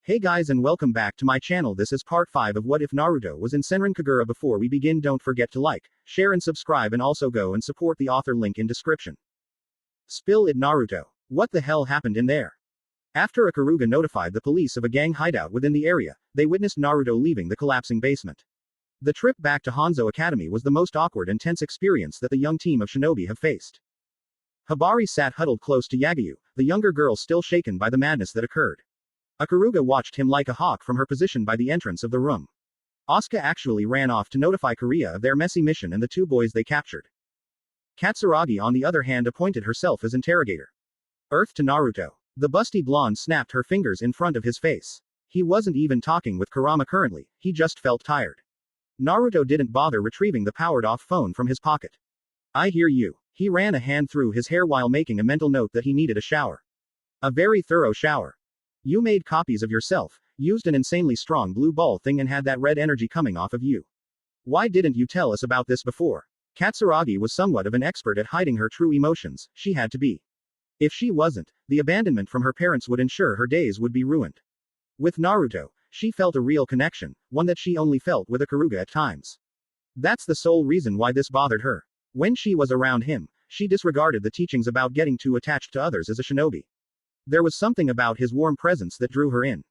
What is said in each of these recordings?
Hey guys and welcome back to my channel. This is part 5 of What If Naruto Was in Senran Kagura. Before we begin, don't forget to like, share and subscribe, and also go and support the author, link in description. Spill it, Naruto. What the hell happened in there? After Ikaruga notified the police of a gang hideout within the area, they witnessed Naruto leaving the collapsing basement. The trip back to Hanzo Academy was the most awkward and tense experience that the young team of shinobi have faced. Hibari sat huddled close to Yagyu, the younger girl still shaken by the madness that occurred. Ikaruga watched him like a hawk from her position by the entrance of the room. Asuka actually ran off to notify Korea of their messy mission and the two boys they captured. Katsuragi on the other hand appointed herself as interrogator. Earth to Naruto. The busty blonde snapped her fingers in front of his face. He wasn't even talking with Kurama currently, he just felt tired. Naruto didn't bother retrieving the powered-off phone from his pocket. I hear you. He ran a hand through his hair while making a mental note that he needed a shower. A very thorough shower. You made copies of yourself, used an insanely strong blue ball thing and had that red energy coming off of you. Why didn't you tell us about this before? Katsuragi was somewhat of an expert at hiding her true emotions, she had to be. If she wasn't, the abandonment from her parents would ensure her days would be ruined. With Naruto, she felt a real connection, one that she only felt with Ikaruga at times. That's the sole reason why this bothered her. When she was around him, she disregarded the teachings about getting too attached to others as a shinobi. There was something about his warm presence that drew her in.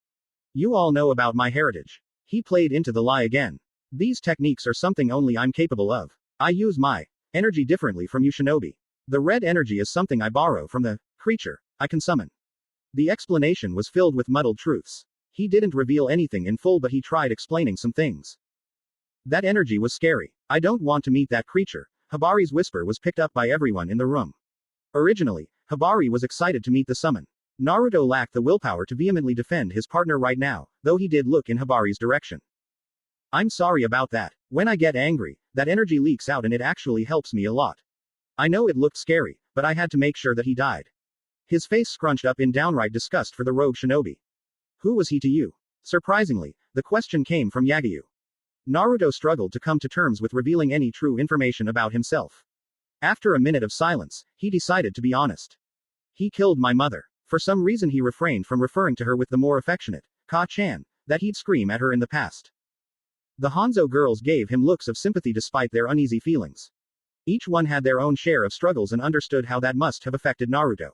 You all know about my heritage. He played into the lie again. These techniques are something only I'm capable of. I use my energy differently from you shinobi. The red energy is something I borrow from the creature I can summon. The explanation was filled with muddled truths. He didn't reveal anything in full, but he tried explaining some things. That energy was scary. I don't want to meet that creature. Hibari's whisper was picked up by everyone in the room. Originally, Hibari was excited to meet the summon. Naruto lacked the willpower to vehemently defend his partner right now, though he did look in Hibari's direction. I'm sorry about that. When I get angry, that energy leaks out and it actually helps me a lot. I know it looked scary, but I had to make sure that he died. His face scrunched up in downright disgust for the rogue shinobi. Who was he to you? Surprisingly, the question came from Yagyu. Naruto struggled to come to terms with revealing any true information about himself. After a minute of silence, he decided to be honest. He killed my mother. For some reason he refrained from referring to her with the more affectionate, Ka-chan, that he'd scream at her in the past. The Hanzo girls gave him looks of sympathy despite their uneasy feelings. Each one had their own share of struggles and understood how that must have affected Naruto.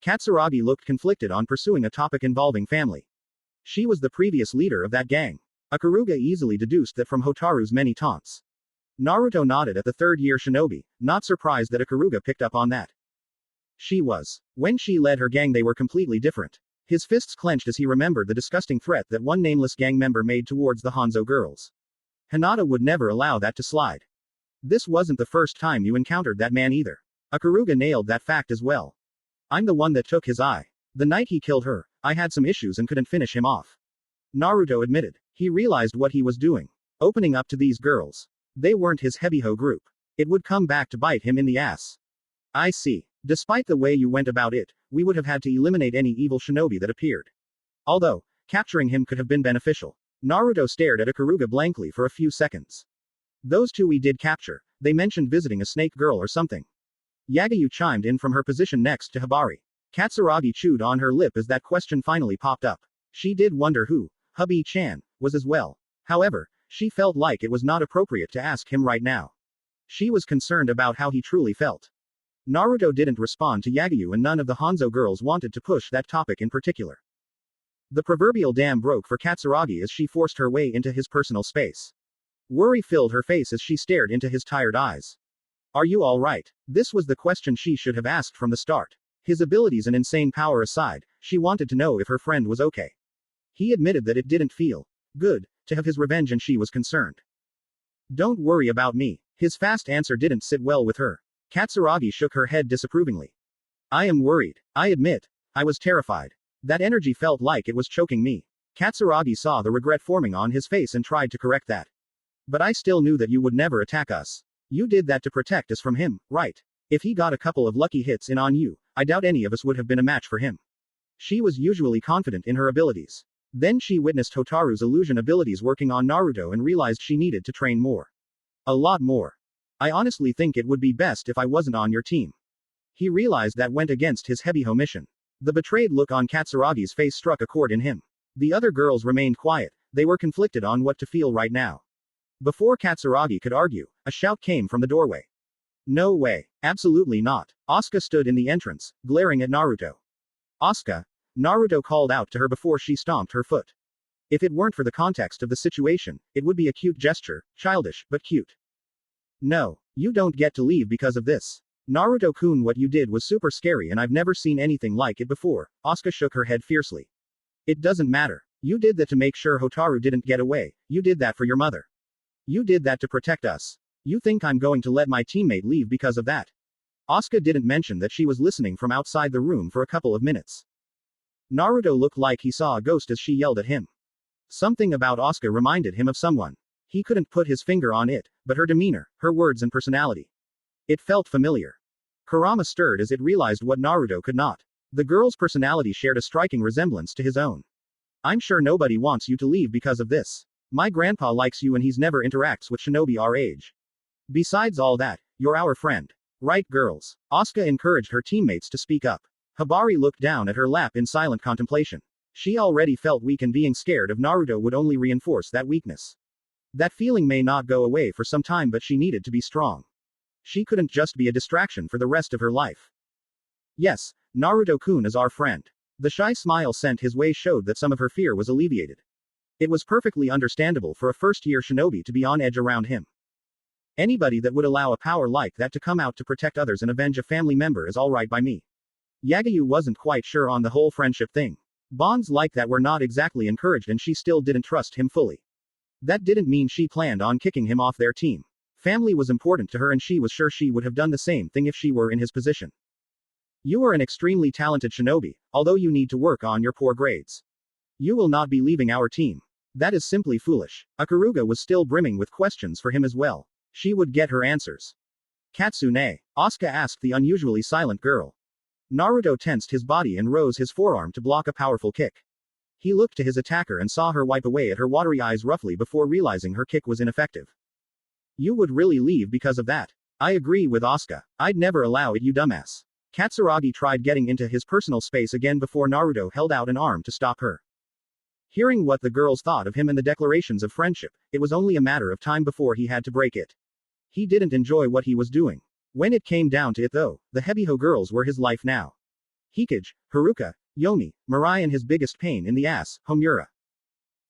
Katsuragi looked conflicted on pursuing a topic involving family. She was the previous leader of that gang. Ikaruga easily deduced that from Hotaru's many taunts. Naruto nodded at the third-year shinobi, not surprised that Ikaruga picked up on that. She was. When she led her gang they were completely different. His fists clenched as he remembered the disgusting threat that one nameless gang member made towards the Hanzo girls. Hinata would never allow that to slide. This wasn't the first time you encountered that man either. Ikaruga nailed that fact as well. I'm the one that took his eye. The night he killed her, I had some issues and couldn't finish him off. Naruto admitted. He realized what he was doing. Opening up to these girls. They weren't his heavyho group. It would come back to bite him in the ass. I see. Despite the way you went about it, we would have had to eliminate any evil shinobi that appeared. Although, capturing him could have been beneficial. Naruto stared at Ikaruga blankly for a few seconds. Those two we did capture. They mentioned visiting a snake girl or something. Yagyu chimed in from her position next to Hibari. Katsuragi chewed on her lip as that question finally popped up. She did wonder who Hubby-chan was as well. However, she felt like it was not appropriate to ask him right now. She was concerned about how he truly felt. Naruto didn't respond to Yagyu and none of the Hanzo girls wanted to push that topic in particular. The proverbial dam broke for Katsuragi as she forced her way into his personal space. Worry filled her face as she stared into his tired eyes. Are you alright? This was the question she should have asked from the start. His abilities and insane power aside, she wanted to know if her friend was okay. He admitted that it didn't feel good to have his revenge and she was concerned. Don't worry about me. His fast answer didn't sit well with her. Katsuragi shook her head disapprovingly. I am worried. I admit. I was terrified. That energy felt like it was choking me. Katsuragi saw the regret forming on his face and tried to correct that. But I still knew that you would never attack us. You did that to protect us from him, right? If he got a couple of lucky hits in on you, I doubt any of us would have been a match for him. She was usually confident in her abilities. Then she witnessed Hotaru's illusion abilities working on Naruto and realized she needed to train more. A lot more. I honestly think it would be best if I wasn't on your team. He realized that went against his heavyho mission. The betrayed look on Katsuragi's face struck a chord in him. The other girls remained quiet, they were conflicted on what to feel right now. Before Katsuragi could argue, a shout came from the doorway. No way. Absolutely not. Asuka stood in the entrance, glaring at Naruto. Asuka, Naruto called out to her before she stomped her foot. If it weren't for the context of the situation, it would be a cute gesture, childish, but cute. No, you don't get to leave because of this. Naruto-kun, what you did was super scary and I've never seen anything like it before. Asuka shook her head fiercely. It doesn't matter. You did that to make sure Hotaru didn't get away, you did that for your mother. You did that to protect us. You think I'm going to let my teammate leave because of that? Asuka didn't mention that she was listening from outside the room for a couple of minutes. Naruto looked like he saw a ghost as she yelled at him. Something about Asuka reminded him of someone. He couldn't put his finger on it, but her demeanor, her words and personality. It felt familiar. Kurama stirred as it realized what Naruto could not. The girl's personality shared a striking resemblance to his own. I'm sure nobody wants you to leave because of this. My grandpa likes you and he's never interacts with shinobi our age. Besides all that, you're our friend. Right, girls? Asuka encouraged her teammates to speak up. Hibari looked down at her lap in silent contemplation. She already felt weak and being scared of Naruto would only reinforce that weakness. That feeling may not go away for some time, but she needed to be strong. She couldn't just be a distraction for the rest of her life. Yes, Naruto-kun is our friend. The shy smile sent his way showed that some of her fear was alleviated. It was perfectly understandable for a first-year shinobi to be on edge around him. Anybody that would allow a power like that to come out to protect others and avenge a family member is alright by me. Yagayu wasn't quite sure on the whole friendship thing. Bonds like that were not exactly encouraged and she still didn't trust him fully. That didn't mean she planned on kicking him off their team. Family was important to her and she was sure she would have done the same thing if she were in his position. You are an extremely talented shinobi, although you need to work on your poor grades. You will not be leaving our team. That is simply foolish. Ikaruga was still brimming with questions for him as well. She would get her answers. Katsune? Asuka asked the unusually silent girl. Naruto tensed his body and rose his forearm to block a powerful kick. He looked to his attacker and saw her wipe away at her watery eyes roughly before realizing her kick was ineffective. You would really leave because of that? I agree with Asuka. I'd never allow it, you dumbass. Katsuragi tried getting into his personal space again before Naruto held out an arm to stop her. Hearing what the girls thought of him and the declarations of friendship, it was only a matter of time before he had to break it. He didn't enjoy what he was doing. When it came down to it though, the Hebiho girls were his life now. Hikage, Haruka, Yomi, Mirai and his biggest pain in the ass, Homura.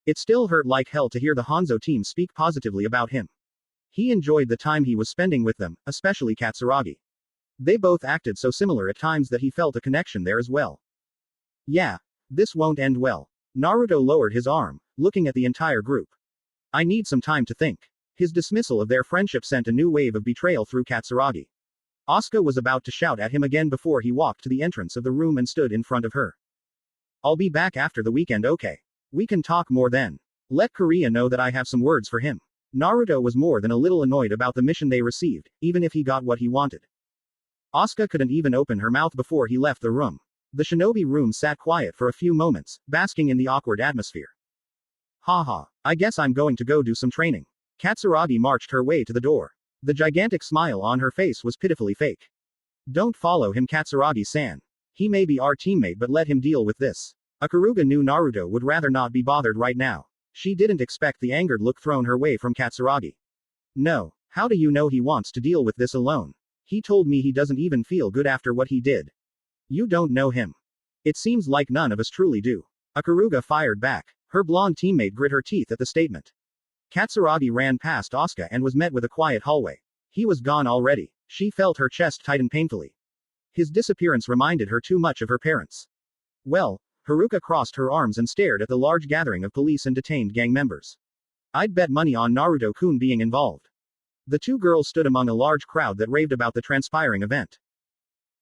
It still hurt like hell to hear the Hanzo team speak positively about him. He enjoyed the time he was spending with them, especially Katsuragi. They both acted so similar at times that he felt a connection there as well. Yeah. This won't end well. Naruto lowered his arm, looking at the entire group. I need some time to think. His dismissal of their friendship sent a new wave of betrayal through Katsuragi. Asuka was about to shout at him again before he walked to the entrance of the room and stood in front of her. I'll be back after the weekend, okay? We can talk more then. Let Korea know that I have some words for him. Naruto was more than a little annoyed about the mission they received, even if he got what he wanted. Asuka couldn't even open her mouth before he left the room. The shinobi room sat quiet for a few moments, basking in the awkward atmosphere. Haha, I guess I'm going to go do some training. Katsuragi marched her way to the door. The gigantic smile on her face was pitifully fake. Don't follow him, Katsuragi-san. He may be our teammate, but let him deal with this. Ikaruga knew Naruto would rather not be bothered right now. She didn't expect the angered look thrown her way from Katsuragi. No, how do you know he wants to deal with this alone? He told me he doesn't even feel good after what he did. You don't know him. It seems like none of us truly do. Ikaruga fired back. Her blonde teammate grit her teeth at the statement. Katsuragi ran past Asuka and was met with a quiet hallway. He was gone already. She felt her chest tighten painfully. His disappearance reminded her too much of her parents. Well, Haruka crossed her arms and stared at the large gathering of police and detained gang members. I'd bet money on Naruto-kun being involved. The two girls stood among a large crowd that raved about the transpiring event.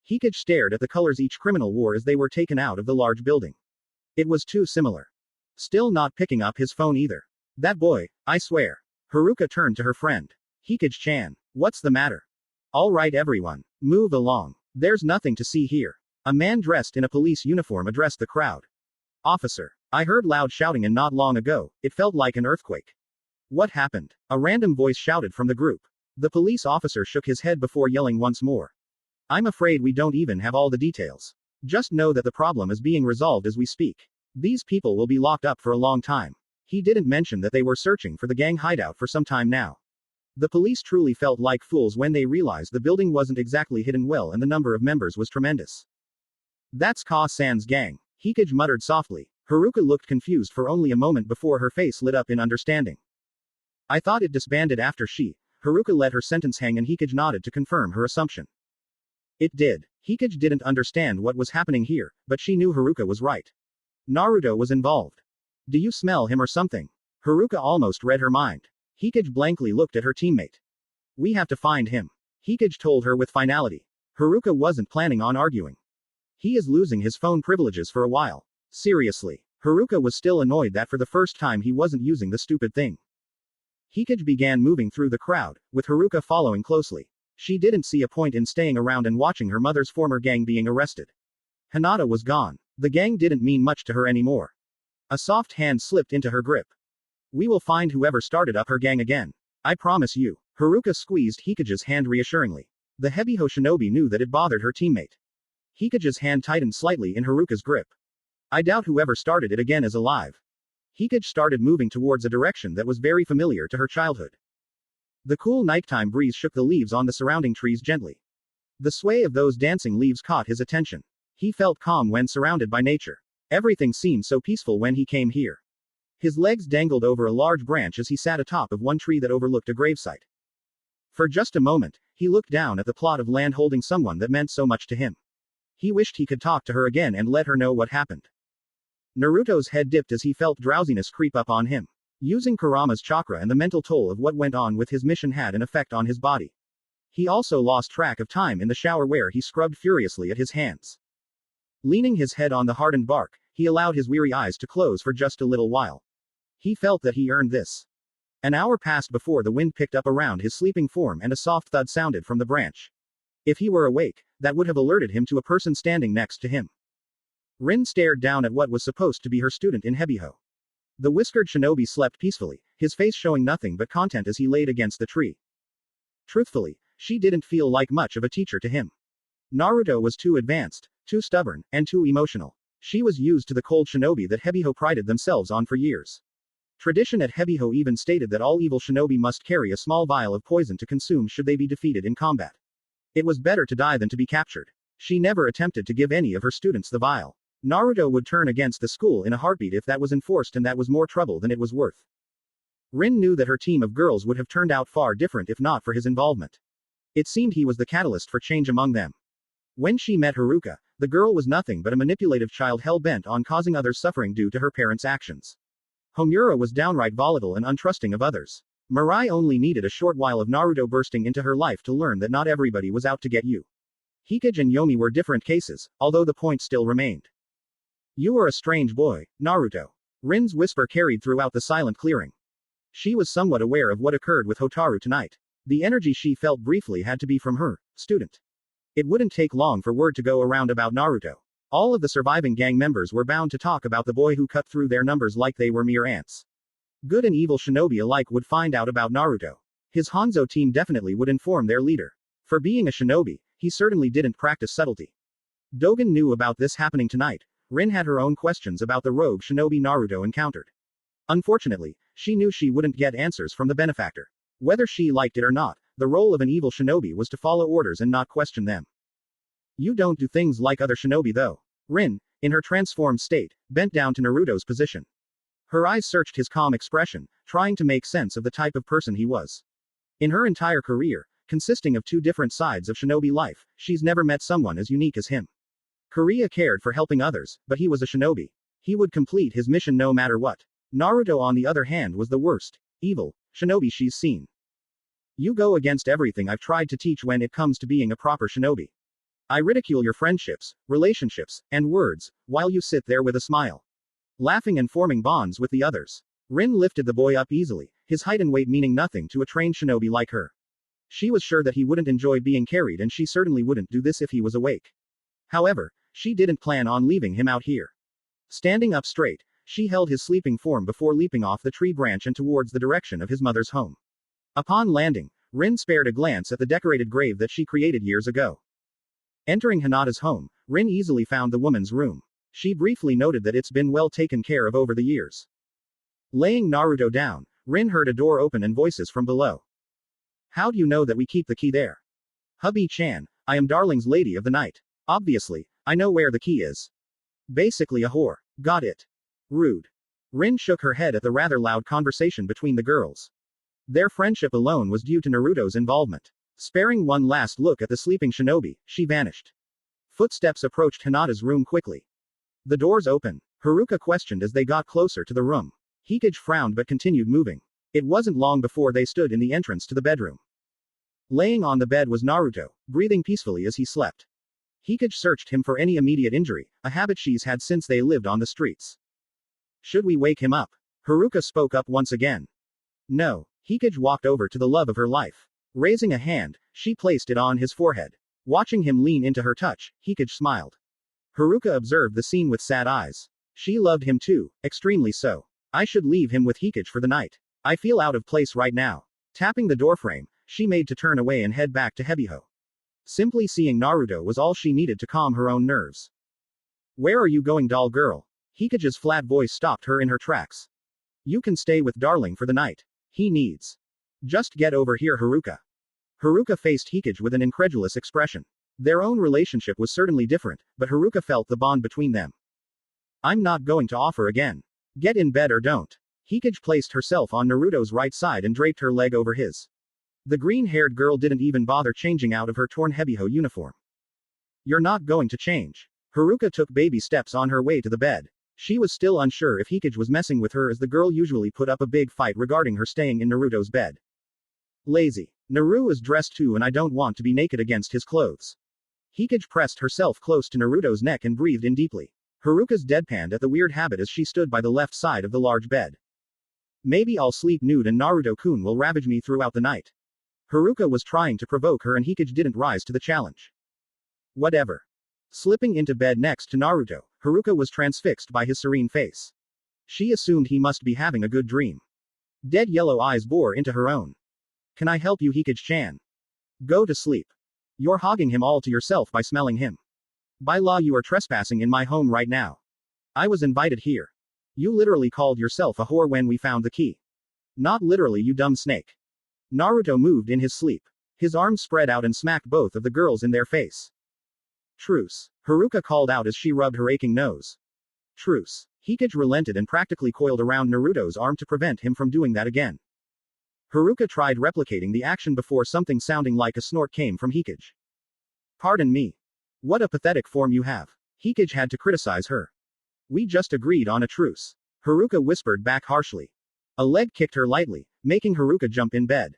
Hikage stared at the colors each criminal wore as they were taken out of the large building. It was too similar. Still not picking up his phone either. That boy, I swear. Haruka turned to her friend. Hikage-chan, what's the matter? All right everyone, move along. There's nothing to see here. A man dressed in a police uniform addressed the crowd. Officer, I heard loud shouting and not long ago, it felt like an earthquake. What happened? A random voice shouted from the group. The police officer shook his head before yelling once more. I'm afraid we don't even have all the details. Just know that the problem is being resolved as we speak. These people will be locked up for a long time. He didn't mention that they were searching for the gang hideout for some time now. The police truly felt like fools when they realized the building wasn't exactly hidden well and the number of members was tremendous. That's Ka-san's gang, Hikage muttered softly. Haruka looked confused for only a moment before her face lit up in understanding. I thought it disbanded after Haruka let her sentence hang and Hikage nodded to confirm her assumption. It did. Hikage didn't understand what was happening here, but she knew Haruka was right. Naruto was involved. Do you smell him or something? Haruka almost read her mind. Hikage blankly looked at her teammate. We have to find him. Hikage told her with finality. Haruka wasn't planning on arguing. He is losing his phone privileges for a while. Seriously. Haruka was still annoyed that for the first time he wasn't using the stupid thing. Hikage began moving through the crowd, with Haruka following closely. She didn't see a point in staying around and watching her mother's former gang being arrested. Hinata was gone. The gang didn't mean much to her anymore. A soft hand slipped into her grip. We will find whoever started up her gang again. I promise you. Haruka squeezed Hikage's hand reassuringly. The Hebiho shinobi knew that it bothered her teammate. Hikage's hand tightened slightly in Haruka's grip. I doubt whoever started it again is alive. Hikage started moving towards a direction that was very familiar to her childhood. The cool nighttime breeze shook the leaves on the surrounding trees gently. The sway of those dancing leaves caught his attention. He felt calm when surrounded by nature. Everything seemed so peaceful when he came here. His legs dangled over a large branch as he sat atop of one tree that overlooked a gravesite. For just a moment, he looked down at the plot of land holding someone that meant so much to him. He wished he could talk to her again and let her know what happened. Naruto's head dipped as he felt drowsiness creep up on him. Using Kurama's chakra and the mental toll of what went on with his mission had an effect on his body. He also lost track of time in the shower where he scrubbed furiously at his hands. Leaning his head on the hardened bark, he allowed his weary eyes to close for just a little while. He felt that he earned this. An hour passed before the wind picked up around his sleeping form and a soft thud sounded from the branch. If he were awake, that would have alerted him to a person standing next to him. Rin stared down at what was supposed to be her student in Hebiho. The whiskered shinobi slept peacefully, his face showing nothing but content as he laid against the tree. Truthfully, she didn't feel like much of a teacher to him. Naruto was too advanced, too stubborn, and too emotional. She was used to the cold shinobi that Hebiho prided themselves on for years. Tradition at Hebiho even stated that all evil shinobi must carry a small vial of poison to consume should they be defeated in combat. It was better to die than to be captured. She never attempted to give any of her students the vial. Naruto would turn against the school in a heartbeat if that was enforced, and that was more trouble than it was worth. Rin knew that her team of girls would have turned out far different if not for his involvement. It seemed he was the catalyst for change among them. When she met Haruka, the girl was nothing but a manipulative child hell-bent on causing others suffering due to her parents' actions. Homura was downright volatile and untrusting of others. Mirai only needed a short while of Naruto bursting into her life to learn that not everybody was out to get you. Hikage and Yomi were different cases, although the point still remained. You are a strange boy, Naruto. Rin's whisper carried throughout the silent clearing. She was somewhat aware of what occurred with Hotaru tonight. The energy she felt briefly had to be from her student. It wouldn't take long for word to go around about Naruto. All of the surviving gang members were bound to talk about the boy who cut through their numbers like they were mere ants. Good and evil shinobi alike would find out about Naruto. His Hanzo team definitely would inform their leader. For being a shinobi, he certainly didn't practice subtlety. Dogen knew about this happening tonight. Rin had her own questions about the rogue shinobi Naruto encountered. Unfortunately, she knew she wouldn't get answers from the benefactor. Whether she liked it or not, the role of an evil shinobi was to follow orders and not question them. You don't do things like other shinobi though. Rin, in her transformed state, bent down to Naruto's position. Her eyes searched his calm expression, trying to make sense of the type of person he was. In her entire career, consisting of two different sides of shinobi life, she's never met someone as unique as him. Korea cared for helping others, but he was a shinobi. He would complete his mission no matter what. Naruto on the other hand was the worst, evil, shinobi she's seen. You go against everything I've tried to teach when it comes to being a proper shinobi. I ridicule your friendships, relationships, and words, while you sit there with a smile. Laughing and forming bonds with the others. Rin lifted the boy up easily, his height and weight meaning nothing to a trained shinobi like her. She was sure that he wouldn't enjoy being carried, and she certainly wouldn't do this if he was awake. However, she didn't plan on leaving him out here. Standing up straight, she held his sleeping form before leaping off the tree branch and towards the direction of his mother's home. Upon landing, Rin spared a glance at the decorated grave that she created years ago. Entering Hinata's home, Rin easily found the woman's room. She briefly noted that it's been well taken care of over the years. Laying Naruto down, Rin heard a door open and voices from below. How do you know that we keep the key there? Hubby-chan, I am Darling's lady of the night. Obviously, I know where the key is. Basically a whore. Got it. Rude. Rin shook her head at the rather loud conversation between the girls. Their friendship alone was due to Naruto's involvement. Sparing one last look at the sleeping shinobi, she vanished. Footsteps approached Hinata's room quickly. The doors open. Haruka questioned as they got closer to the room. Hikage frowned but continued moving. It wasn't long before they stood in the entrance to the bedroom. Laying on the bed was Naruto, breathing peacefully as he slept. Hikage searched him for any immediate injury, a habit she's had since they lived on the streets. Should we wake him up? Haruka spoke up once again. No. Hikage walked over to the love of her life. Raising a hand, she placed it on his forehead. Watching him lean into her touch, Hikage smiled. Haruka observed the scene with sad eyes. She loved him too, extremely so. I should leave him with Hikage for the night. I feel out of place right now. Tapping the doorframe, she made to turn away and head back to Hebiho. Simply seeing Naruto was all she needed to calm her own nerves. Where are you going, doll girl? Hikage's flat voice stopped her in her tracks. You can stay with Darling for the night. He needs. Just get over here, Haruka. Haruka faced Hikage with an incredulous expression. Their own relationship was certainly different, but Haruka felt the bond between them. I'm not going to offer again. Get in bed or don't. Hikage placed herself on Naruto's right side and draped her leg over his. The green-haired girl didn't even bother changing out of her torn Hebiho uniform. You're not going to change. Haruka took baby steps on her way to the bed. She was still unsure if Hikage was messing with her, as the girl usually put up a big fight regarding her staying in Naruto's bed. Lazy. Naru is dressed too and I don't want to be naked against his clothes. Hikage pressed herself close to Naruto's neck and breathed in deeply. Haruka's deadpanned at the weird habit as she stood by the left side of the large bed. Maybe I'll sleep nude and Naruto-kun will ravage me throughout the night. Haruka was trying to provoke her and Hikage didn't rise to the challenge. Whatever. Slipping into bed next to Naruto, Haruka was transfixed by his serene face. She assumed he must be having a good dream. Dead yellow eyes bore into her own. Can I help you, Hikage-chan? Go to sleep. You're hogging him all to yourself by smelling him. By law you are trespassing in my home right now. I was invited here. You literally called yourself a whore when we found the key. Not literally, you dumb snake. Naruto moved in his sleep. His arms spread out and smacked both of the girls in their face. Truce. Haruka called out as she rubbed her aching nose. Truce. Hikage relented and practically coiled around Naruto's arm to prevent him from doing that again. Haruka tried replicating the action before something sounding like a snort came from Hikage. Pardon me. What a pathetic form you have. Hikage had to criticize her. We just agreed on a truce. Haruka whispered back harshly. A leg kicked her lightly, making Haruka jump in bed.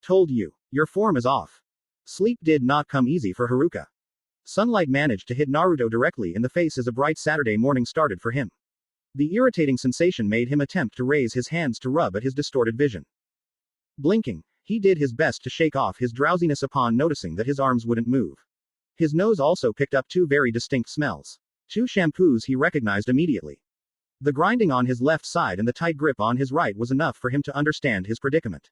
Told you. Your form is off. Sleep did not come easy for Haruka. Sunlight managed to hit Naruto directly in the face as a bright Saturday morning started for him. The irritating sensation made him attempt to raise his hands to rub at his distorted vision. Blinking, he did his best to shake off his drowsiness upon noticing that his arms wouldn't move. His nose also picked up two very distinct smells. Two shampoos he recognized immediately. The grinding on his left side and the tight grip on his right was enough for him to understand his predicament.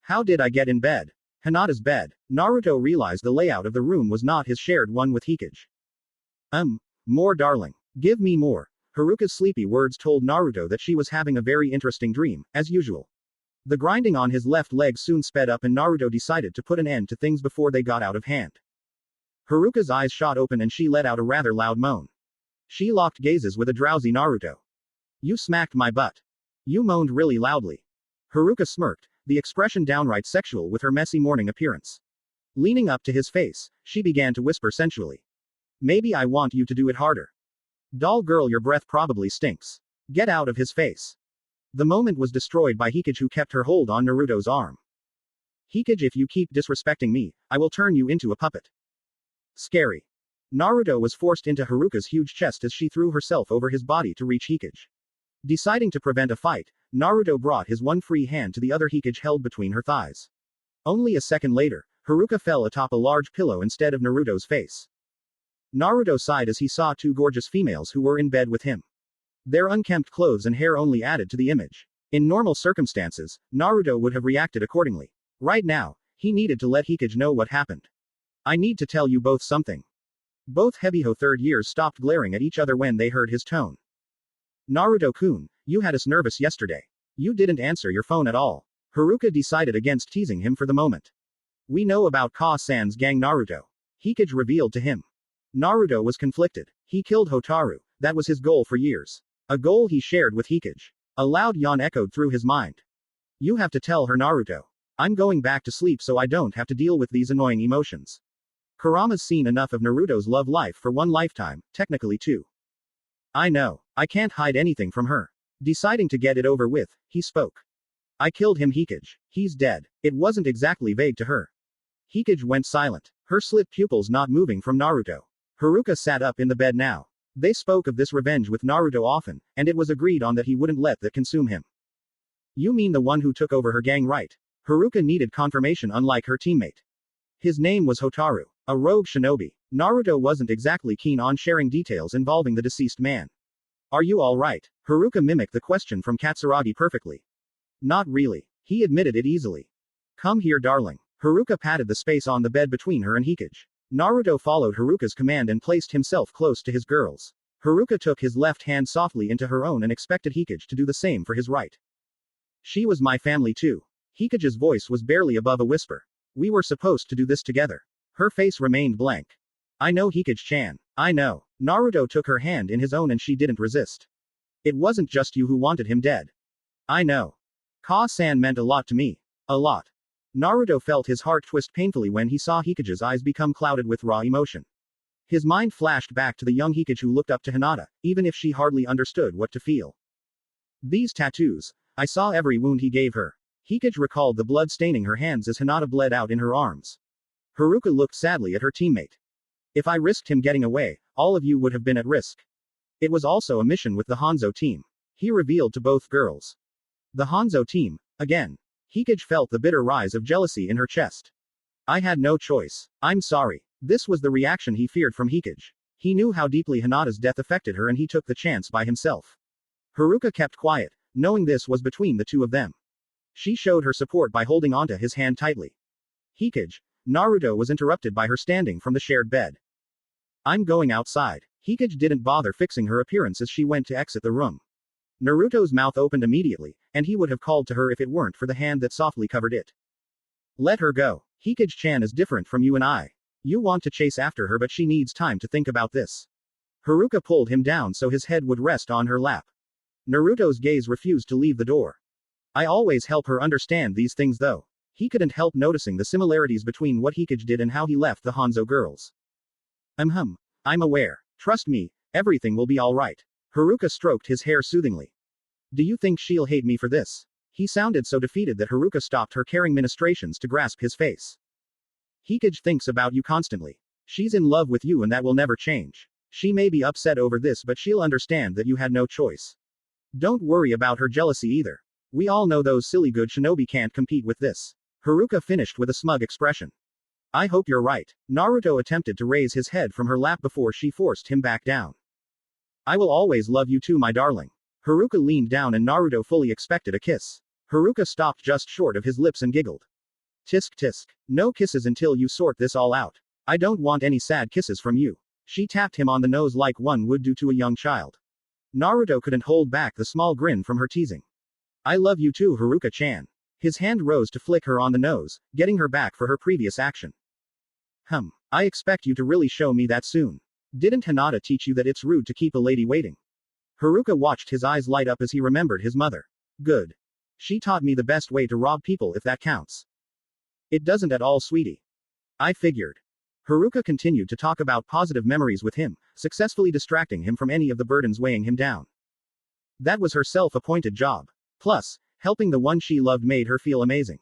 How did I get in bed? Hinata's bed. Naruto realized the layout of the room was not his shared one with Hikage. More darling. Give me more. Haruka's sleepy words told Naruto that she was having a very interesting dream, as usual. The grinding on his left leg soon sped up and Naruto decided to put an end to things before they got out of hand. Haruka's eyes shot open and she let out a rather loud moan. She locked gazes with a drowsy Naruto. You smacked my butt. You moaned really loudly. Haruka smirked, the expression downright sexual with her messy morning appearance. Leaning up to his face, she began to whisper sensually. Maybe I want you to do it harder. Doll girl, your breath probably stinks. Get out of his face. The moment was destroyed by Hikage, who kept her hold on Naruto's arm. Hikage, if you keep disrespecting me, I will turn you into a puppet. Scary. Naruto was forced into Haruka's huge chest as she threw herself over his body to reach Hikage. Deciding to prevent a fight, Naruto brought his one free hand to the other Hikage held between her thighs. Only a second later, Haruka fell atop a large pillow instead of Naruto's face. Naruto sighed as he saw two gorgeous females who were in bed with him. Their unkempt clothes and hair only added to the image. In normal circumstances, Naruto would have reacted accordingly. Right now, he needed to let Hikage know what happened. I need to tell you both something. Both Hebiho third years stopped glaring at each other when they heard his tone. Naruto-kun, you had us nervous yesterday. You didn't answer your phone at all. Haruka decided against teasing him for the moment. We know about Ka-san's gang Naruto. Hikage revealed to him. Naruto was conflicted. He killed Hotaru, that was his goal for years. A goal he shared with Hikage. A loud yawn echoed through his mind. You have to tell her Naruto. I'm going back to sleep so I don't have to deal with these annoying emotions. Kurama's seen enough of Naruto's love life for one lifetime, technically two. I know. I can't hide anything from her. Deciding to get it over with, he spoke. I killed him Hikage. He's dead. It wasn't exactly vague to her. Hikage went silent, her slit pupils not moving from Naruto. Haruka sat up in the bed now. They spoke of this revenge with Naruto often, and it was agreed on that he wouldn't let that consume him. You mean the one who took over her gang, right? Haruka needed confirmation unlike her teammate. His name was Hotaru, a rogue shinobi. Naruto wasn't exactly keen on sharing details involving the deceased man. Are you alright? Haruka mimicked the question from Katsuragi perfectly. Not really. He admitted it easily. Come here, darling. Haruka patted the space on the bed between her and Hikage. Naruto followed Haruka's command and placed himself close to his girls. Haruka took his left hand softly into her own and expected Hikage to do the same for his right. She was my family too. Hikage's voice was barely above a whisper. We were supposed to do this together. Her face remained blank. I know Hikage-chan. I know. Naruto took her hand in his own and she didn't resist. It wasn't just you who wanted him dead. I know. Ka-san meant a lot to me. A lot. Naruto felt his heart twist painfully when he saw Hikage's eyes become clouded with raw emotion. His mind flashed back to the young Hikage who looked up to Hinata, even if she hardly understood what to feel. These tattoos. I saw every wound he gave her. Hikage recalled the blood staining her hands as Hinata bled out in her arms. Haruka looked sadly at her teammate. If I risked him getting away, all of you would have been at risk. It was also a mission with the Hanzo team. He revealed to both girls. The Hanzo team, again. Hikage felt the bitter rise of jealousy in her chest. I had no choice. I'm sorry. This was the reaction he feared from Hikage. He knew how deeply Hinata's death affected her and he took the chance by himself. Haruka kept quiet, knowing this was between the two of them. She showed her support by holding onto his hand tightly. Hikage. Naruto was interrupted by her standing from the shared bed. I'm going outside. Hikage didn't bother fixing her appearance as she went to exit the room. Naruto's mouth opened immediately, and he would have called to her if it weren't for the hand that softly covered it. Let her go. Hikage-chan is different from you and I. You want to chase after her but she needs time to think about this. Haruka pulled him down so his head would rest on her lap. Naruto's gaze refused to leave the door. I always help her understand these things though. He couldn't help noticing the similarities between what Hikage did and how he left the Hanzo girls. I'm aware. Trust me, everything will be alright. Haruka stroked his hair soothingly. Do you think she'll hate me for this? He sounded so defeated that Haruka stopped her caring ministrations to grasp his face. Hikage thinks about you constantly. She's in love with you and that will never change. She may be upset over this but she'll understand that you had no choice. Don't worry about her jealousy either. We all know those silly good shinobi can't compete with this. Haruka finished with a smug expression. I hope you're right. Naruto attempted to raise his head from her lap before she forced him back down. I will always love you too, my darling. Haruka leaned down and Naruto fully expected a kiss. Haruka stopped just short of his lips and giggled. Tisk tisk. No kisses until you sort this all out. I don't want any sad kisses from you. She tapped him on the nose like one would do to a young child. Naruto couldn't hold back the small grin from her teasing. I love you too, Haruka-chan. His hand rose to flick her on the nose, getting her back for her previous action. I expect you to really show me that soon. Didn't Hinata teach you that it's rude to keep a lady waiting? Haruka watched his eyes light up as he remembered his mother. Good. She taught me the best way to rob people if that counts. It doesn't at all, sweetie. I figured. Haruka continued to talk about positive memories with him, successfully distracting him from any of the burdens weighing him down. That was her self-appointed job. Plus, helping the one she loved made her feel amazing.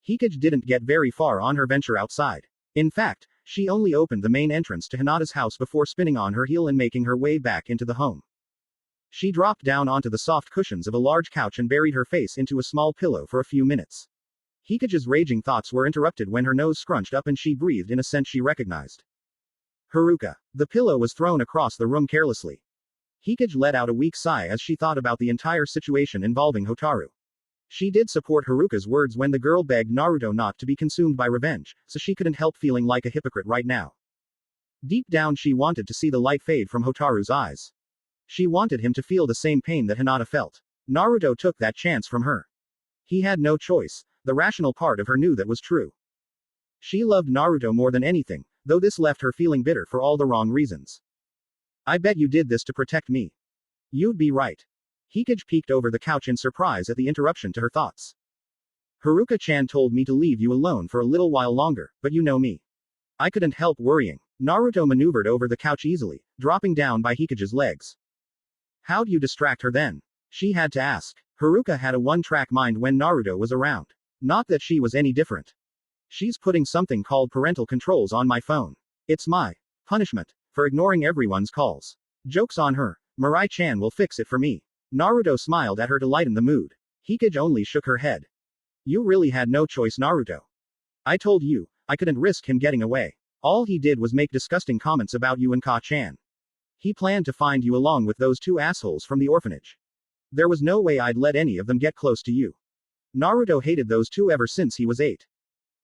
Hikage didn't get very far on her venture outside. In fact, she only opened the main entrance to Hinata's house before spinning on her heel and making her way back into the home. She dropped down onto the soft cushions of a large couch and buried her face into a small pillow for a few minutes. Hikage's raging thoughts were interrupted when her nose scrunched up and she breathed in a scent she recognized. Haruka. The pillow was thrown across the room carelessly. Hikage let out a weak sigh as she thought about the entire situation involving Hotaru. She did support Haruka's words when the girl begged Naruto not to be consumed by revenge, so she couldn't help feeling like a hypocrite right now. Deep down she wanted to see the light fade from Hotaru's eyes. She wanted him to feel the same pain that Hinata felt. Naruto took that chance from her. He had no choice. The rational part of her knew that was true. She loved Naruto more than anything, though this left her feeling bitter for all the wrong reasons. I bet you did this to protect me. You'd be right. Hikage peeked over the couch in surprise at the interruption to her thoughts. Haruka-chan told me to leave you alone for a little while longer, but you know me. I couldn't help worrying. Naruto maneuvered over the couch easily, dropping down by Hikage's legs. How'd you distract her then? She had to ask. Haruka had a one-track mind when Naruto was around. Not that she was any different. She's putting something called parental controls on my phone. It's my punishment for ignoring everyone's calls. Joke's on her. Mirai-chan will fix it for me. Naruto smiled at her to lighten the mood. Hikage only shook her head. You really had no choice, Naruto. I told you, I couldn't risk him getting away. All he did was make disgusting comments about you and Ka-chan. He planned to find you along with those two assholes from the orphanage. There was no way I'd let any of them get close to you. Naruto hated those two ever since he was 8.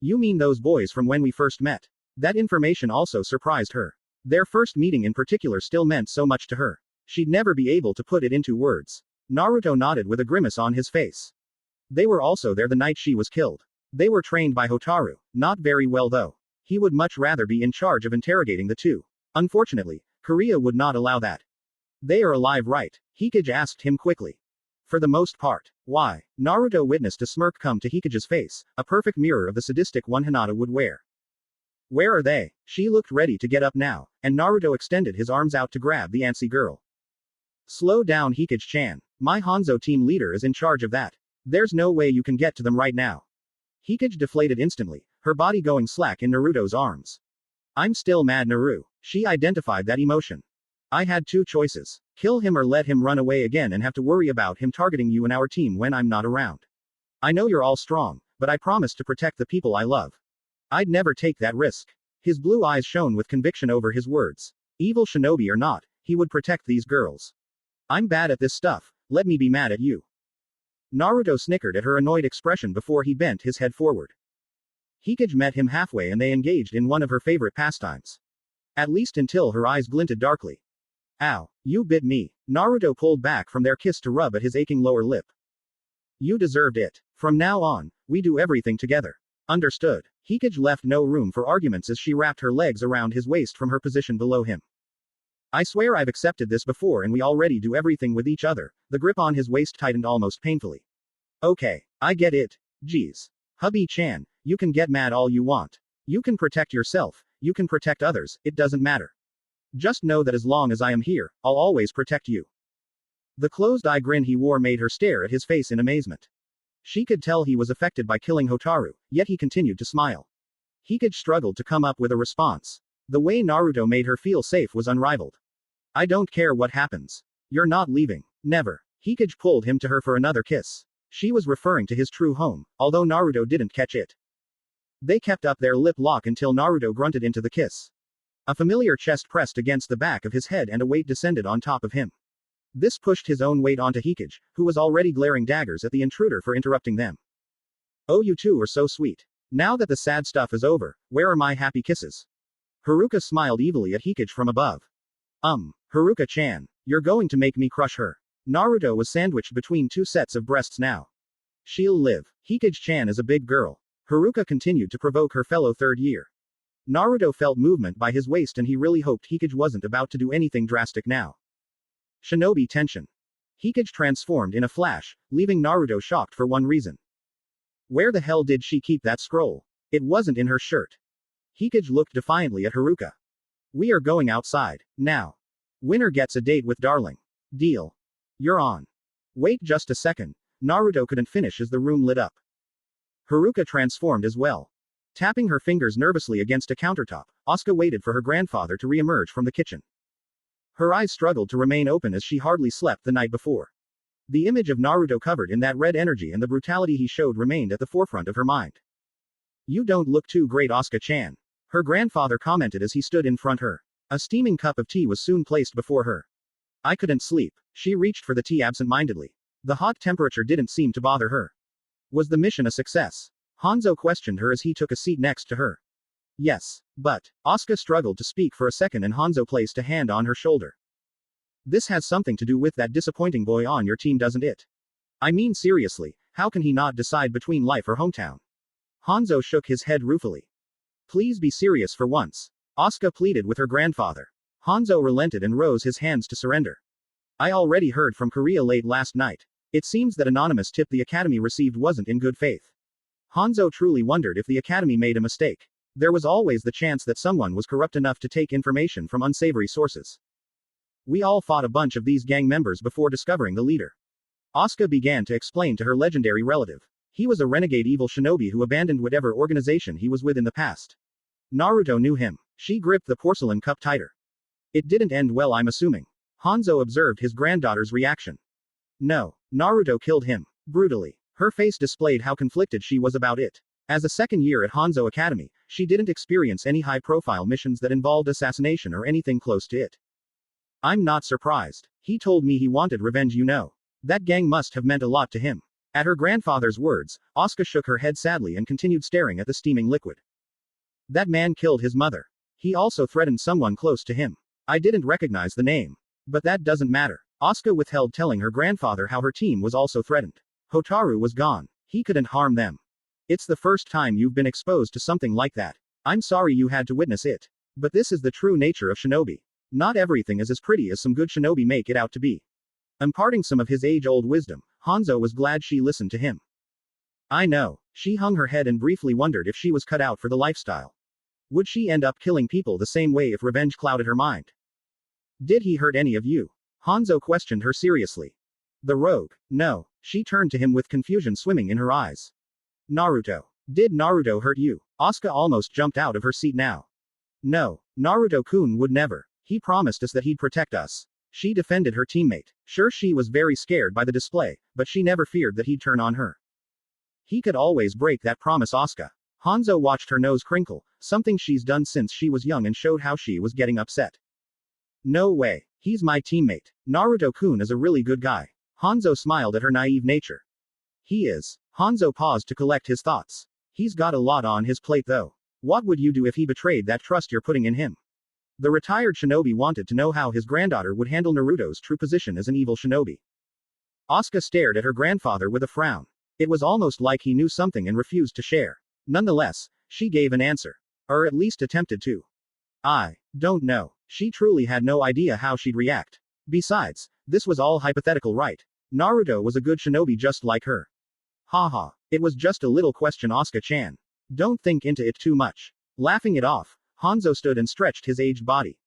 You mean those boys from when we first met? That information also surprised her. Their first meeting in particular still meant so much to her. She'd never be able to put it into words. Naruto nodded with a grimace on his face. They were also there the night she was killed. They were trained by Hotaru. Not very well though. He would much rather be in charge of interrogating the two. Unfortunately, Korea would not allow that. They are alive, right? Hikage asked him quickly. For the most part. Why? Naruto witnessed a smirk come to Hikage's face, a perfect mirror of the sadistic one Hinata would wear. Where are they? She looked ready to get up now, and Naruto extended his arms out to grab the antsy girl. Slow down, Hikage-chan. My Hanzo team leader is in charge of that. There's no way you can get to them right now. Hikage deflated instantly, her body going slack in Naruto's arms. I'm still mad, Naru. She identified that emotion. I had two choices. Kill him or let him run away again and have to worry about him targeting you and our team when I'm not around. I know you're all strong, but I promise to protect the people I love. I'd never take that risk. His blue eyes shone with conviction over his words. Evil shinobi or not, he would protect these girls. I'm bad at this stuff, let me be mad at you. Naruto snickered at her annoyed expression before he bent his head forward. Hikage met him halfway and they engaged in one of her favorite pastimes. At least until her eyes glinted darkly. Ow, you bit me. Naruto pulled back from their kiss to rub at his aching lower lip. You deserved it. From now on, we do everything together. Understood. Hikage left no room for arguments as she wrapped her legs around his waist from her position below him. I swear I've accepted this before and we already do everything with each other. The grip on his waist tightened almost painfully. Okay, I get it. Geez. Hubby-chan, you can get mad all you want. You can protect yourself, you can protect others, it doesn't matter. Just know that as long as I am here, I'll always protect you. The closed-eye grin he wore made her stare at his face in amazement. She could tell he was affected by killing Hotaru, yet he continued to smile. Hikage struggled to come up with a response. The way Naruto made her feel safe was unrivaled. I don't care what happens. You're not leaving. Never. Hikage pulled him to her for another kiss. She was referring to his true home, although Naruto didn't catch it. They kept up their lip lock until Naruto grunted into the kiss. A familiar chest pressed against the back of his head and a weight descended on top of him. This pushed his own weight onto Hikage, who was already glaring daggers at the intruder for interrupting them. Oh, you two are so sweet. Now that the sad stuff is over, where are my happy kisses? Haruka smiled evilly at Hikage from above. Haruka-chan, you're going to make me crush her. Naruto was sandwiched between two sets of breasts now. She'll live. Hikage-chan is a big girl. Haruka continued to provoke her fellow third year. Naruto felt movement by his waist and he really hoped Hikage wasn't about to do anything drastic now. Shinobi tension. Hikage transformed in a flash, leaving Naruto shocked for one reason. Where the hell did she keep that scroll? It wasn't in her shirt. Hikage looked defiantly at Haruka. We are going outside. Now. Winner gets a date with darling. Deal. You're on. Wait just a second. Naruto couldn't finish as the room lit up. Haruka transformed as well. Tapping her fingers nervously against a countertop, Asuka waited for her grandfather to re-emerge from the kitchen. Her eyes struggled to remain open as she hardly slept the night before. The image of Naruto covered in that red energy and the brutality he showed remained at the forefront of her mind. You don't look too great, Asuka-chan. Her grandfather commented as he stood in front her. A steaming cup of tea was soon placed before her. I couldn't sleep. She reached for the tea absent-mindedly. The hot temperature didn't seem to bother her. Was the mission a success? Hanzo questioned her as he took a seat next to her. Yes. But, Asuka struggled to speak for a second and Hanzo placed a hand on her shoulder. This has something to do with that disappointing boy on your team, doesn't it? I mean seriously, how can he not decide between life or hometown? Hanzo shook his head ruefully. Please be serious for once. Asuka pleaded with her grandfather. Hanzo relented and rose his hands to surrender. I already heard from Korea late last night. It seems that anonymous tip the academy received wasn't in good faith. Hanzo truly wondered if the academy made a mistake. There was always the chance that someone was corrupt enough to take information from unsavory sources. We all fought a bunch of these gang members before discovering the leader. Asuka began to explain to her legendary relative. He was a renegade evil shinobi who abandoned whatever organization he was with in the past. Naruto knew him. She gripped the porcelain cup tighter. It didn't end well, I'm assuming. Hanzo observed his granddaughter's reaction. No, Naruto killed him. Brutally. Her face displayed how conflicted she was about it. As a second year at Hanzo Academy, she didn't experience any high-profile missions that involved assassination or anything close to it. I'm not surprised. He told me he wanted revenge, you know. That gang must have meant a lot to him. At her grandfather's words, Asuka shook her head sadly and continued staring at the steaming liquid. That man killed his mother. He also threatened someone close to him. I didn't recognize the name. But that doesn't matter. Asuka withheld telling her grandfather how her team was also threatened. Hotaru was gone. He couldn't harm them. It's the first time you've been exposed to something like that. I'm sorry you had to witness it. But this is the true nature of shinobi. Not everything is as pretty as some good shinobi make it out to be. Imparting some of his age-old wisdom, Hanzo was glad she listened to him. I know. She hung her head and briefly wondered if she was cut out for the lifestyle. Would she end up killing people the same way if revenge clouded her mind? Did he hurt any of you? Hanzo questioned her seriously. The rogue. No. She turned to him with confusion swimming in her eyes. Naruto. Did Naruto hurt you? Asuka almost jumped out of her seat now. No. Naruto-kun would never. He promised us that he'd protect us. She defended her teammate. Sure, she was very scared by the display, but she never feared that he'd turn on her. He could always break that promise, Asuka. Hanzo watched her nose crinkle, something she's done since she was young, and showed how she was getting upset. No way. He's my teammate. Naruto-kun is a really good guy. Hanzo smiled at her naive nature. He is. Hanzo paused to collect his thoughts. He's got a lot on his plate though. What would you do if he betrayed that trust you're putting in him? The retired shinobi wanted to know how his granddaughter would handle Naruto's true position as an evil shinobi. Asuka stared at her grandfather with a frown. It was almost like he knew something and refused to share. Nonetheless, she gave an answer. Or at least attempted to. I don't know. She truly had no idea how she'd react. Besides, this was all hypothetical, right? Naruto was a good shinobi just like her. Haha. It was just a little question, Asuka-chan. Don't think into it too much. Laughing it off, Hanzo stood and stretched his aged body.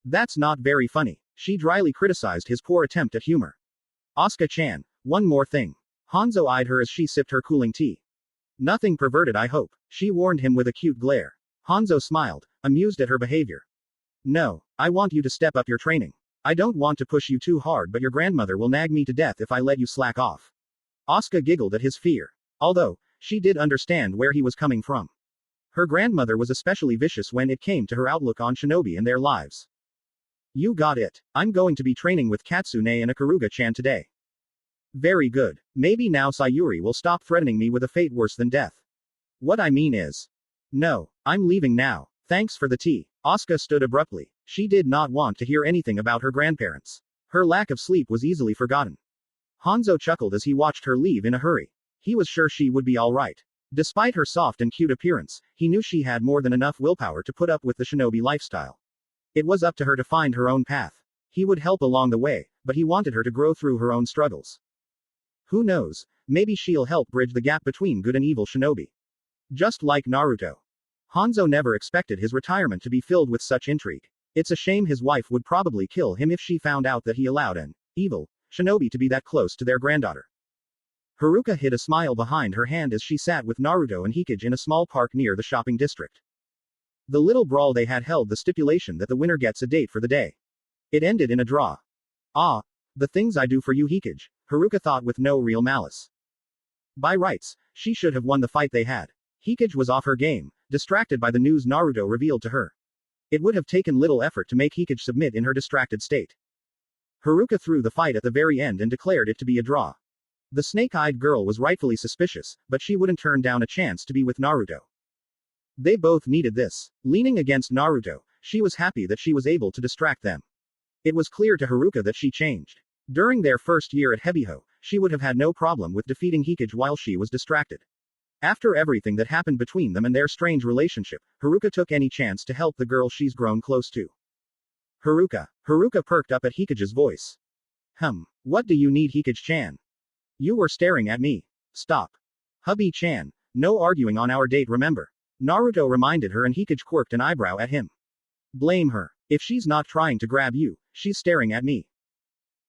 That's not very funny. She dryly criticized his poor attempt at humor. Asuka-chan, one more thing. Hanzo eyed her as she sipped her cooling tea. Nothing perverted, I hope, she warned him with a cute glare. Hanzo smiled, amused at her behavior. No, I want you to step up your training. I don't want to push you too hard, but your grandmother will nag me to death if I let you slack off. Asuka giggled at his fear. Although, she did understand where he was coming from. Her grandmother was especially vicious when it came to her outlook on shinobi and their lives. You got it. I'm going to be training with Katsune and Ikaruga-chan today. Very good. Maybe now Sayuri will stop threatening me with a fate worse than death. What I mean is. No, I'm leaving now. Thanks for the tea. Asuka stood abruptly. She did not want to hear anything about her grandparents. Her lack of sleep was easily forgotten. Hanzo chuckled as he watched her leave in a hurry. He was sure she would be alright. Despite her soft and cute appearance, he knew she had more than enough willpower to put up with the shinobi lifestyle. It was up to her to find her own path. He would help along the way, but he wanted her to grow through her own struggles. Who knows, maybe she'll help bridge the gap between good and evil shinobi. Just like Naruto. Hanzo never expected his retirement to be filled with such intrigue. It's a shame his wife would probably kill him if she found out that he allowed an evil shinobi to be that close to their granddaughter. Haruka hid a smile behind her hand as she sat with Naruto and Hikage in a small park near the shopping district. The little brawl they had held the stipulation that the winner gets a date for the day. It ended in a draw. Ah, the things I do for you, Hikage, Haruka thought with no real malice. By rights, she should have won the fight they had. Hikage was off her game, distracted by the news Naruto revealed to her. It would have taken little effort to make Hikage submit in her distracted state. Haruka threw the fight at the very end and declared it to be a draw. The snake-eyed girl was rightfully suspicious, but she wouldn't turn down a chance to be with Naruto. They both needed this. Leaning against Naruto, she was happy that she was able to distract them. It was clear to Haruka that she changed. During their first year at Hebiho, she would have had no problem with defeating Hikage while she was distracted. After everything that happened between them and their strange relationship, Haruka took any chance to help the girl she's grown close to. Haruka. Haruka perked up at Hikage's voice. What do you need, Hikage-chan? You were staring at me. Stop. Hubby-chan, no arguing on our date, remember? Naruto reminded her, and Hikage quirked an eyebrow at him. Blame her. If she's not trying to grab you, she's staring at me.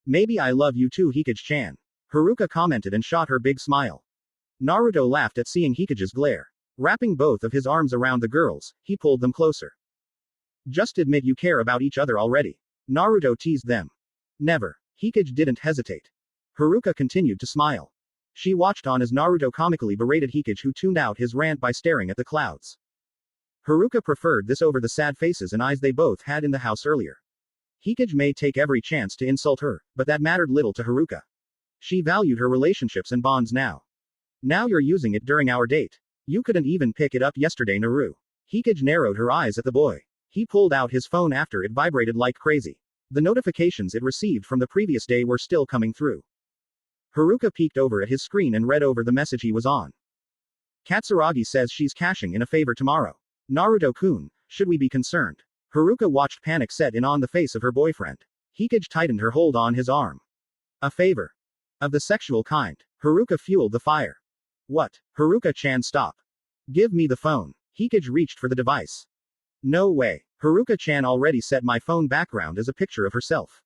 Maybe I love you too, Hikage-chan. Haruka commented and shot her big smile. Naruto laughed at seeing Hikage's glare. Wrapping both of his arms around the girls, he pulled them closer. Just admit you care about each other already. Naruto teased them. Never. Hikage didn't hesitate. Haruka continued to smile. She watched on as Naruto comically berated Hikage, who tuned out his rant by staring at the clouds. Haruka preferred this over the sad faces and eyes they both had in the house earlier. Hikage may take every chance to insult her, but that mattered little to Haruka. She valued her relationships and bonds now. Now you're using it during our date. You couldn't even pick it up yesterday, Naru. Hikage narrowed her eyes at the boy. He pulled out his phone after it vibrated like crazy. The notifications it received from the previous day were still coming through. Haruka peeked over at his screen and read over the message he was on. Katsuragi says she's cashing in a favor tomorrow. Naruto-kun, should we be concerned? Haruka watched panic set in on the face of her boyfriend. Hikage tightened her hold on his arm. A favor? Of the sexual kind. Haruka fueled the fire. What? Haruka-chan, stop. Give me the phone. Hikage reached for the device. No way. Haruka-chan already set my phone background as a picture of herself.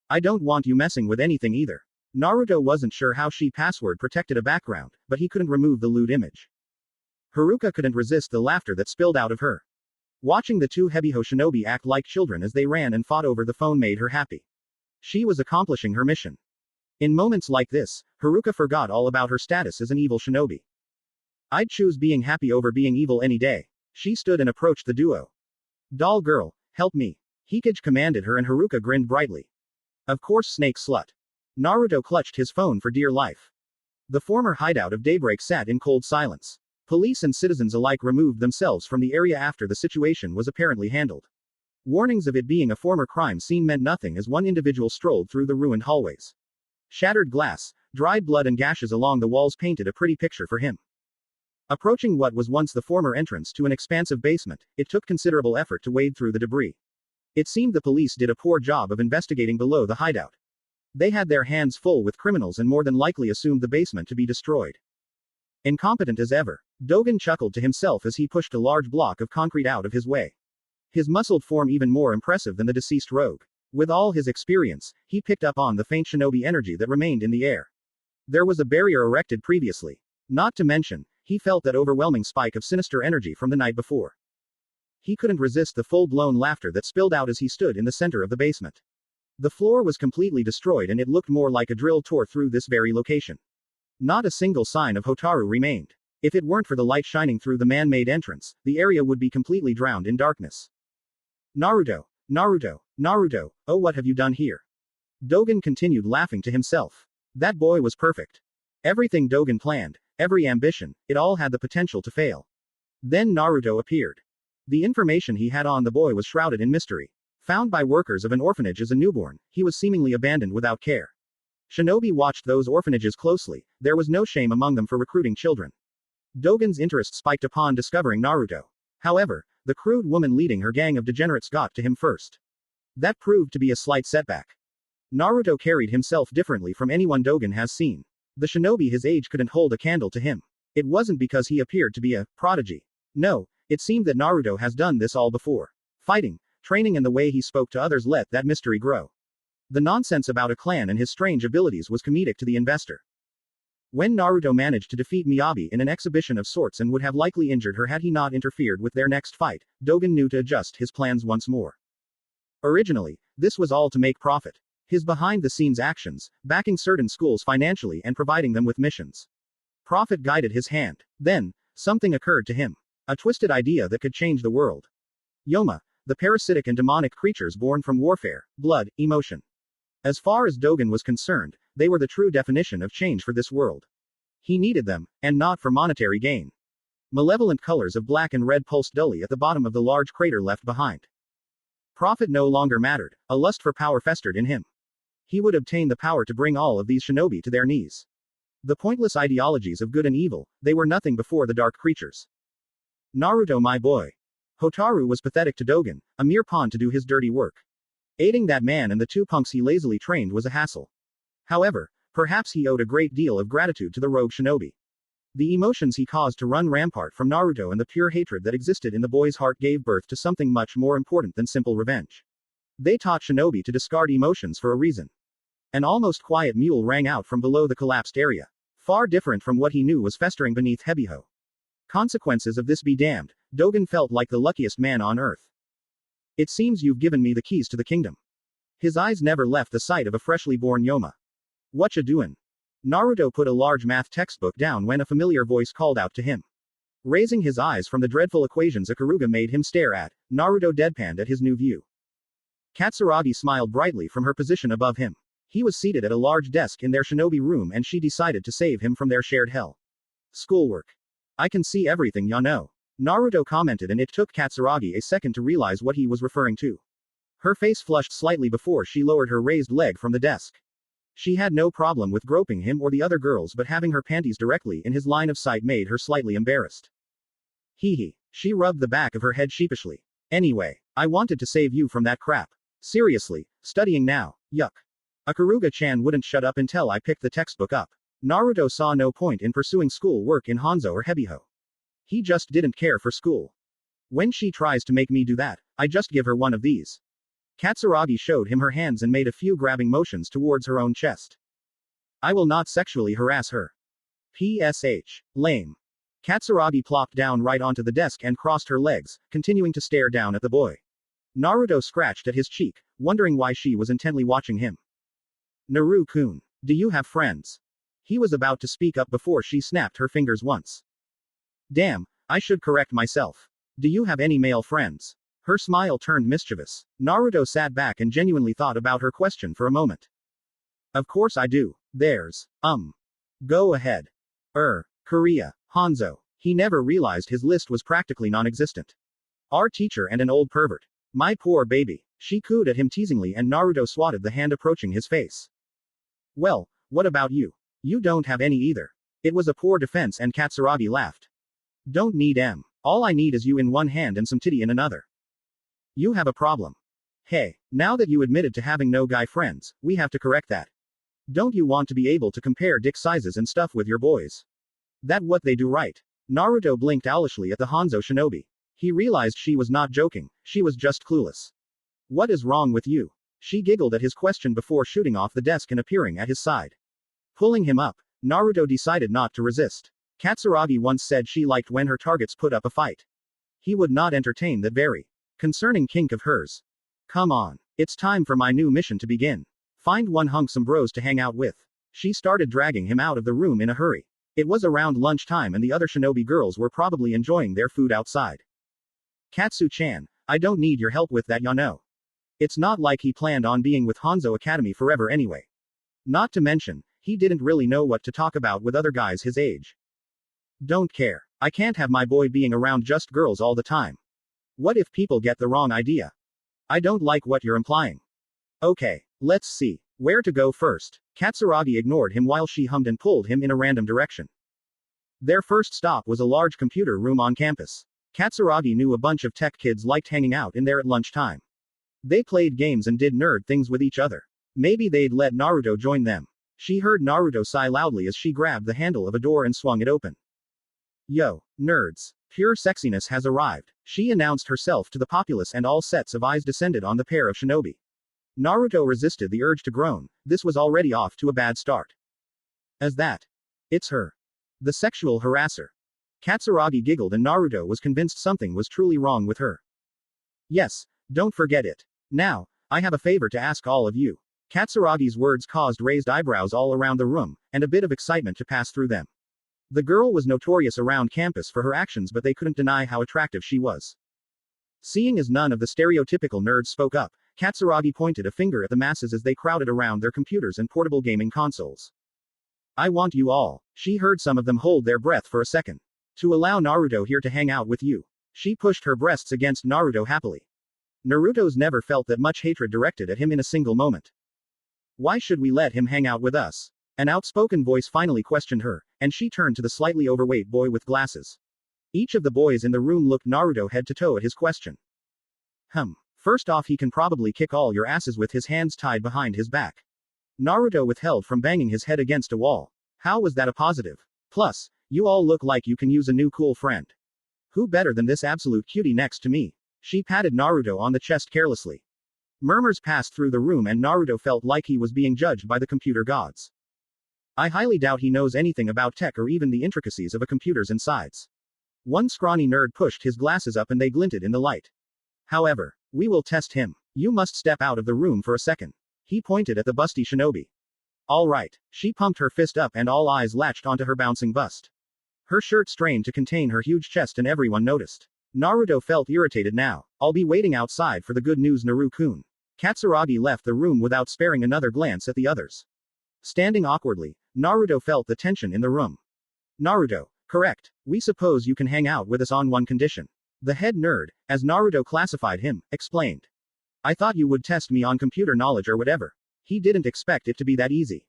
I don't want you messing with anything either. Naruto wasn't sure how she password protected a background, but he couldn't remove the lewd image. Haruka couldn't resist the laughter that spilled out of her. Watching the two Hebiho shinobi act like children as they ran and fought over the phone made her happy. She was accomplishing her mission. In moments like this, Haruka forgot all about her status as an evil shinobi. I'd choose being happy over being evil any day. She stood and approached the duo. Doll girl, help me. Hikage commanded her, and Haruka grinned brightly. Of course, snake slut. Naruto clutched his phone for dear life. The former hideout of Daybreak sat in cold silence. Police and citizens alike removed themselves from the area after the situation was apparently handled. Warnings of it being a former crime scene meant nothing as one individual strolled through the ruined hallways. Shattered glass, dried blood, and gashes along the walls painted a pretty picture for him. Approaching what was once the former entrance to an expansive basement, it took considerable effort to wade through the debris. It seemed the police did a poor job of investigating below the hideout. They had their hands full with criminals and more than likely assumed the basement to be destroyed. Incompetent as ever, Dogen chuckled to himself as he pushed a large block of concrete out of his way. His muscled form even more impressive than the deceased rogue. With all his experience, he picked up on the faint shinobi energy that remained in the air. There was a barrier erected previously. Not to mention, he felt that overwhelming spike of sinister energy from the night before. He couldn't resist the full-blown laughter that spilled out as he stood in the center of the basement. The floor was completely destroyed and it looked more like a drill tore through this very location. Not a single sign of Hotaru remained. If it weren't for the light shining through the man-made entrance, the area would be completely drowned in darkness. Naruto, Naruto, Naruto, oh, what have you done here? Dogen continued laughing to himself. That boy was perfect. Everything Dogen planned, every ambition, it all had the potential to fail. Then Naruto appeared. The information he had on the boy was shrouded in mystery. Found by workers of an orphanage as a newborn, he was seemingly abandoned without care. Shinobi watched those orphanages closely, there was no shame among them for recruiting children. Dogen's interest spiked upon discovering Naruto. However, the crude woman leading her gang of degenerates got to him first. That proved to be a slight setback. Naruto carried himself differently from anyone Dogen has seen. The shinobi his age couldn't hold a candle to him. It wasn't because he appeared to be a prodigy. No, it seemed that Naruto has done this all before. Fighting, training, and the way he spoke to others let that mystery grow. The nonsense about a clan and his strange abilities was comedic to the investor. When Naruto managed to defeat Miyabi in an exhibition of sorts and would have likely injured her had he not interfered with their next fight, Dogen knew to adjust his plans once more. Originally, this was all to make profit. His behind-the-scenes actions, backing certain schools financially and providing them with missions. Profit guided his hand. Then, something occurred to him. A twisted idea that could change the world. Yoma, the parasitic and demonic creatures born from warfare, blood, emotion. As far as Dogen was concerned, they were the true definition of change for this world. He needed them, and not for monetary gain. Malevolent colors of black and red pulsed dully at the bottom of the large crater left behind. Profit no longer mattered, a lust for power festered in him. He would obtain the power to bring all of these shinobi to their knees. The pointless ideologies of good and evil, they were nothing before the dark creatures. Naruto, my boy. Hotaru was pathetic to Dogen, a mere pawn to do his dirty work. Aiding that man and the two punks he lazily trained was a hassle. However, perhaps he owed a great deal of gratitude to the rogue shinobi. The emotions he caused to run rampart from Naruto and the pure hatred that existed in the boy's heart gave birth to something much more important than simple revenge. They taught shinobi to discard emotions for a reason. An almost quiet mule rang out from below the collapsed area. Far different from what he knew was festering beneath Hebiho. Consequences of this be damned, Dogen felt like the luckiest man on earth. It seems you've given me the keys to the kingdom. His eyes never left the sight of a freshly born Yoma. Whatcha doin'? Naruto put a large math textbook down when a familiar voice called out to him. Raising his eyes from the dreadful equations a Karuga made him stare at, Naruto deadpanned at his new view. Katsuragi smiled brightly from her position above him. He was seated at a large desk in their shinobi room and she decided to save him from their shared hell. Schoolwork. I can see everything, ya know. Naruto commented, and it took Katsuragi a second to realize what he was referring to. Her face flushed slightly before she lowered her raised leg from the desk. She had no problem with groping him or the other girls, but having her panties directly in his line of sight made her slightly embarrassed. Hee hee. She rubbed the back of her head sheepishly. Anyway, I wanted to save you from that crap. Seriously, studying now, yuck. Akaruga-chan wouldn't shut up until I picked the textbook up. Naruto saw no point in pursuing school work in Hanzo or Hebiho. He just didn't care for school. When she tries to make me do that, I just give her one of these. Katsuragi showed him her hands and made a few grabbing motions towards her own chest. I will not sexually harass her. PSH. Lame. Katsuragi plopped down right onto the desk and crossed her legs, continuing to stare down at the boy. Naruto scratched at his cheek, wondering why she was intently watching him. Naru-kun, do you have friends? He was about to speak up before she snapped her fingers once. Damn, I should correct myself. Do you have any male friends? Her smile turned mischievous. Naruto sat back and genuinely thought about her question for a moment. Of course I do. There's, Go ahead. Korea, Hanzo. He never realized his list was practically non-existent. Our teacher and an old pervert. My poor baby. She cooed at him teasingly and Naruto swatted the hand approaching his face. Well, what about you? You don't have any either. It was a poor defense and Katsuragi laughed. Don't need M. All I need is you in one hand and some titty in another. You have a problem. Hey, now that you admitted to having no guy friends, we have to correct that. Don't you want to be able to compare dick sizes and stuff with your boys? That what they do, right? Naruto blinked owlishly at the Hanzo shinobi. He realized she was not joking, she was just clueless. What is wrong with you? She giggled at his question before shooting off the desk and appearing at his side. Pulling him up, Naruto decided not to resist. Katsuragi once said she liked when her targets put up a fight. He would not entertain that very concerning kink of hers. Come on. It's time for my new mission to begin. Find one hunk some bros to hang out with. She started dragging him out of the room in a hurry. It was around lunchtime and the other shinobi girls were probably enjoying their food outside. Katsu-chan, I don't need your help with that, ya know. It's not like he planned on being with Hanzo Academy forever anyway. Not to mention, he didn't really know what to talk about with other guys his age. Don't care. I can't have my boy being around just girls all the time. What if people get the wrong idea? I don't like what you're implying. Okay, let's see. Where to go first? Katsuragi ignored him while she hummed and pulled him in a random direction. Their first stop was a large computer room on campus. Katsuragi knew a bunch of tech kids liked hanging out in there at lunchtime. They played games and did nerd things with each other. Maybe they'd let Naruto join them. She heard Naruto sigh loudly as she grabbed the handle of a door and swung it open. Yo, nerds. Pure sexiness has arrived, she announced herself to the populace and all sets of eyes descended on the pair of shinobi. Naruto resisted the urge to groan, this was already off to a bad start. As that? It's her. The sexual harasser. Katsuragi giggled and Naruto was convinced something was truly wrong with her. Yes, don't forget it. Now, I have a favor to ask all of you. Katsuragi's words caused raised eyebrows all around the room, and a bit of excitement to pass through them. The girl was notorious around campus for her actions, but they couldn't deny how attractive she was. Seeing as none of the stereotypical nerds spoke up, Katsuragi pointed a finger at the masses as they crowded around their computers and portable gaming consoles. I want you all. She heard some of them hold their breath for a second. To allow Naruto here to hang out with you. She pushed her breasts against Naruto happily. Naruto's never felt that much hatred directed at him in a single moment. Why should we let him hang out with us? An outspoken voice finally questioned her, and she turned to the slightly overweight boy with glasses. Each of the boys in the room looked Naruto head to toe at his question. First off, he can probably kick all your asses with his hands tied behind his back. Naruto withheld from banging his head against a wall. How was that a positive? Plus, you all look like you can use a new cool friend. Who better than this absolute cutie next to me? She patted Naruto on the chest carelessly. Murmurs passed through the room and Naruto felt like he was being judged by the computer gods. I highly doubt he knows anything about tech or even the intricacies of a computer's insides. One scrawny nerd pushed his glasses up and they glinted in the light. However, we will test him. You must step out of the room for a second. He pointed at the busty shinobi. All right. She pumped her fist up and all eyes latched onto her bouncing bust. Her shirt strained to contain her huge chest and everyone noticed. Naruto felt irritated now. I'll be waiting outside for the good news, Naru-kun. Katsuragi left the room without sparing another glance at the others. Standing awkwardly, Naruto felt the tension in the room. Naruto, correct. We suppose you can hang out with us on one condition. The head nerd, as Naruto classified him, explained. I thought you would test me on computer knowledge or whatever. He didn't expect it to be that easy.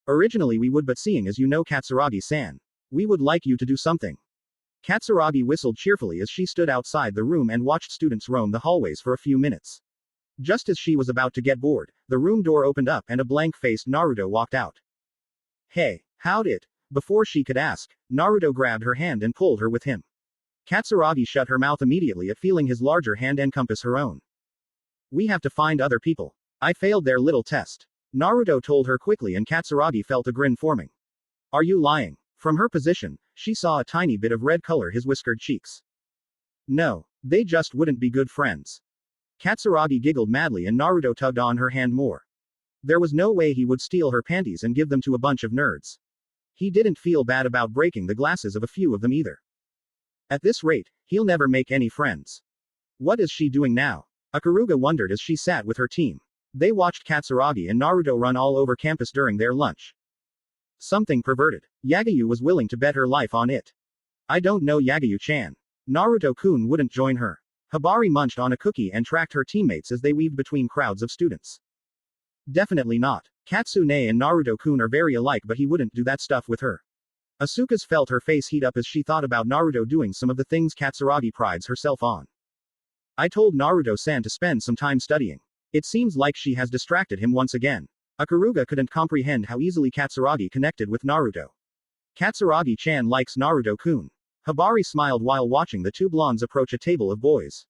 Originally we would, but seeing as you know Katsuragi-san, we would like you to do something. Katsuragi whistled cheerfully as she stood outside the room and watched students roam the hallways for a few minutes. Just as she was about to get bored, the room door opened up and a blank-faced Naruto walked out. Hey, how'd it? Before she could ask, Naruto grabbed her hand and pulled her with him. Katsuragi shut her mouth immediately at feeling his larger hand encompass her own. We have to find other people. I failed their little test. Naruto told her quickly and Katsuragi felt a grin forming. Are you lying? From her position, she saw a tiny bit of red color his whiskered cheeks. No, they just wouldn't be good friends. Katsuragi giggled madly and Naruto tugged on her hand more. There was no way he would steal her panties and give them to a bunch of nerds. He didn't feel bad about breaking the glasses of a few of them either. At this rate, he'll never make any friends. What is she doing now? Ikaruga wondered as she sat with her team. They watched Katsuragi and Naruto run all over campus during their lunch. Something perverted. Yagayu was willing to bet her life on it. I don't know Yagayu-chan. Naruto-kun wouldn't join her. Hibari munched on a cookie and tracked her teammates as they weaved between crowds of students. Definitely not. Katsune and Naruto-kun are very alike, but he wouldn't do that stuff with her. Asuka's felt her face heat up as she thought about Naruto doing some of the things Katsuragi prides herself on. I told Naruto-san to spend some time studying. It seems like she has distracted him once again. Ikaruga couldn't comprehend how easily Katsuragi connected with Naruto. Katsuragi-chan likes Naruto-kun. Hibari smiled while watching the two blondes approach a table of boys.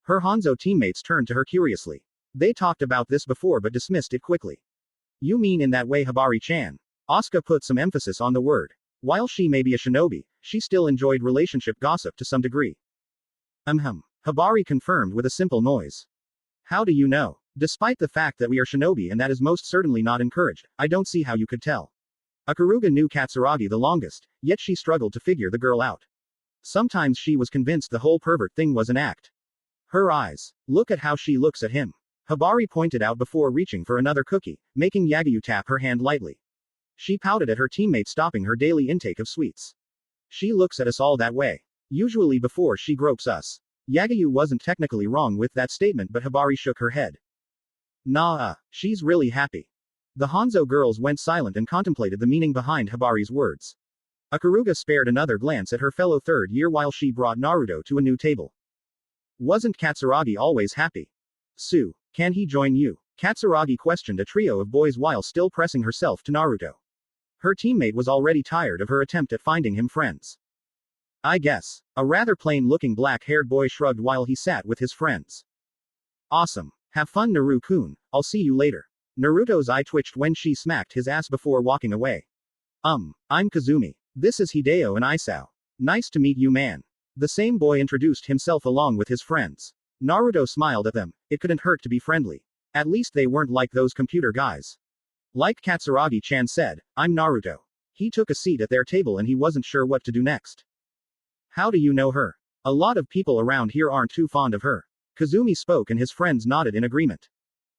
Her Hanzo teammates turned to her curiously. They talked about this before but dismissed it quickly. You mean in that way, Hibari-chan? Asuka put some emphasis on the word. While she may be a shinobi, she still enjoyed relationship gossip to some degree. Hibari confirmed with a simple noise. How do you know? Despite the fact that we are shinobi and that is most certainly not encouraged, I don't see how you could tell. Ikaruga knew Katsuragi the longest, yet she struggled to figure the girl out. Sometimes she was convinced the whole pervert thing was an act. Her eyes. Look at how she looks at him. Hibari pointed out before reaching for another cookie, making Yagayu tap her hand lightly. She pouted at her teammate, stopping her daily intake of sweets. She looks at us all that way. Usually before she gropes us. Yagayu wasn't technically wrong with that statement, but Hibari shook her head. Nah, she's really happy. The Hanzo girls went silent and contemplated the meaning behind Hibari's words. Ikaruga spared another glance at her fellow third year while she brought Naruto to a new table. Wasn't Katsuragi always happy? Sue, can he join you? Katsuragi questioned a trio of boys while still pressing herself to Naruto. Her teammate was already tired of her attempt at finding him friends. I guess. A rather plain-looking black-haired boy shrugged while he sat with his friends. Awesome. Have fun, Naru-kun. I'll see you later. Naruto's eye twitched when she smacked his ass before walking away. I'm Kazumi. This is Hideo and Isao. Nice to meet you, man. The same boy introduced himself along with his friends. Naruto smiled at them. It couldn't hurt to be friendly. At least they weren't like those computer guys. Like Katsuragi-chan said, I'm Naruto. He took a seat at their table and he wasn't sure what to do next. How do you know her? A lot of people around here aren't too fond of her. Kazumi spoke and his friends nodded in agreement.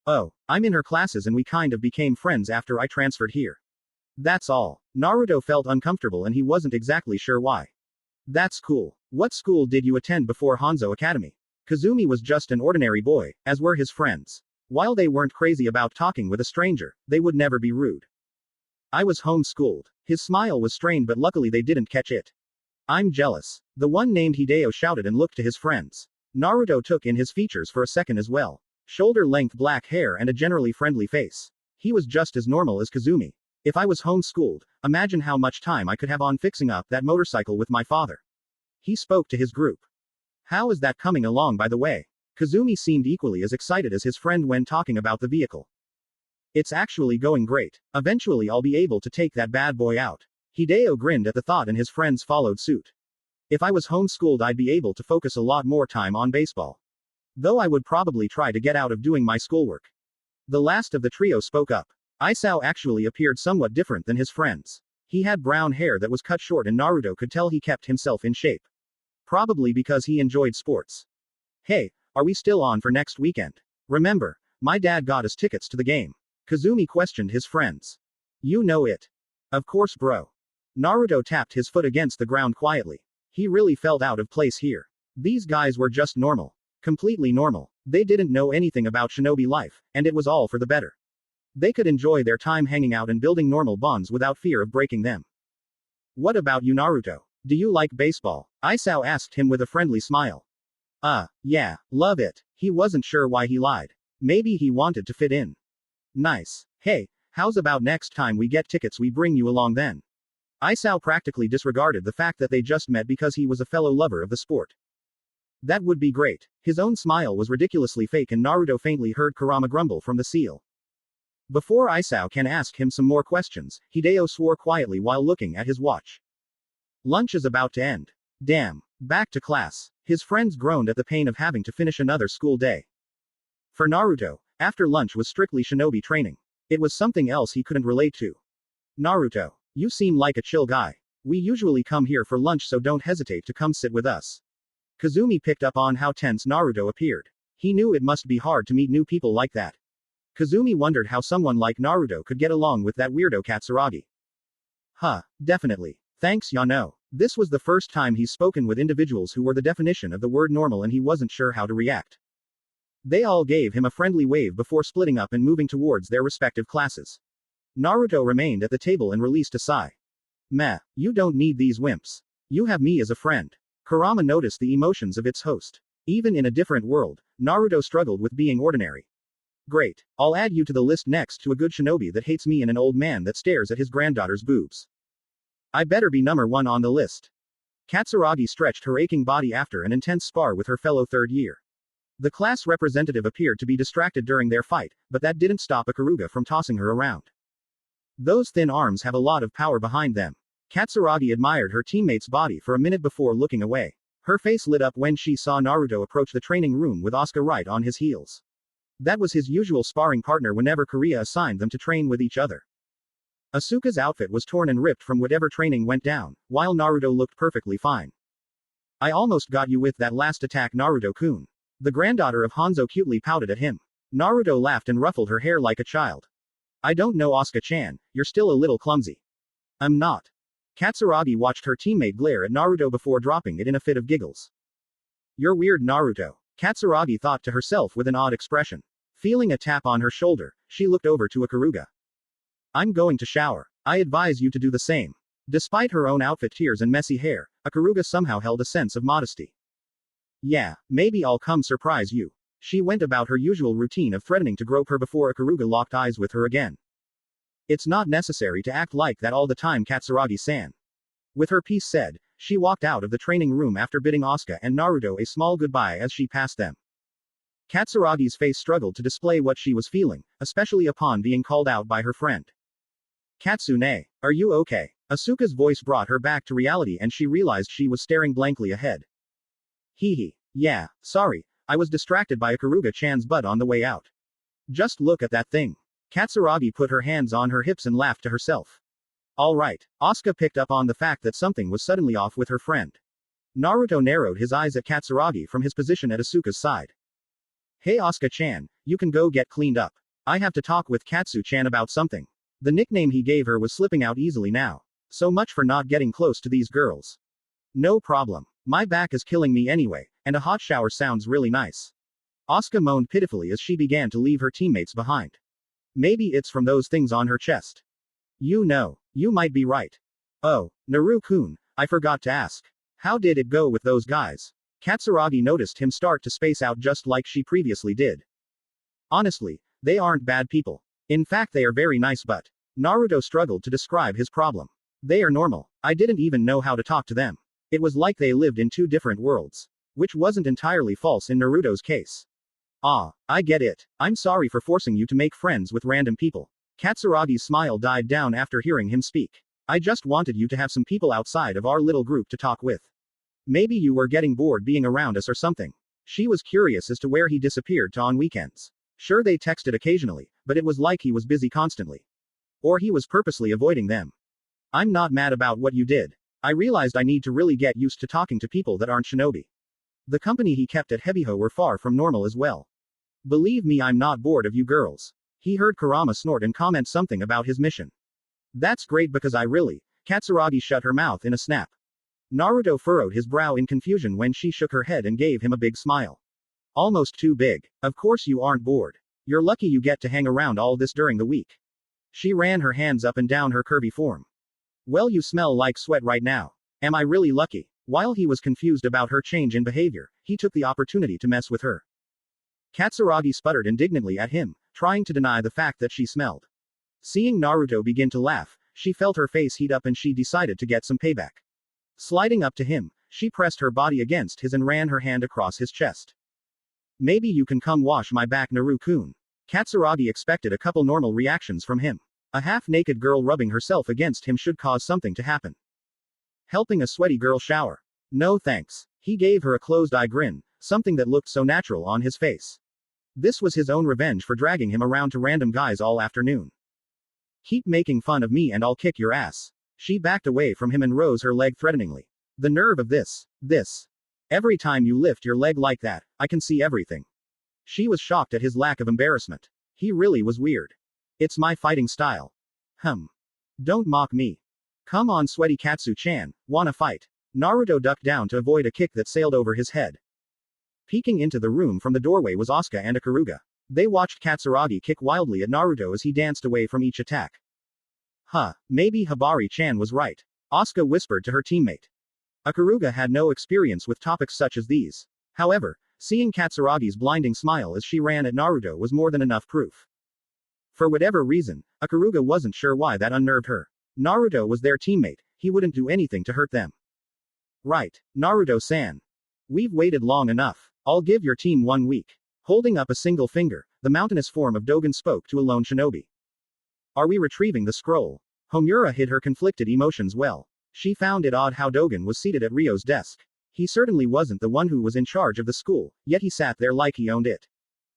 Oh, I'm in her classes and we kind of became friends after I transferred here. That's all. Naruto felt uncomfortable and he wasn't exactly sure why. That's cool. What school did you attend before Hanzo Academy? Kazumi was just an ordinary boy, as were his friends. While they weren't crazy about talking with a stranger, they would never be rude. I was homeschooled. His smile was strained, but luckily they didn't catch it. I'm jealous. The one named Hideo shouted and looked to his friends. Naruto took in his features for a second as well. Shoulder-length black hair and a generally friendly face. He was just as normal as Kazumi. If I was homeschooled, imagine how much time I could have on fixing up that motorcycle with my father. He spoke to his group. How is that coming along, by the way? Kazumi seemed equally as excited as his friend when talking about the vehicle. It's actually going great. Eventually I'll be able to take that bad boy out. Hideo grinned at the thought and his friends followed suit. If I was homeschooled, I'd be able to focus a lot more time on baseball. Though I would probably try to get out of doing my schoolwork. The last of the trio spoke up. Isao actually appeared somewhat different than his friends. He had brown hair that was cut short and Naruto could tell he kept himself in shape. Probably because he enjoyed sports. Hey, are we still on for next weekend? Remember, my dad got us tickets to the game. Kazumi questioned his friends. You know it. Of course, bro. Naruto tapped his foot against the ground quietly. He really felt out of place here. These guys were just normal. Completely normal. They didn't know anything about shinobi life, and it was all for the better. They could enjoy their time hanging out and building normal bonds without fear of breaking them. What about you, Naruto? Do you like baseball? Isao asked him with a friendly smile. Yeah, love it. He wasn't sure why he lied. Maybe he wanted to fit in. Nice. Hey, how's about next time we get tickets, we bring you along then? Isao practically disregarded the fact that they just met because he was a fellow lover of the sport. That would be great. His own smile was ridiculously fake and Naruto faintly heard Kurama grumble from the seal. Before Isao can ask him some more questions, Hideo swore quietly while looking at his watch. Lunch is about to end. Damn. Back to class. His friends groaned at the pain of having to finish another school day. For Naruto, after lunch was strictly shinobi training. It was something else he couldn't relate to. Naruto, you seem like a chill guy. We usually come here for lunch, so don't hesitate to come sit with us. Kazumi picked up on how tense Naruto appeared. He knew it must be hard to meet new people like that. Kazumi wondered how someone like Naruto could get along with that weirdo Katsuragi. Definitely. Thanks, Yano. This was the first time he's spoken with individuals who were the definition of the word normal and he wasn't sure how to react. They all gave him a friendly wave before splitting up and moving towards their respective classes. Naruto remained at the table and released a sigh. Meh, you don't need these wimps. You have me as a friend. Kurama noticed the emotions of its host. Even in a different world, Naruto struggled with being ordinary. Great. I'll add you to the list next to a good shinobi that hates me and an old man that stares at his granddaughter's boobs. I better be number one on the list. Katsuragi stretched her aching body after an intense spar with her fellow third year. The class representative appeared to be distracted during their fight, but that didn't stop Ikaruga from tossing her around. Those thin arms have a lot of power behind them. Katsuragi admired her teammate's body for a minute before looking away. Her face lit up when she saw Naruto approach the training room with Asuka right on his heels. That was his usual sparring partner whenever Korea assigned them to train with each other. Asuka's outfit was torn and ripped from whatever training went down, while Naruto looked perfectly fine. I almost got you with that last attack, Naruto-kun. The granddaughter of Hanzo cutely pouted at him. Naruto laughed and ruffled her hair like a child. I don't know, Asuka-chan, you're still a little clumsy. I'm not. Katsuragi watched her teammate glare at Naruto before dropping it in a fit of giggles. You're weird, Naruto. Katsuragi thought to herself with an odd expression. Feeling a tap on her shoulder, she looked over to Ikaruga. I'm going to shower. I advise you to do the same. Despite her own outfit tears and messy hair, Ikaruga somehow held a sense of modesty. Yeah, maybe I'll come surprise you. She went about her usual routine of threatening to grope her before Ikaruga locked eyes with her again. It's not necessary to act like that all the time, Katsuragi-san. With her piece said, she walked out of the training room after bidding Asuka and Naruto a small goodbye as she passed them. Katsuragi's face struggled to display what she was feeling, especially upon being called out by her friend. Katsune, are you okay? Asuka's voice brought her back to reality and she realized she was staring blankly ahead. Hee. Yeah, sorry, I was distracted by Ikaruga-chan's butt on the way out. Just look at that thing. Katsuragi put her hands on her hips and laughed to herself. Alright, Asuka picked up on the fact that something was suddenly off with her friend. Naruto narrowed his eyes at Katsuragi from his position at Asuka's side. Hey Asuka-chan, you can go get cleaned up. I have to talk with Katsu-chan about something. The nickname he gave her was slipping out easily now. So much for not getting close to these girls. No problem. My back is killing me anyway, and a hot shower sounds really nice. Asuka moaned pitifully as she began to leave her teammates behind. Maybe it's from those things on her chest. You know, you might be right. Oh, Naru-kun, I forgot to ask. How did it go with those guys? Katsuragi noticed him start to space out just like she previously did. Honestly, they aren't bad people. In fact, they are very nice, but Naruto struggled to describe his problem. They are normal. I didn't even know how to talk to them. It was like they lived in two different worlds. Which wasn't entirely false in Naruto's case. Ah, I get it. I'm sorry for forcing you to make friends with random people. Katsuragi's smile died down after hearing him speak. I just wanted you to have some people outside of our little group to talk with. Maybe you were getting bored being around us or something. She was curious as to where he disappeared to on weekends. Sure, they texted occasionally, but it was like he was busy constantly. Or he was purposely avoiding them. I'm not mad about what you did. I realized I need to really get used to talking to people that aren't shinobi. The company he kept at Hebiho were far from normal as well. Believe me, I'm not bored of you girls. He heard Kurama snort and comment something about his mission. That's great because I really. Katsuragi shut her mouth in a snap. Naruto furrowed his brow in confusion when she shook her head and gave him a big smile. Almost too big. Of course you aren't bored. You're lucky you get to hang around all this during the week. She ran her hands up and down her curvy form. Well, you smell like sweat right now. Am I really lucky? While he was confused about her change in behavior, he took the opportunity to mess with her. Katsuragi sputtered indignantly at him, trying to deny the fact that she smelled. Seeing Naruto begin to laugh, she felt her face heat up and she decided to get some payback. Sliding up to him, she pressed her body against his and ran her hand across his chest. Maybe you can come wash my back, Naru-kun. Katsuragi expected a couple normal reactions from him. A half-naked girl rubbing herself against him should cause something to happen. Helping a sweaty girl shower. No thanks. He gave her a closed-eye grin, something that looked so natural on his face. This was his own revenge for dragging him around to random guys all afternoon. Keep making fun of me and I'll kick your ass. She backed away from him and rose her leg threateningly. The nerve of this. Every time you lift your leg like that, I can see everything. She was shocked at his lack of embarrassment. He really was weird. It's my fighting style. Don't mock me. Come on, sweaty Katsu-chan, wanna fight? Naruto ducked down to avoid a kick that sailed over his head. Peeking into the room from the doorway was Asuka and Ikaruga. They watched Katsuragi kick wildly at Naruto as he danced away from each attack. Maybe Hibari-chan was right. Asuka whispered to her teammate. Ikaruga had no experience with topics such as these. However, seeing Katsuragi's blinding smile as she ran at Naruto was more than enough proof. For whatever reason, Ikaruga wasn't sure why that unnerved her. Naruto was their teammate, he wouldn't do anything to hurt them. Right, Naruto-san. We've waited long enough. I'll give your team 1 week. Holding up a single finger, the mountainous form of Dogen spoke to a lone shinobi. Are we retrieving the scroll? Homura hid her conflicted emotions well. She found it odd how Dogen was seated at Ryo's desk. He certainly wasn't the one who was in charge of the school, yet he sat there like he owned it.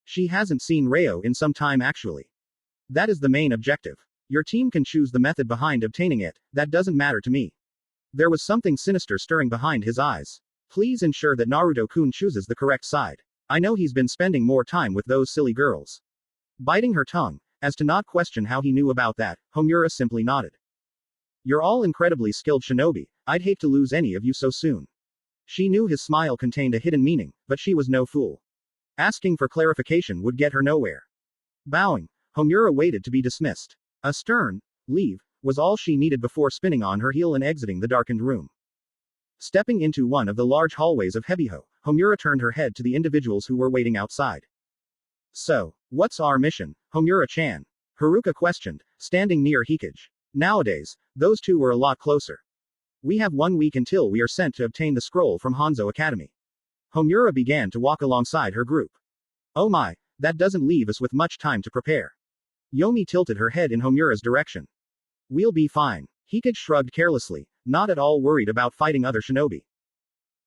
She hasn't seen Ryo in some time actually. That is the main objective. Your team can choose the method behind obtaining it, that doesn't matter to me. There was something sinister stirring behind his eyes. Please ensure that Naruto-kun chooses the correct side. I know he's been spending more time with those silly girls. Biting her tongue, as to not question how he knew about that, Homura simply nodded. You're all incredibly skilled shinobi, I'd hate to lose any of you so soon. She knew his smile contained a hidden meaning, but she was no fool. Asking for clarification would get her nowhere. Bowing, Homura waited to be dismissed. A stern leave was all she needed before spinning on her heel and exiting the darkened room. Stepping into one of the large hallways of Hebiho, Homura turned her head to the individuals who were waiting outside. So, what's our mission, Homura-chan? Haruka questioned, standing near Hikage. Nowadays, those two were a lot closer. We have 1 week until we are sent to obtain the scroll from Hanzo Academy. Homura began to walk alongside her group. Oh my, that doesn't leave us with much time to prepare. Yomi tilted her head in Homura's direction. We'll be fine. Hikage shrugged carelessly, not at all worried about fighting other shinobi.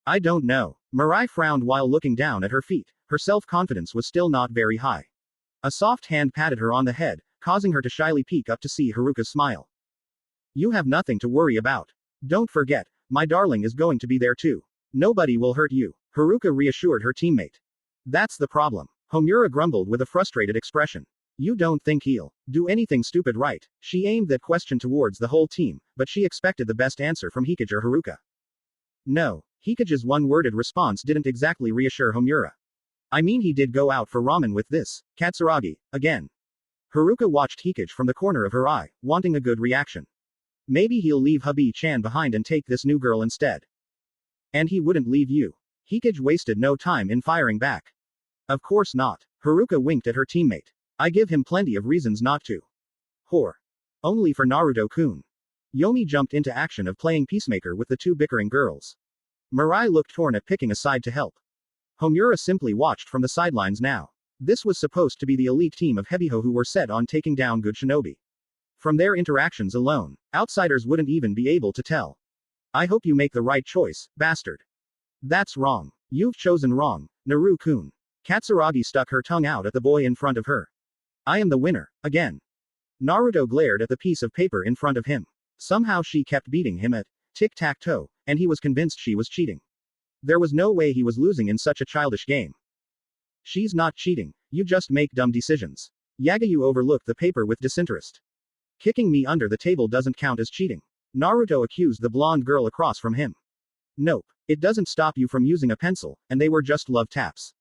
I don't know. Mirai frowned while looking down at her feet. Her self-confidence was still not very high. A soft hand patted her on the head, causing her to shyly peek up to see Haruka's smile. You have nothing to worry about. Don't forget, my darling is going to be there too. Nobody will hurt you. Haruka reassured her teammate. That's the problem. Homura grumbled with a frustrated expression. You don't think he'll do anything stupid, right? She aimed that question towards the whole team, but she expected the best answer from Hikage or Haruka. No, Hikage's one-worded response didn't exactly reassure Homura. I mean, he did go out for ramen with this Katsuragi, again. Haruka watched Hikage from the corner of her eye, wanting a good reaction. Maybe he'll leave hubby-chan behind and take this new girl instead. And he wouldn't leave you. Hikage wasted no time in firing back. Of course not. Haruka winked at her teammate. I give him plenty of reasons not to. Whore. Only for Naruto-kun. Yomi jumped into action of playing peacemaker with the two bickering girls. Mirai looked torn at picking a side to help. Homura simply watched from the sidelines now. This was supposed to be the elite team of Hebiho who were set on taking down good shinobi. From their interactions alone, outsiders wouldn't even be able to tell. I hope you make the right choice, bastard. That's wrong. You've chosen wrong, Naru-kun. Katsuragi stuck her tongue out at the boy in front of her. I am the winner, again. Naruto glared at the piece of paper in front of him. Somehow she kept beating him at tic-tac-toe, and he was convinced she was cheating. There was no way he was losing in such a childish game. She's not cheating, you just make dumb decisions. Yagayu overlooked the paper with disinterest. Kicking me under the table doesn't count as cheating. Naruto accused the blonde girl across from him. Nope, it doesn't stop you from using a pencil, and they were just love taps.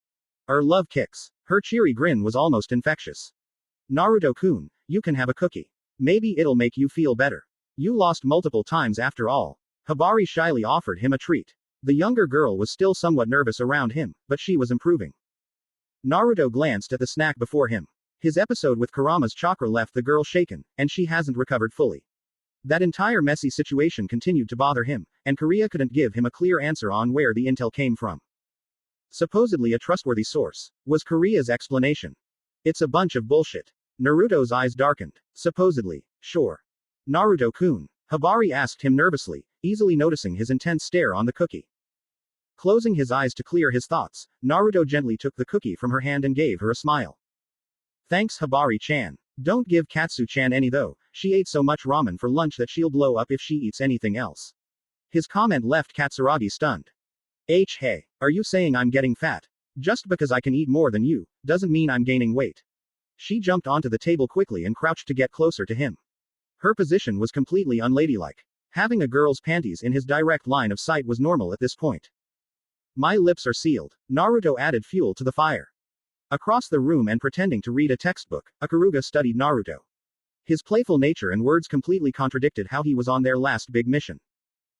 Or love kicks. Her cheery grin was almost infectious. Naruto-kun, you can have a cookie. Maybe it'll make you feel better. You lost multiple times after all. Hibari shyly offered him a treat. The younger girl was still somewhat nervous around him, but she was improving. Naruto glanced at the snack before him. His episode with Kurama's chakra left the girl shaken, and she hasn't recovered fully. That entire messy situation continued to bother him, and Korea couldn't give him a clear answer on where the intel came from. Supposedly a trustworthy source, was Korea's explanation. It's a bunch of bullshit. Naruto's eyes darkened. Supposedly. Sure. Naruto-kun. Hibari asked him nervously, easily noticing his intense stare on the cookie. Closing his eyes to clear his thoughts, Naruto gently took the cookie from her hand and gave her a smile. Thanks, Hibari-chan. Don't give Katsu-chan any though, she ate so much ramen for lunch that she'll blow up if she eats anything else. His comment left Katsuragi stunned. Hey, are you saying I'm getting fat? Just because I can eat more than you, doesn't mean I'm gaining weight. She jumped onto the table quickly and crouched to get closer to him. Her position was completely unladylike. Having a girl's panties in his direct line of sight was normal at this point. My lips are sealed. Naruto added fuel to the fire. Across the room and pretending to read a textbook, Ikaruga studied Naruto. His playful nature and words completely contradicted how he was on their last big mission.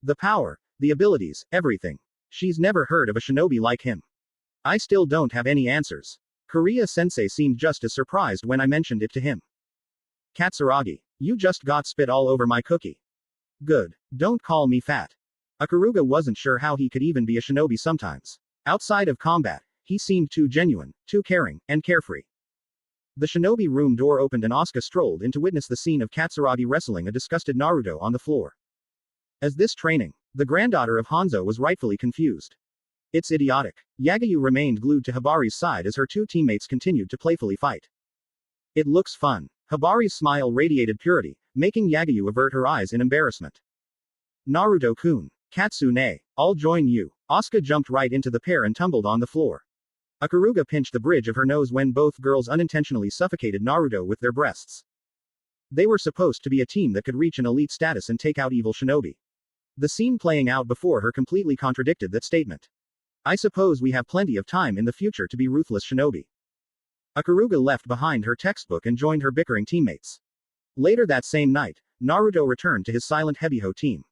The power, the abilities, everything. She's never heard of a shinobi like him. I still don't have any answers. Korea-sensei seemed just as surprised when I mentioned it to him. Katsuragi, you just got spit all over my cookie. Good. Don't call me fat. Ikaruga wasn't sure how he could even be a shinobi sometimes. Outside of combat, he seemed too genuine, too caring, and carefree. The shinobi room door opened and Asuka strolled in to witness the scene of Katsuragi wrestling a disgusted Naruto on the floor. As this training, the granddaughter of Hanzo was rightfully confused. It's idiotic. Yagayu remained glued to Hibari's side as her two teammates continued to playfully fight. It looks fun. Hibari's smile radiated purity, making Yagayu avert her eyes in embarrassment. Naruto-kun. Katsune. I'll join you. Asuka jumped right into the pair and tumbled on the floor. Ikaruga pinched the bridge of her nose when both girls unintentionally suffocated Naruto with their breasts. They were supposed to be a team that could reach an elite status and take out evil shinobi. The scene playing out before her completely contradicted that statement. I suppose we have plenty of time in the future to be ruthless shinobi. Ikaruga left behind her textbook and joined her bickering teammates. Later that same night, Naruto returned to his silent Hebiho team.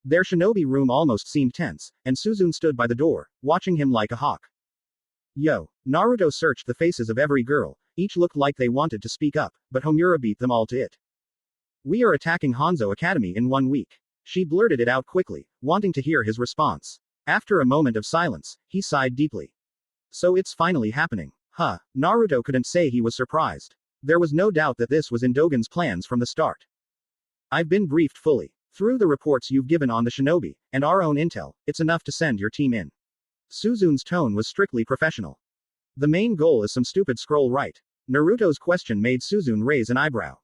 Their shinobi room almost seemed tense, and Suzune stood by the door, watching him like a hawk. Yo. Naruto searched the faces of every girl, each looked like they wanted to speak up, but Homura beat them all to it. We are attacking Hanzo Academy in 1 week. She blurted it out quickly, wanting to hear his response. After a moment of silence, he sighed deeply. So it's finally happening. Huh. Naruto couldn't say he was surprised. There was no doubt that this was in Dogen's plans from the start. I've been briefed fully. Through the reports you've given on the shinobi, and our own intel, it's enough to send your team in. Suzune's tone was strictly professional. The main goal is some stupid scroll, right? Naruto's question made Suzune raise an eyebrow.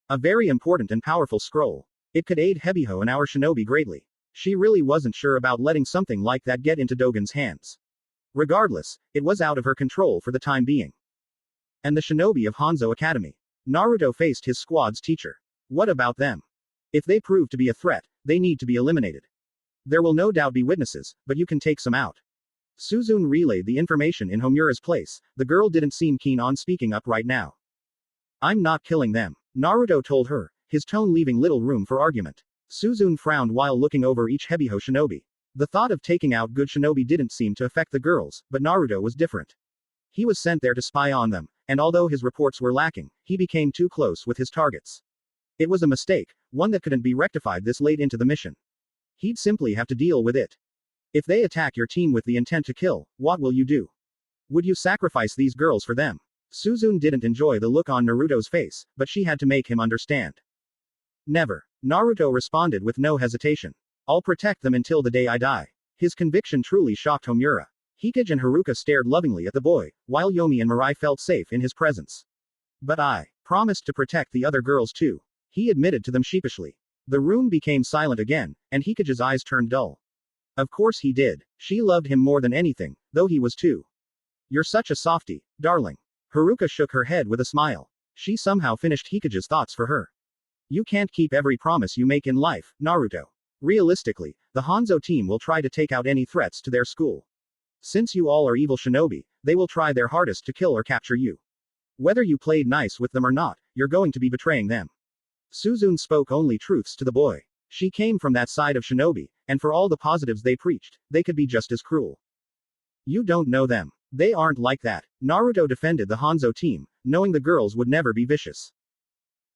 A very important and powerful scroll. It could aid Hebiho and our shinobi greatly. She really wasn't sure about letting something like that get into Dogen's hands. Regardless, it was out of her control for the time being. And the shinobi of Hanzo Academy. Naruto faced his squad's teacher. What about them? If they prove to be a threat, they need to be eliminated. There will no doubt be witnesses, but you can take some out. Suzune relayed the information in Homura's place. The girl didn't seem keen on speaking up right now. I'm not killing them, Naruto told her, his tone leaving little room for argument. Suzune frowned while looking over each Hebiho shinobi. The thought of taking out good shinobi didn't seem to affect the girls, but Naruto was different. He was sent there to spy on them, and although his reports were lacking, he became too close with his targets. It was a mistake, one that couldn't be rectified this late into the mission. He'd simply have to deal with it. If they attack your team with the intent to kill, what will you do? Would you sacrifice these girls for them? Suzune didn't enjoy the look on Naruto's face, but she had to make him understand. Never. Naruto responded with no hesitation. I'll protect them until the day I die. His conviction truly shocked Homura. Hikage and Haruka stared lovingly at the boy, while Yomi and Mirai felt safe in his presence. But I promised to protect the other girls too. He admitted to them sheepishly. The room became silent again, and Hikage's eyes turned dull. Of course he did. She loved him more than anything, though he was too. You're such a softie, darling. Haruka shook her head with a smile. She somehow finished Hikage's thoughts for her. You can't keep every promise you make in life, Naruto. Realistically, the Hanzo team will try to take out any threats to their school. Since you all are evil shinobi, they will try their hardest to kill or capture you. Whether you played nice with them or not, you're going to be betraying them. Suzune spoke only truths to the boy. She came from that side of shinobi, and for all the positives they preached, they could be just as cruel. You don't know them. They aren't like that. Naruto defended the Hanzo team, knowing the girls would never be vicious.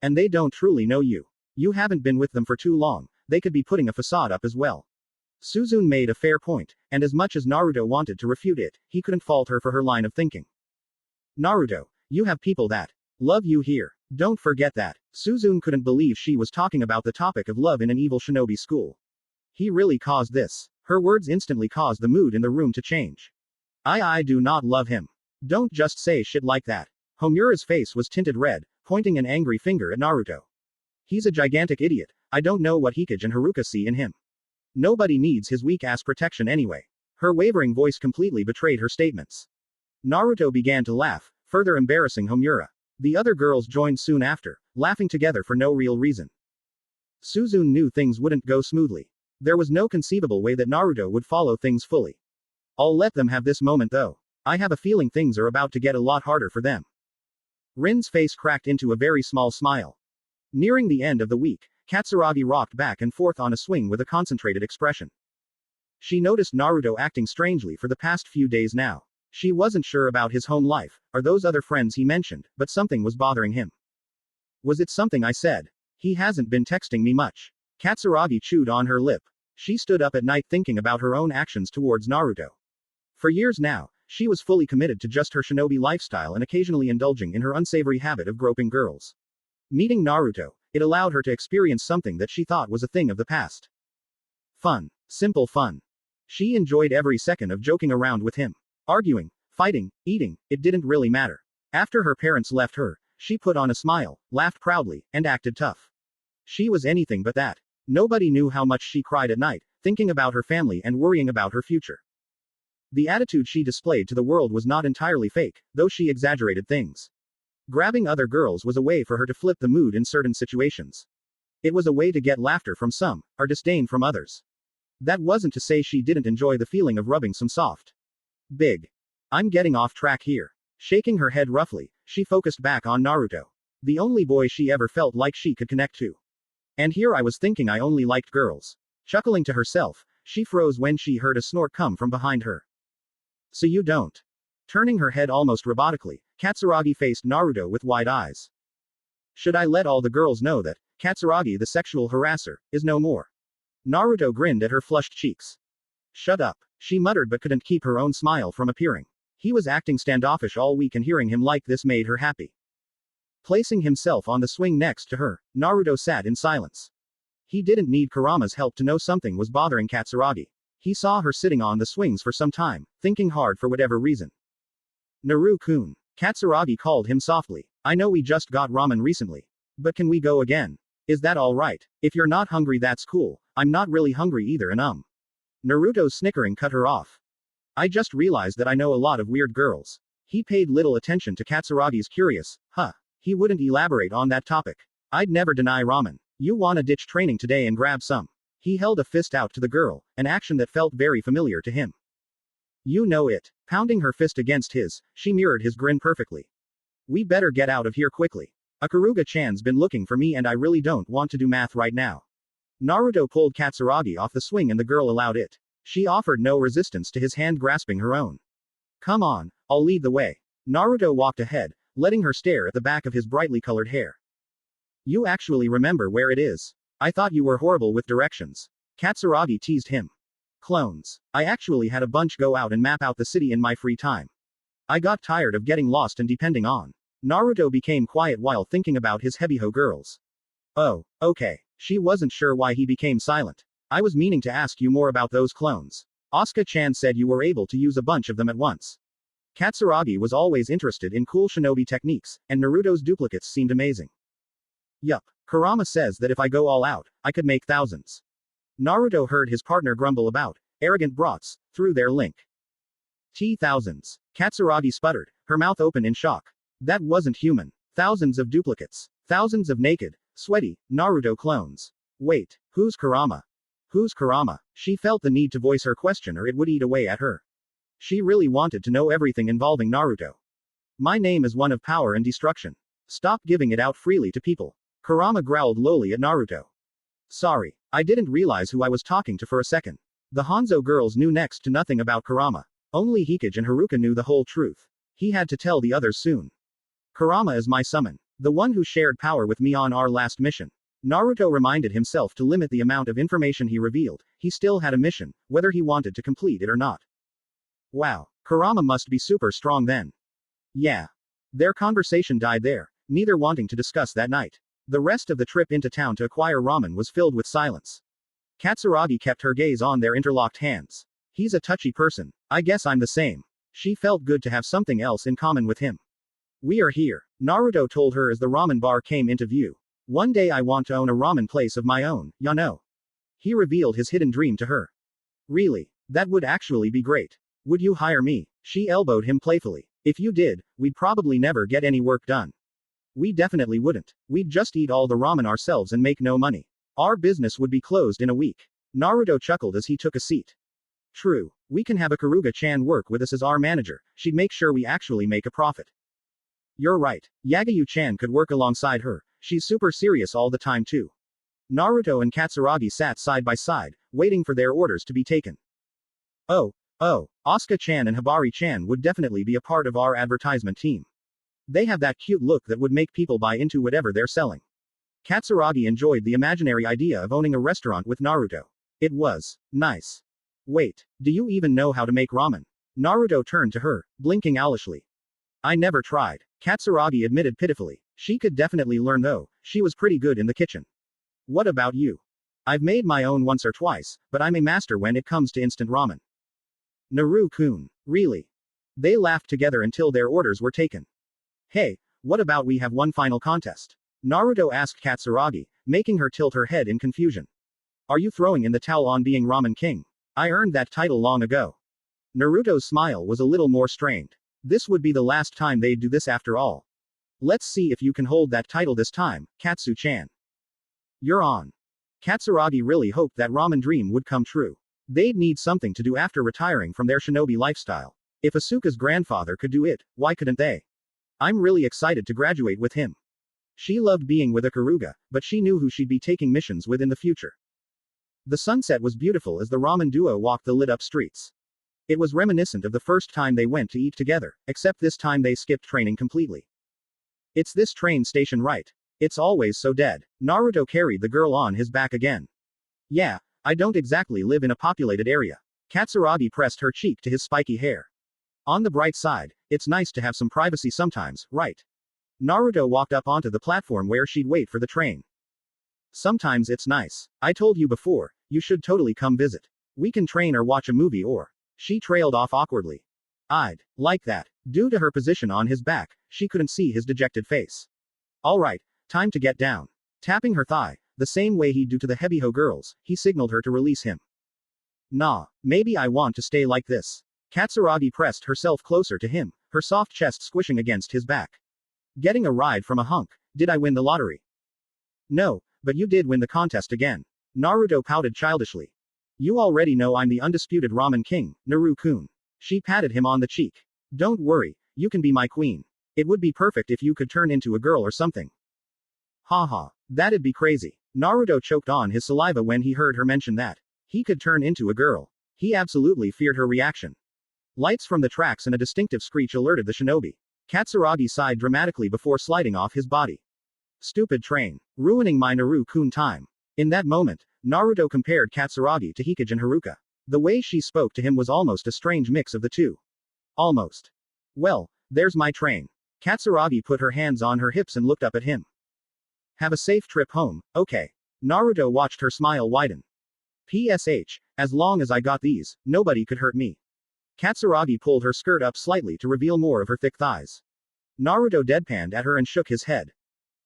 And they don't truly know you. You haven't been with them for too long, they could be putting a facade up as well. Suzune made a fair point, and as much as Naruto wanted to refute it, he couldn't fault her for her line of thinking. Naruto, you have people that love you here. Don't forget that. Suzune couldn't believe she was talking about the topic of love in an evil shinobi school. He really caused this. Her words instantly caused the mood in the room to change. I do not love him. Don't just say shit like that. Homura's face was tinted red, pointing an angry finger at Naruto. He's a gigantic idiot. I don't know what Hikage and Haruka see in him. Nobody needs his weak-ass protection anyway. Her wavering voice completely betrayed her statements. Naruto began to laugh, further embarrassing Homura. The other girls joined soon after, laughing together for no real reason. Suzune knew things wouldn't go smoothly. There was no conceivable way that Naruto would follow things fully. I'll let them have this moment though. I have a feeling things are about to get a lot harder for them. Rin's face cracked into a very small smile. Nearing the end of the week, Katsuragi rocked back and forth on a swing with a concentrated expression. She noticed Naruto acting strangely for the past few days now. She wasn't sure about his home life, or those other friends he mentioned, but something was bothering him. Was it something I said? He hasn't been texting me much. Katsuragi chewed on her lip. She stood up at night thinking about her own actions towards Naruto. For years now, she was fully committed to just her shinobi lifestyle and occasionally indulging in her unsavory habit of groping girls. Meeting Naruto, it allowed her to experience something that she thought was a thing of the past. Fun. Simple fun. She enjoyed every second of joking around with him. Arguing, fighting, eating, it didn't really matter. After her parents left her, she put on a smile, laughed proudly, and acted tough. She was anything but that. Nobody knew how much she cried at night, thinking about her family and worrying about her future. The attitude she displayed to the world was not entirely fake, though she exaggerated things. Grabbing other girls was a way for her to flip the mood in certain situations. It was a way to get laughter from some, or disdain from others. That wasn't to say she didn't enjoy the feeling of rubbing some soft. Big. I'm getting off track here. Shaking her head roughly, she focused back on Naruto. The only boy she ever felt like she could connect to. And here I was thinking I only liked girls. Chuckling to herself, she froze when she heard a snort come from behind her. So you don't. Turning her head almost robotically, Katsuragi faced Naruto with wide eyes. Should I let all the girls know that Katsuragi the sexual harasser is no more? Naruto grinned at her flushed cheeks. Shut up, she muttered but couldn't keep her own smile from appearing. He was acting standoffish all week and hearing him like this made her happy. Placing himself on the swing next to her, Naruto sat in silence. He didn't need Kurama's help to know something was bothering Katsuragi. He saw her sitting on the swings for some time, thinking hard for whatever reason. Naru-kun. Katsuragi called him softly. I know we just got ramen recently. But can we go again? Is that alright? If you're not hungry that's cool, I'm not really hungry either and Naruto's snickering cut her off. I just realized that I know a lot of weird girls. He paid little attention to Katsuragi's curious, He wouldn't elaborate on that topic. I'd never deny ramen. You wanna ditch training today and grab some? He held a fist out to the girl, an action that felt very familiar to him. You know it. Pounding her fist against his, she mirrored his grin perfectly. We better get out of here quickly. Akaruga-chan's been looking for me and I really don't want to do math right now. Naruto pulled Katsuragi off the swing and the girl allowed it. She offered no resistance to his hand grasping her own. Come on, I'll lead the way. Naruto walked ahead, letting her stare at the back of his brightly colored hair. You actually remember where it is. I thought you were horrible with directions. Katsuragi teased him. Clones. I actually had a bunch go out and map out the city in my free time. I got tired of getting lost and depending on. Naruto became quiet while thinking about his Hebiho girls. Oh, okay. She wasn't sure why he became silent. I was meaning to ask you more about those clones. Asuka-chan said you were able to use a bunch of them at once. Katsuragi was always interested in cool shinobi techniques, and Naruto's duplicates seemed amazing. Yup. Kurama says that if I go all out, I could make thousands. Naruto heard his partner grumble about arrogant brats through their link. Thousands. Katsuragi sputtered, her mouth open in shock. That wasn't human. Thousands of duplicates. Thousands of naked, sweaty, Naruto clones. Wait, who's Kurama? Who's Kurama? She felt the need to voice her question or it would eat away at her. She really wanted to know everything involving Naruto. My name is one of power and destruction. Stop giving it out freely to people. Kurama growled lowly at Naruto. Sorry, I didn't realize who I was talking to for a second. The Hanzo girls knew next to nothing about Kurama. Only Hikage and Haruka knew the whole truth. He had to tell the others soon. Kurama is my summon. The one who shared power with me on our last mission. Naruto reminded himself to limit the amount of information he revealed. He still had a mission, whether he wanted to complete it or not. Wow, Kurama must be super strong then. Yeah. Their conversation died there, neither wanting to discuss that night. The rest of the trip into town to acquire ramen was filled with silence. Katsuragi kept her gaze on their interlocked hands. He's a touchy person. I guess I'm the same. She felt good to have something else in common with him. We are here, Naruto told her as the ramen bar came into view. One day I want to own a ramen place of my own, ya know. He revealed his hidden dream to her. Really? That would actually be great. Would you hire me? She elbowed him playfully. If you did, we'd probably never get any work done. We definitely wouldn't. We'd just eat all the ramen ourselves and make no money. Our business would be closed in a week. Naruto chuckled as he took a seat. True. We can have Akaruga-chan work with us as our manager. She'd make sure we actually make a profit. You're right. Yagayu-chan could work alongside her. She's super serious all the time too. Naruto and Katsuragi sat side by side, waiting for their orders to be taken. Oh, Asuka-chan and Hibari-chan would definitely be a part of our advertisement team. They have that cute look that would make people buy into whatever they're selling. Katsuragi enjoyed the imaginary idea of owning a restaurant with Naruto. It was nice. Wait, do you even know how to make ramen? Naruto turned to her, blinking owlishly. I never tried. Katsuragi admitted pitifully. She could definitely learn though, she was pretty good in the kitchen. What about you? I've made my own once or twice, but I'm a master when it comes to instant ramen. Naru-kun. Really? They laughed together until their orders were taken. Hey, what about we have one final contest? Naruto asked Katsuragi, making her tilt her head in confusion. Are you throwing in the towel on being Ramen King? I earned that title long ago. Naruto's smile was a little more strained. This would be the last time they'd do this after all. Let's see if you can hold that title this time, Katsu-chan. You're on. Katsuragi really hoped that ramen dream would come true. They'd need something to do after retiring from their shinobi lifestyle. If Asuka's grandfather could do it, why couldn't they? I'm really excited to graduate with him. She loved being with Ikaruga, but she knew who she'd be taking missions with in the future. The sunset was beautiful as the ramen duo walked the lit-up streets. It was reminiscent of the first time they went to eat together, except this time they skipped training completely. It's this train station, right? It's always so dead. Naruto carried the girl on his back again. Yeah, I don't exactly live in a populated area. Katsuragi pressed her cheek to his spiky hair. On the bright side, it's nice to have some privacy sometimes, right? Naruto walked up onto the platform where she'd wait for the train. Sometimes it's nice. I told you before, you should totally come visit. We can train or watch a movie or. She trailed off awkwardly. I'd like that. Due to her position on his back, she couldn't see his dejected face. Alright, time to get down. Tapping her thigh, the same way he'd do to the Hebiho girls, he signaled her to release him. Nah, maybe I want to stay like this. Katsuragi pressed herself closer to him, her soft chest squishing against his back. Getting a ride from a hunk. Did I win the lottery? No, but you did win the contest again. Naruto pouted childishly. You already know I'm the undisputed ramen king, Naru-kun. She patted him on the cheek. Don't worry, you can be my queen. It would be perfect if you could turn into a girl or something. Haha, that'd be crazy. Naruto choked on his saliva when he heard her mention that. He could turn into a girl. He absolutely feared her reaction. Lights from the tracks and a distinctive screech alerted the shinobi. Katsuragi sighed dramatically before sliding off his body. Stupid train. Ruining my Naru-kun time. In that moment, Naruto compared Katsuragi to Hikage and Haruka. The way she spoke to him was almost a strange mix of the two. Almost. Well, there's my train. Katsuragi put her hands on her hips and looked up at him. Have a safe trip home, okay. Naruto watched her smile widen. PSH, as long as I got these, nobody could hurt me. Katsuragi pulled her skirt up slightly to reveal more of her thick thighs. Naruto deadpanned at her and shook his head.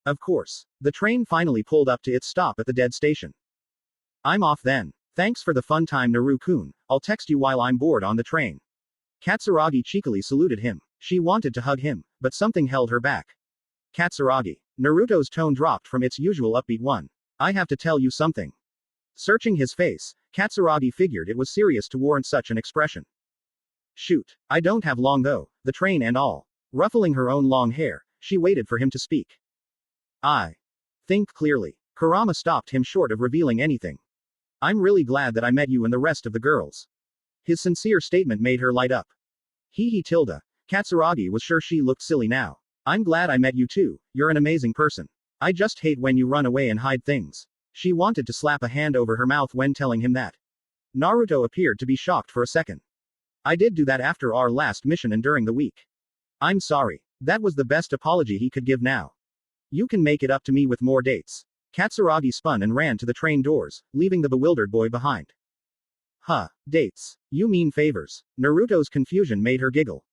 Of course. The train finally pulled up to its stop at the dead station. I'm off then. Thanks for the fun time, Naru-kun. I'll text you while I'm bored on the train. Katsuragi cheekily saluted him. She wanted to hug him, but something held her back. Katsuragi. Naruto's tone dropped from its usual upbeat one. I have to tell you something. Searching his face, Katsuragi figured it was serious to warrant such an expression. Shoot. I don't have long though, the train and all. Ruffling her own long hair, she waited for him to speak. I think clearly. Kurama stopped him short of revealing anything. I'm really glad that I met you and the rest of the girls. His sincere statement made her light up. Tilda. Katsuragi was sure she looked silly now. I'm glad I met you too, you're an amazing person. I just hate when you run away and hide things. She wanted to slap a hand over her mouth when telling him that. Naruto appeared to be shocked for a second. I did do that after our last mission and during the week. I'm sorry. That was the best apology he could give now. You can make it up to me with more dates. Katsuragi spun and ran to the train doors, leaving the bewildered boy behind. Huh, dates. You mean favors. Naruto's confusion made her giggle.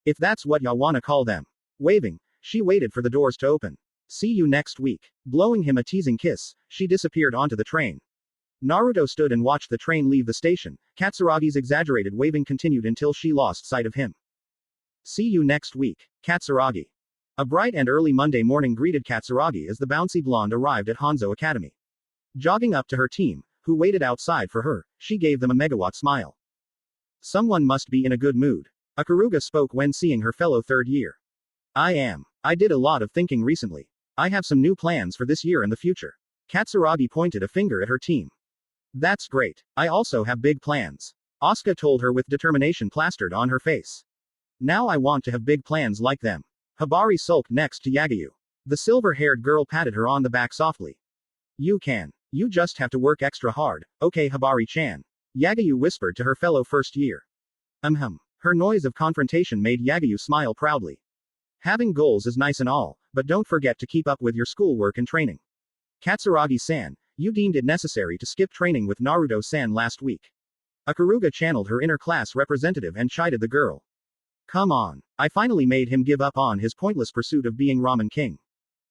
If that's what y'all wanna call them. Waving, she waited for the doors to open. See you next week. Blowing him a teasing kiss, she disappeared onto the train. Naruto stood and watched the train leave the station. Katsuragi's exaggerated waving continued until she lost sight of him. See you next week, Katsuragi. A bright and early Monday morning greeted Katsuragi as the bouncy blonde arrived at Hanzo Academy. Jogging up to her team, who waited outside for her, she gave them a megawatt smile. Someone must be in a good mood. Ikaruga spoke when seeing her fellow third year. I am. I did a lot of thinking recently. I have some new plans for this year and the future. Katsuragi pointed a finger at her team. That's great. I also have big plans. Asuka told her with determination plastered on her face. Now I want to have big plans like them. Hibari sulked next to Yagayu. The silver-haired girl patted her on the back softly. You can. You just have to work extra hard, okay Hibari-chan. Yagayu whispered to her fellow first year. Her noise of confrontation made Yagayu smile proudly. Having goals is nice and all, but don't forget to keep up with your schoolwork and training. Katsuragi-san, you deemed it necessary to skip training with Naruto-san last week. Ikaruga channeled her inner class representative and chided the girl. Come on. I finally made him give up on his pointless pursuit of being ramen king.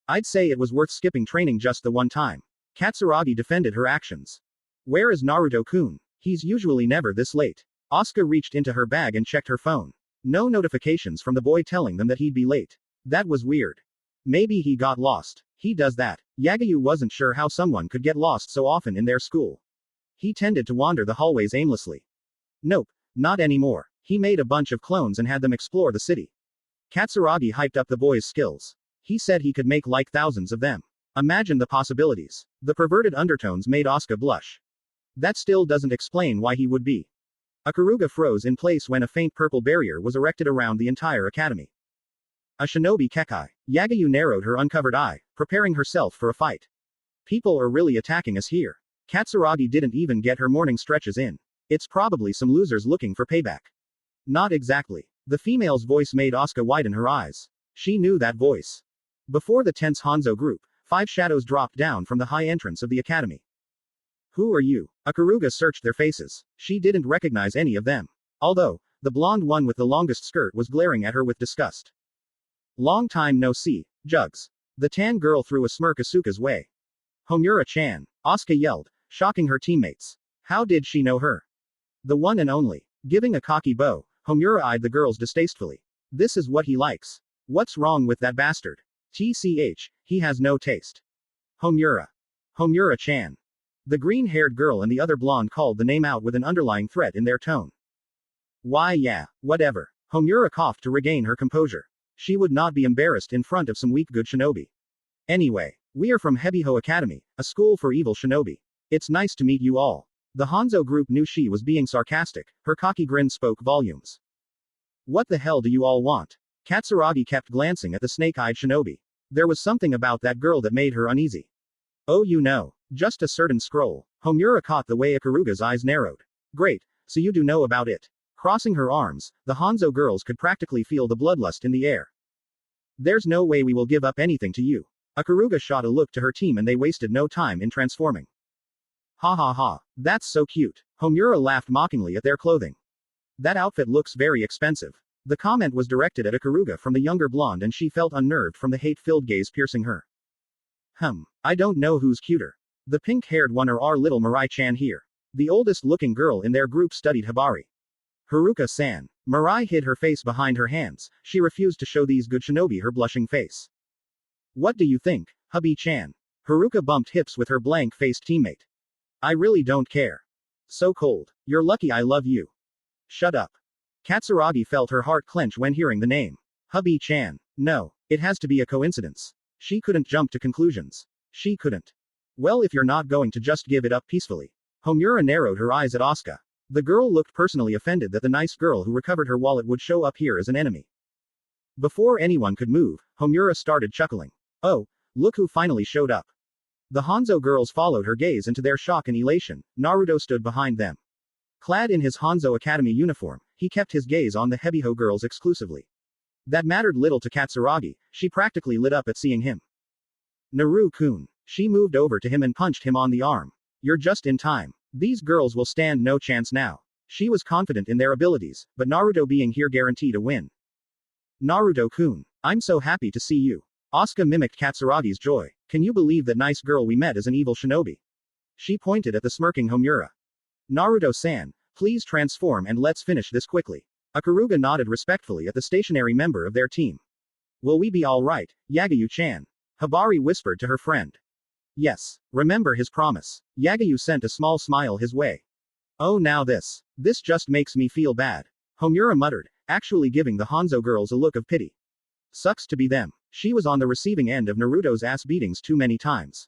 I'd say it was worth skipping training just the one time. Katsuragi defended her actions. Where is Naruto-kun? He's usually never this late. Asuka reached into her bag and checked her phone. No notifications from the boy telling them that he'd be late. That was weird. Maybe he got lost. He does that. Yagayu wasn't sure how someone could get lost so often in their school. He tended to wander the hallways aimlessly. Nope, not anymore. He made a bunch of clones and had them explore the city. Katsuragi hyped up the boy's skills. He said he could make like thousands of them. Imagine the possibilities. The perverted undertones made Asuka blush. That still doesn't explain why he would be. Ikaruga froze in place when a faint purple barrier was erected around the entire academy. A shinobi kekai. Yagayu narrowed her uncovered eye, preparing herself for a fight. People are really attacking us here. Katsuragi didn't even get her morning stretches in. It's probably some losers looking for payback. Not exactly. The female's voice made Asuka widen her eyes. She knew that voice. Before the tense Hanzo group, 5 shadows dropped down from the high entrance of the academy. Who are you? Ikaruga searched their faces. She didn't recognize any of them. Although, the blonde one with the longest skirt was glaring at her with disgust. Long time no see, Jugs. The tan girl threw a smirk Asuka's way. Homura-chan. Asuka yelled, shocking her teammates. How did she know her? The one and only. Giving a cocky bow, Homura eyed the girls distastefully. This is what he likes. What's wrong with that bastard? TCH, he has no taste. Homura. Homura-chan. The green-haired girl and the other blonde called the name out with an underlying threat in their tone. Why yeah, whatever. Homura coughed to regain her composure. She would not be embarrassed in front of some weak good shinobi. Anyway, we are from Hebiho Academy, a school for evil shinobi. It's nice to meet you all. The Hanzo group knew she was being sarcastic, her cocky grin spoke volumes. What the hell do you all want? Katsuragi kept glancing at the snake-eyed shinobi. There was something about that girl that made her uneasy. Oh you know, just a certain scroll. Homura caught the way Ikaruga's eyes narrowed. Great, so you do know about it. Crossing her arms, the Hanzo girls could practically feel the bloodlust in the air. There's no way we will give up anything to you. Ikaruga shot a look to her team and they wasted no time in transforming. Ha ha ha, that's so cute. Homura laughed mockingly at their clothing. That outfit looks very expensive. The comment was directed at Ikaruga from the younger blonde and she felt unnerved from the hate-filled gaze piercing her. I don't know who's cuter. The pink-haired one or our little Mirai-chan here. The oldest-looking girl in their group studied Hibari. Haruka-san. Mirai hid her face behind her hands, she refused to show these good shinobi her blushing face. What do you think, hubby-chan? Haruka bumped hips with her blank-faced teammate. I really don't care. So cold. You're lucky I love you. Shut up. Katsuragi felt her heart clench when hearing the name. Hubby-chan. No, it has to be a coincidence. She couldn't jump to conclusions. She couldn't. Well, if you're not going to just give it up peacefully. Homura narrowed her eyes at Asuka. The girl looked personally offended that the nice girl who recovered her wallet would show up here as an enemy. Before anyone could move, Homura started chuckling. Oh, look who finally showed up. The Hanzo girls followed her gaze and to their shock and elation, Naruto stood behind them. Clad in his Hanzo Academy uniform, he kept his gaze on the Hebiho girls exclusively. That mattered little to Katsuragi, she practically lit up at seeing him. Naru-kun. She moved over to him and punched him on the arm. You're just in time. These girls will stand no chance now. She was confident in their abilities, but Naruto being here guaranteed a win. Naruto-kun. I'm so happy to see you. Asuka mimicked Katsuragi's joy. Can you believe that nice girl we met is an evil shinobi? She pointed at the smirking Homura. Naruto-san, please transform and let's finish this quickly. Ikaruga nodded respectfully at the stationary member of their team. Will we be alright, Yagayu-chan? Hibari whispered to her friend. Yes. Remember his promise. Yagayu sent a small smile his way. Oh now this. This just makes me feel bad. Homura muttered, actually giving the Hanzo girls a look of pity. Sucks to be them. She was on the receiving end of Naruto's ass beatings too many times.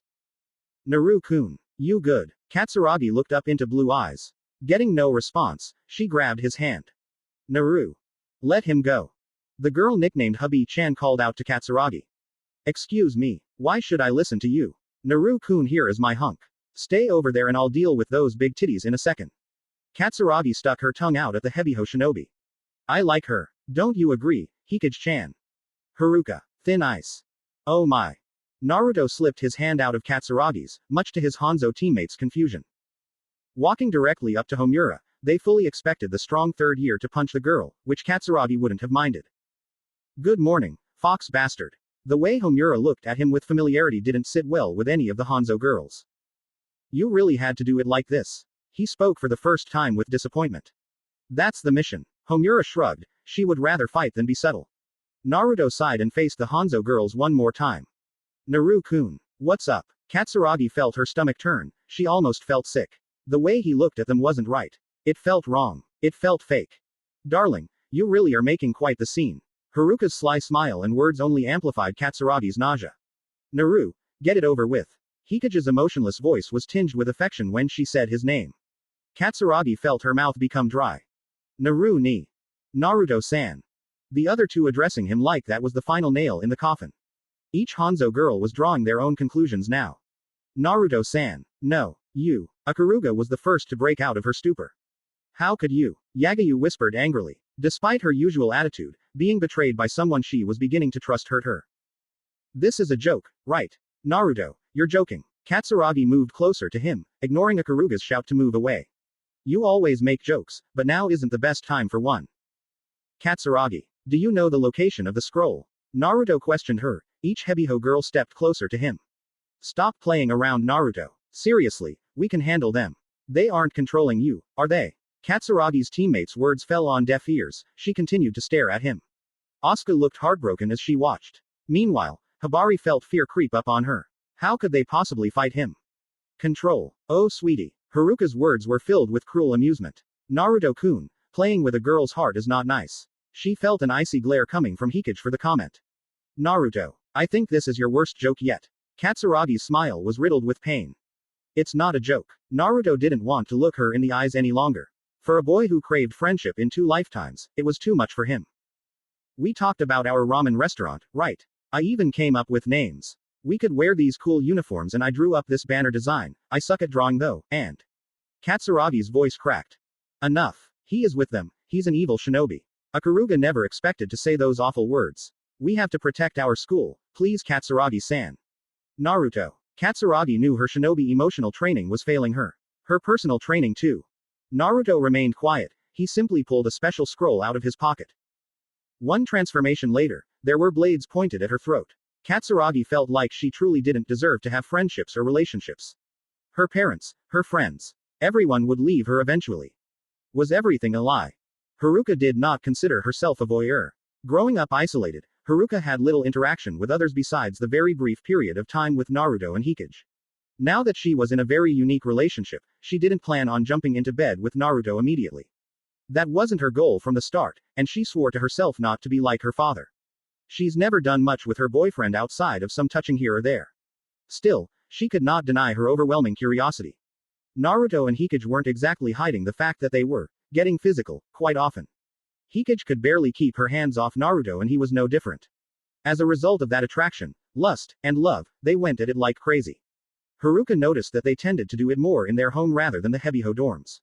Naru-kun. You good. Katsuragi looked up into blue eyes. Getting no response, she grabbed his hand. Naru. Let him go. The girl nicknamed Hubby-chan called out to Katsuragi. Excuse me, why should I listen to you? Naru-kun here is my hunk. Stay over there and I'll deal with those big titties in a second. Katsuragi stuck her tongue out at the Hebiho shinobi. I like her. Don't you agree, Hikage-chan? Haruka. Thin ice. Oh my. Naruto slipped his hand out of Katsuragi's, much to his Hanzo teammates' confusion. Walking directly up to Homura, they fully expected the strong third year to punch the girl, which Katsuragi wouldn't have minded. Good morning, fox bastard. The way Homura looked at him with familiarity didn't sit well with any of the Hanzo girls. You really had to do it like this. He spoke for the first time with disappointment. That's the mission. Homura shrugged, she would rather fight than be subtle. Naruto sighed and faced the Hanzo girls one more time. Naru-kun. What's up? Katsuragi felt her stomach turn, she almost felt sick. The way he looked at them wasn't right. It felt wrong. It felt fake. Darling, you really are making quite the scene. Haruka's sly smile and words only amplified Katsuragi's nausea. Naru, get it over with. Hikage's emotionless voice was tinged with affection when she said his name. Katsuragi felt her mouth become dry. Naru-ni. Naruto-san. The other two addressing him like that was the final nail in the coffin. Each Hanzo girl was drawing their own conclusions now. Naruto-san. No. You. Ikaruga was the first to break out of her stupor. How could you? Yagayu whispered angrily. Despite her usual attitude, being betrayed by someone she was beginning to trust hurt her. This is a joke, right? Naruto, you're joking. Katsuragi moved closer to him, ignoring Ikaruga's shout to move away. You always make jokes, but now isn't the best time for one. Katsuragi, do you know the location of the scroll? Naruto questioned her. Each Hebiho girl stepped closer to him. Stop playing around, Naruto. Seriously, we can handle them. They aren't controlling you, are they? Katsuragi's teammates' words fell on deaf ears, she continued to stare at him. Asuka looked heartbroken as she watched. Meanwhile, Hibari felt fear creep up on her. How could they possibly fight him? Control. Oh sweetie. Haruka's words were filled with cruel amusement. Naruto-kun, playing with a girl's heart is not nice. She felt an icy glare coming from Hikage for the comment. Naruto. I think this is your worst joke yet. Katsuragi's smile was riddled with pain. It's not a joke. Naruto didn't want to look her in the eyes any longer. For a boy who craved friendship in 2 lifetimes, it was too much for him. We talked about our ramen restaurant, right? I even came up with names. We could wear these cool uniforms and I drew up this banner design. I suck at drawing though, and. Katsuragi's voice cracked. Enough. He is with them. He's an evil shinobi. Ikaruga never expected to say those awful words. We have to protect our school, please Katsuragi-san. Naruto. Katsuragi knew her shinobi emotional training was failing her. Her personal training too. Naruto remained quiet, he simply pulled a special scroll out of his pocket. One transformation later, there were blades pointed at her throat. Katsuragi felt like she truly didn't deserve to have friendships or relationships. Her parents, her friends, everyone would leave her eventually. Was everything a lie? Haruka did not consider herself a voyeur. Growing up isolated, Haruka had little interaction with others besides the very brief period of time with Naruto and Hikage. Now that she was in a very unique relationship, she didn't plan on jumping into bed with Naruto immediately. That wasn't her goal from the start, and she swore to herself not to be like her father. She's never done much with her boyfriend outside of some touching here or there. Still, she could not deny her overwhelming curiosity. Naruto and Hikage weren't exactly hiding the fact that they were getting physical, quite often. Hikage could barely keep her hands off Naruto and he was no different. As a result of that attraction, lust, and love, they went at it like crazy. Haruka noticed that they tended to do it more in their home rather than the Hebiho dorms.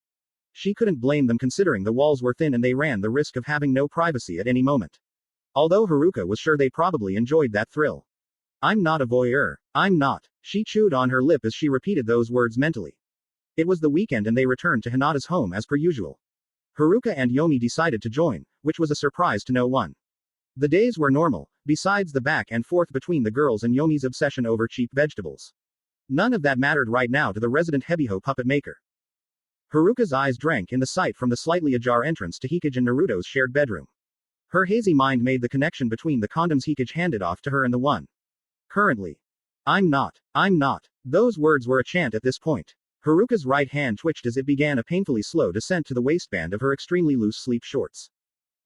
She couldn't blame them considering the walls were thin and they ran the risk of having no privacy at any moment. Although Haruka was sure they probably enjoyed that thrill. I'm not a voyeur. I'm not. She chewed on her lip as she repeated those words mentally. It was the weekend and they returned to Hinata's home as per usual. Haruka and Yomi decided to join, which was a surprise to no one. The days were normal, besides the back and forth between the girls and Yomi's obsession over cheap vegetables. None of that mattered right now to the resident Hebiho puppet maker. Haruka's eyes drank in the sight from the slightly ajar entrance to Hikage and Naruto's shared bedroom. Her hazy mind made the connection between the condoms Hikage handed off to her and the one. Currently. I'm not. Those words were a chant at this point. Haruka's right hand twitched as it began a painfully slow descent to the waistband of her extremely loose sleep shorts.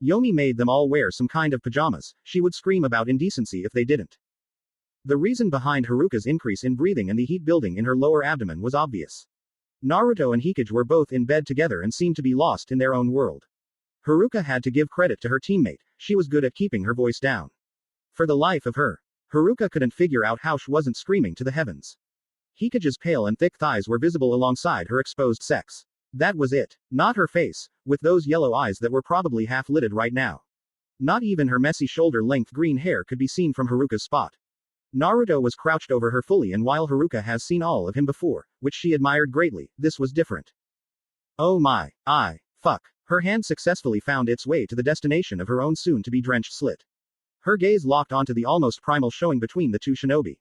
Yomi made them all wear some kind of pajamas, she would scream about indecency if they didn't. The reason behind Haruka's increase in breathing and the heat building in her lower abdomen was obvious. Naruto and Hikage were both in bed together and seemed to be lost in their own world. Haruka had to give credit to her teammate, she was good at keeping her voice down. For the life of her, Haruka couldn't figure out how she wasn't screaming to the heavens. Hikage's pale and thick thighs were visible alongside her exposed sex. That was it. Not her face, with those yellow eyes that were probably half-lidded right now. Not even her messy shoulder-length green hair could be seen from Haruka's spot. Naruto was crouched over her fully and while Haruka has seen all of him before, which she admired greatly, this was different. Oh my. Fuck. Her hand successfully found its way to the destination of her own soon-to-be drenched slit. Her gaze locked onto the almost primal showing between the two shinobi.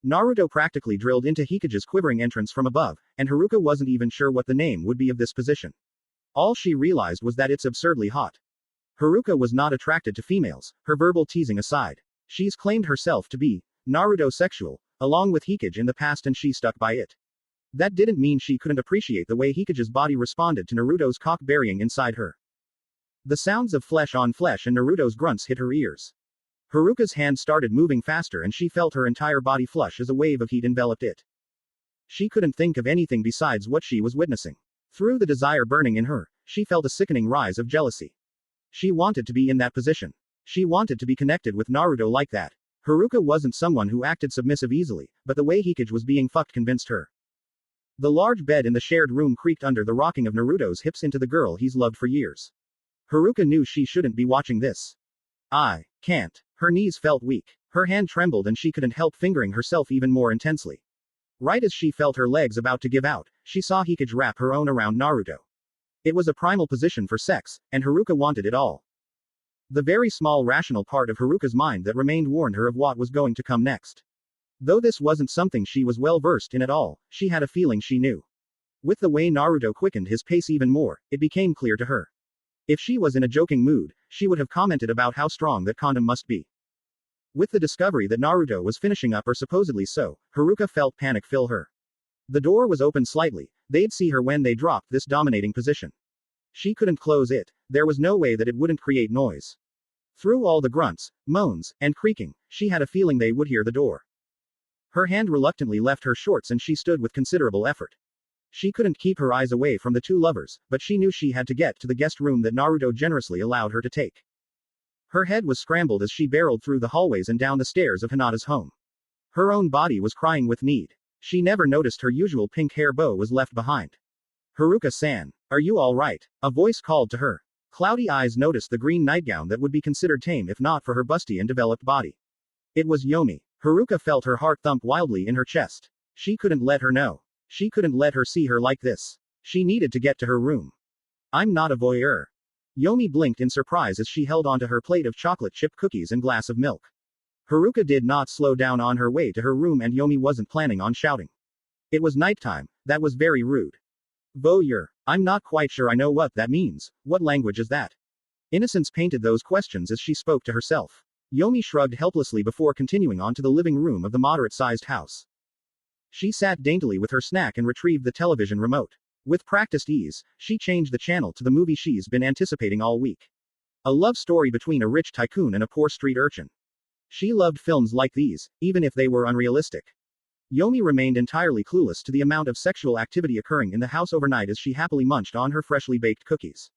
Naruto practically drilled into Hikage's quivering entrance from above, and Haruka wasn't even sure what the name would be of this position. All she realized was that it's absurdly hot. Haruka was not attracted to females, her verbal teasing aside. She's claimed herself to be Naruto sexual, along with Hikage in the past and she stuck by it. That didn't mean she couldn't appreciate the way Hikage's body responded to Naruto's cock burying inside her. The sounds of flesh on flesh and Naruto's grunts hit her ears. Haruka's hand started moving faster and she felt her entire body flush as a wave of heat enveloped it. She couldn't think of anything besides what she was witnessing. Through the desire burning in her, she felt a sickening rise of jealousy. She wanted to be in that position. She wanted to be connected with Naruto like that. Haruka wasn't someone who acted submissive easily, but the way Hikage was being fucked convinced her. The large bed in the shared room creaked under the rocking of Naruto's hips into the girl he's loved for years. Haruka knew she shouldn't be watching this. I can't. Her knees felt weak. Her hand trembled and she couldn't help fingering herself even more intensely. Right as she felt her legs about to give out, she saw Hikage wrap her own around Naruto. It was a primal position for sex, and Haruka wanted it all. The very small rational part of Haruka's mind that remained warned her of what was going to come next. Though this wasn't something she was well versed in at all, she had a feeling she knew. With the way Naruto quickened his pace even more, it became clear to her. If she was in a joking mood, she would have commented about how strong that condom must be. With the discovery that Naruto was finishing up or supposedly so, Haruka felt panic fill her. The door was open slightly, they'd see her when they dropped this dominating position. She couldn't close it, there was no way that it wouldn't create noise. Through all the grunts, moans, and creaking, she had a feeling they would hear the door. Her hand reluctantly left her shorts and she stood with considerable effort. She couldn't keep her eyes away from the two lovers, but she knew she had to get to the guest room that Naruto generously allowed her to take. Her head was scrambled as she barreled through the hallways and down the stairs of Hinata's home. Her own body was crying with need. She never noticed her usual pink hair bow was left behind. Haruka-san, are you alright? A voice called to her. Cloudy eyes noticed the green nightgown that would be considered tame if not for her busty and developed body. It was Yomi. Haruka felt her heart thump wildly in her chest. She couldn't let her know. She couldn't let her see her like this. She needed to get to her room. I'm not a voyeur. Yomi blinked in surprise as she held onto her plate of chocolate chip cookies and glass of milk. Haruka did not slow down on her way to her room and Yomi wasn't planning on shouting. It was nighttime, that was very rude. Voyeur. I'm not quite sure I know what that means, what language is that? Innocence painted those questions as she spoke to herself. Yomi shrugged helplessly before continuing on to the living room of the moderate-sized house. She sat daintily with her snack and retrieved the television remote. With practiced ease, she changed the channel to the movie she's been anticipating all week. A love story between a rich tycoon and a poor street urchin. She loved films like these, even if they were unrealistic. Yomi remained entirely clueless to the amount of sexual activity occurring in the house overnight as she happily munched on her freshly baked cookies.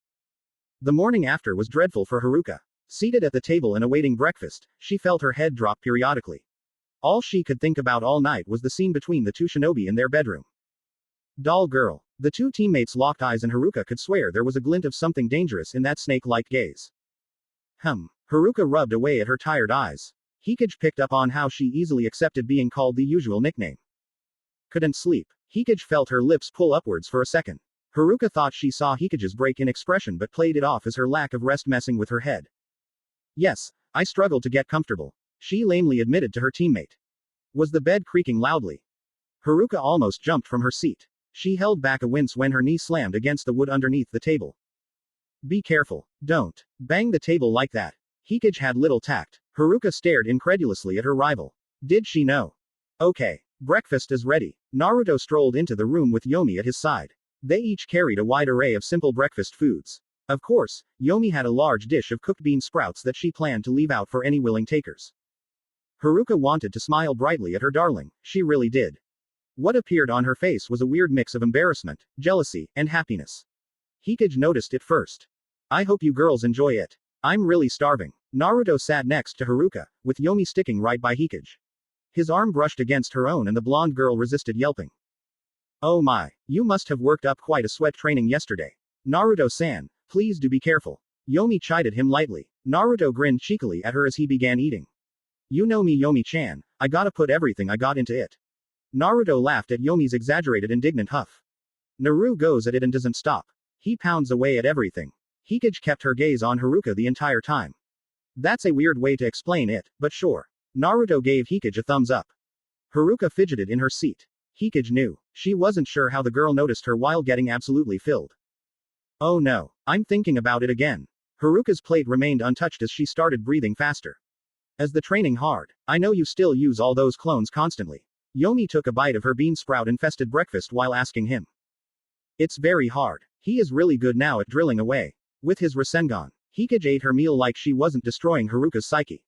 The morning after was dreadful for Haruka. Seated at the table and awaiting breakfast, she felt her head drop periodically. All she could think about all night was the scene between the two shinobi in their bedroom. Doll girl. The two teammates locked eyes and Haruka could swear there was a glint of something dangerous in that snake-like gaze. Haruka rubbed away at her tired eyes. Hikage picked up on how she easily accepted being called the usual nickname. Couldn't sleep. Hikage felt her lips pull upwards for a second. Haruka thought she saw Hikage's break in expression but played it off as her lack of rest messing with her head. Yes, I struggled to get comfortable, she lamely admitted to her teammate. Was the bed creaking loudly? Haruka almost jumped from her seat. She held back a wince when her knee slammed against the wood underneath the table. Be careful. Don't bang the table like that. Hikage had little tact. Haruka stared incredulously at her rival. Did she know? Okay. Breakfast is ready. Naruto strolled into the room with Yomi at his side. They each carried a wide array of simple breakfast foods. Of course, Yomi had a large dish of cooked bean sprouts that she planned to leave out for any willing takers. Haruka wanted to smile brightly at her darling, she really did. What appeared on her face was a weird mix of embarrassment, jealousy, and happiness. Hikage noticed it first. I hope you girls enjoy it. I'm really starving. Naruto sat next to Haruka, with Yomi sticking right by Hikage. His arm brushed against her own and the blonde girl resisted yelping. Oh my, you must have worked up quite a sweat training yesterday. Naruto-san, please do be careful. Yomi chided him lightly. Naruto grinned cheekily at her as he began eating. You know me Yomi-chan, I gotta put everything I got into it. Naruto laughed at Yomi's exaggerated indignant huff. Naru goes at it and doesn't stop. He pounds away at everything. Hikage kept her gaze on Haruka the entire time. That's a weird way to explain it, but sure. Naruto gave Hikage a thumbs up. Haruka fidgeted in her seat. Hikage knew. She wasn't sure how the girl noticed her while getting absolutely filled. Oh no, I'm thinking about it again. Haruka's plate remained untouched as she started breathing faster. As the training hard, I know you still use all those clones constantly. Yomi took a bite of her bean sprout infested breakfast while asking him. It's very hard. He is really good now at drilling away. With his Rasengan, Hikage ate her meal like she wasn't destroying Haruka's psyche.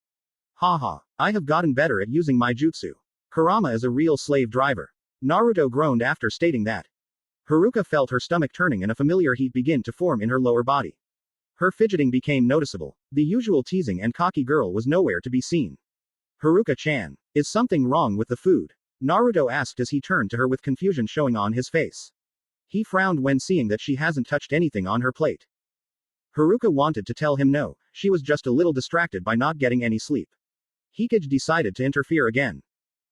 Haha, I have gotten better at using my jutsu. Kurama is a real slave driver. Naruto groaned after stating that. Haruka felt her stomach turning and a familiar heat begin to form in her lower body. Her fidgeting became noticeable. The usual teasing and cocky girl was nowhere to be seen. Haruka-chan, is something wrong with the food? Naruto asked as he turned to her with confusion showing on his face. He frowned when seeing that she hasn't touched anything on her plate. Haruka wanted to tell him no, she was just a little distracted by not getting any sleep. Hikage decided to interfere again.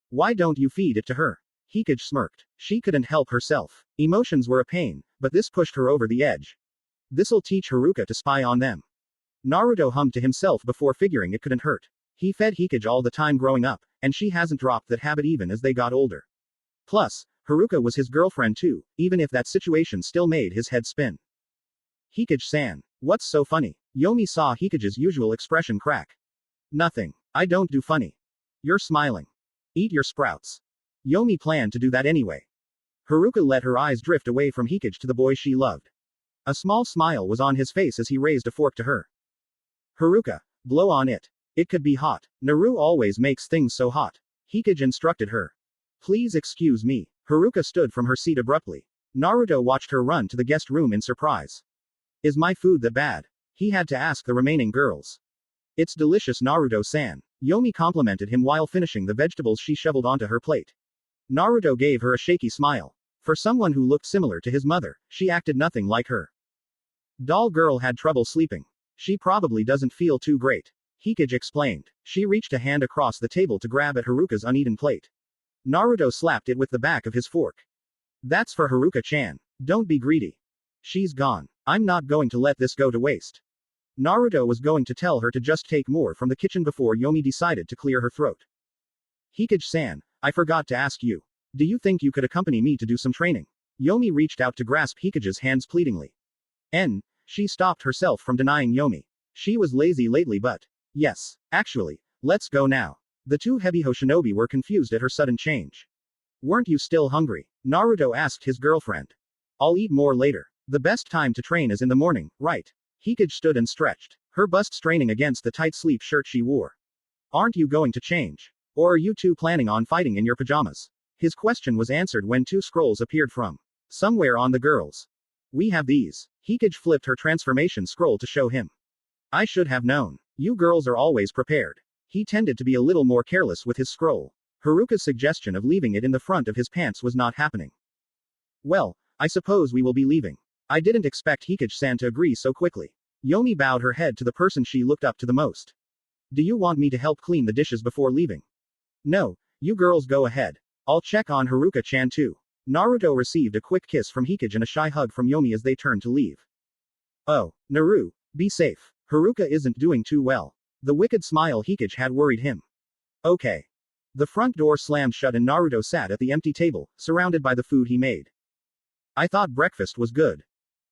Why don't you feed it to her? Hikage smirked. She couldn't help herself. Emotions were a pain, but this pushed her over the edge. This'll teach Haruka to spy on them. Naruto hummed to himself before figuring it couldn't hurt. He fed Hikage all the time growing up, and she hasn't dropped that habit even as they got older. Plus, Haruka was his girlfriend too, even if that situation still made his head spin. Hikage-san, what's so funny? Yomi saw Hikage's usual expression crack. Nothing. I don't do funny. You're smiling. Eat your sprouts. Yomi planned to do that anyway. Haruka let her eyes drift away from Hikage to the boy she loved. A small smile was on his face as he raised a fork to her. Haruka, blow on it. It could be hot. Naru always makes things so hot. Hikage instructed her. Please excuse me. Haruka stood from her seat abruptly. Naruto watched her run to the guest room in surprise. Is my food that bad? He had to ask the remaining girls. It's delicious, Naruto-san. Yomi complimented him while finishing the vegetables she shoveled onto her plate. Naruto gave her a shaky smile. For someone who looked similar to his mother, she acted nothing like her. Doll girl had trouble sleeping. She probably doesn't feel too great. Hikage explained. She reached a hand across the table to grab at Haruka's uneaten plate. Naruto slapped it with the back of his fork. That's for Haruka-chan. Don't be greedy. She's gone. I'm not going to let this go to waste. Naruto was going to tell her to just take more from the kitchen before Yomi decided to clear her throat. Hikage-san, I forgot to ask you. Do you think you could accompany me to do some training? Yomi reached out to grasp Hikage's hands pleadingly. She stopped herself from denying Yomi. She was lazy lately, but yes, actually, let's go now. The two Hebiho shinobi were confused at her sudden change. Weren't you still hungry? Naruto asked his girlfriend. I'll eat more later. The best time to train is in the morning, right? Hikage stood and stretched, her bust straining against the tight sleeve shirt she wore. Aren't you going to change? Or are you two planning on fighting in your pajamas? His question was answered when two scrolls appeared from somewhere on the girls. We have these. Hikage flipped her transformation scroll to show him. I should have known. You girls are always prepared. He tended to be a little more careless with his scroll. Haruka's suggestion of leaving it in the front of his pants was not happening. Well, I suppose we will be leaving. I didn't expect Hikage-san to agree so quickly. Yomi bowed her head to the person she looked up to the most. Do you want me to help clean the dishes before leaving? No, you girls go ahead. I'll check on Haruka-chan too. Naruto received a quick kiss from Hikage and a shy hug from Yomi as they turned to leave. Oh, Naru, be safe. Haruka isn't doing too well. The wicked smile Hikage had worried him. Okay. The front door slammed shut and Naruto sat at the empty table, surrounded by the food he made. I thought breakfast was good.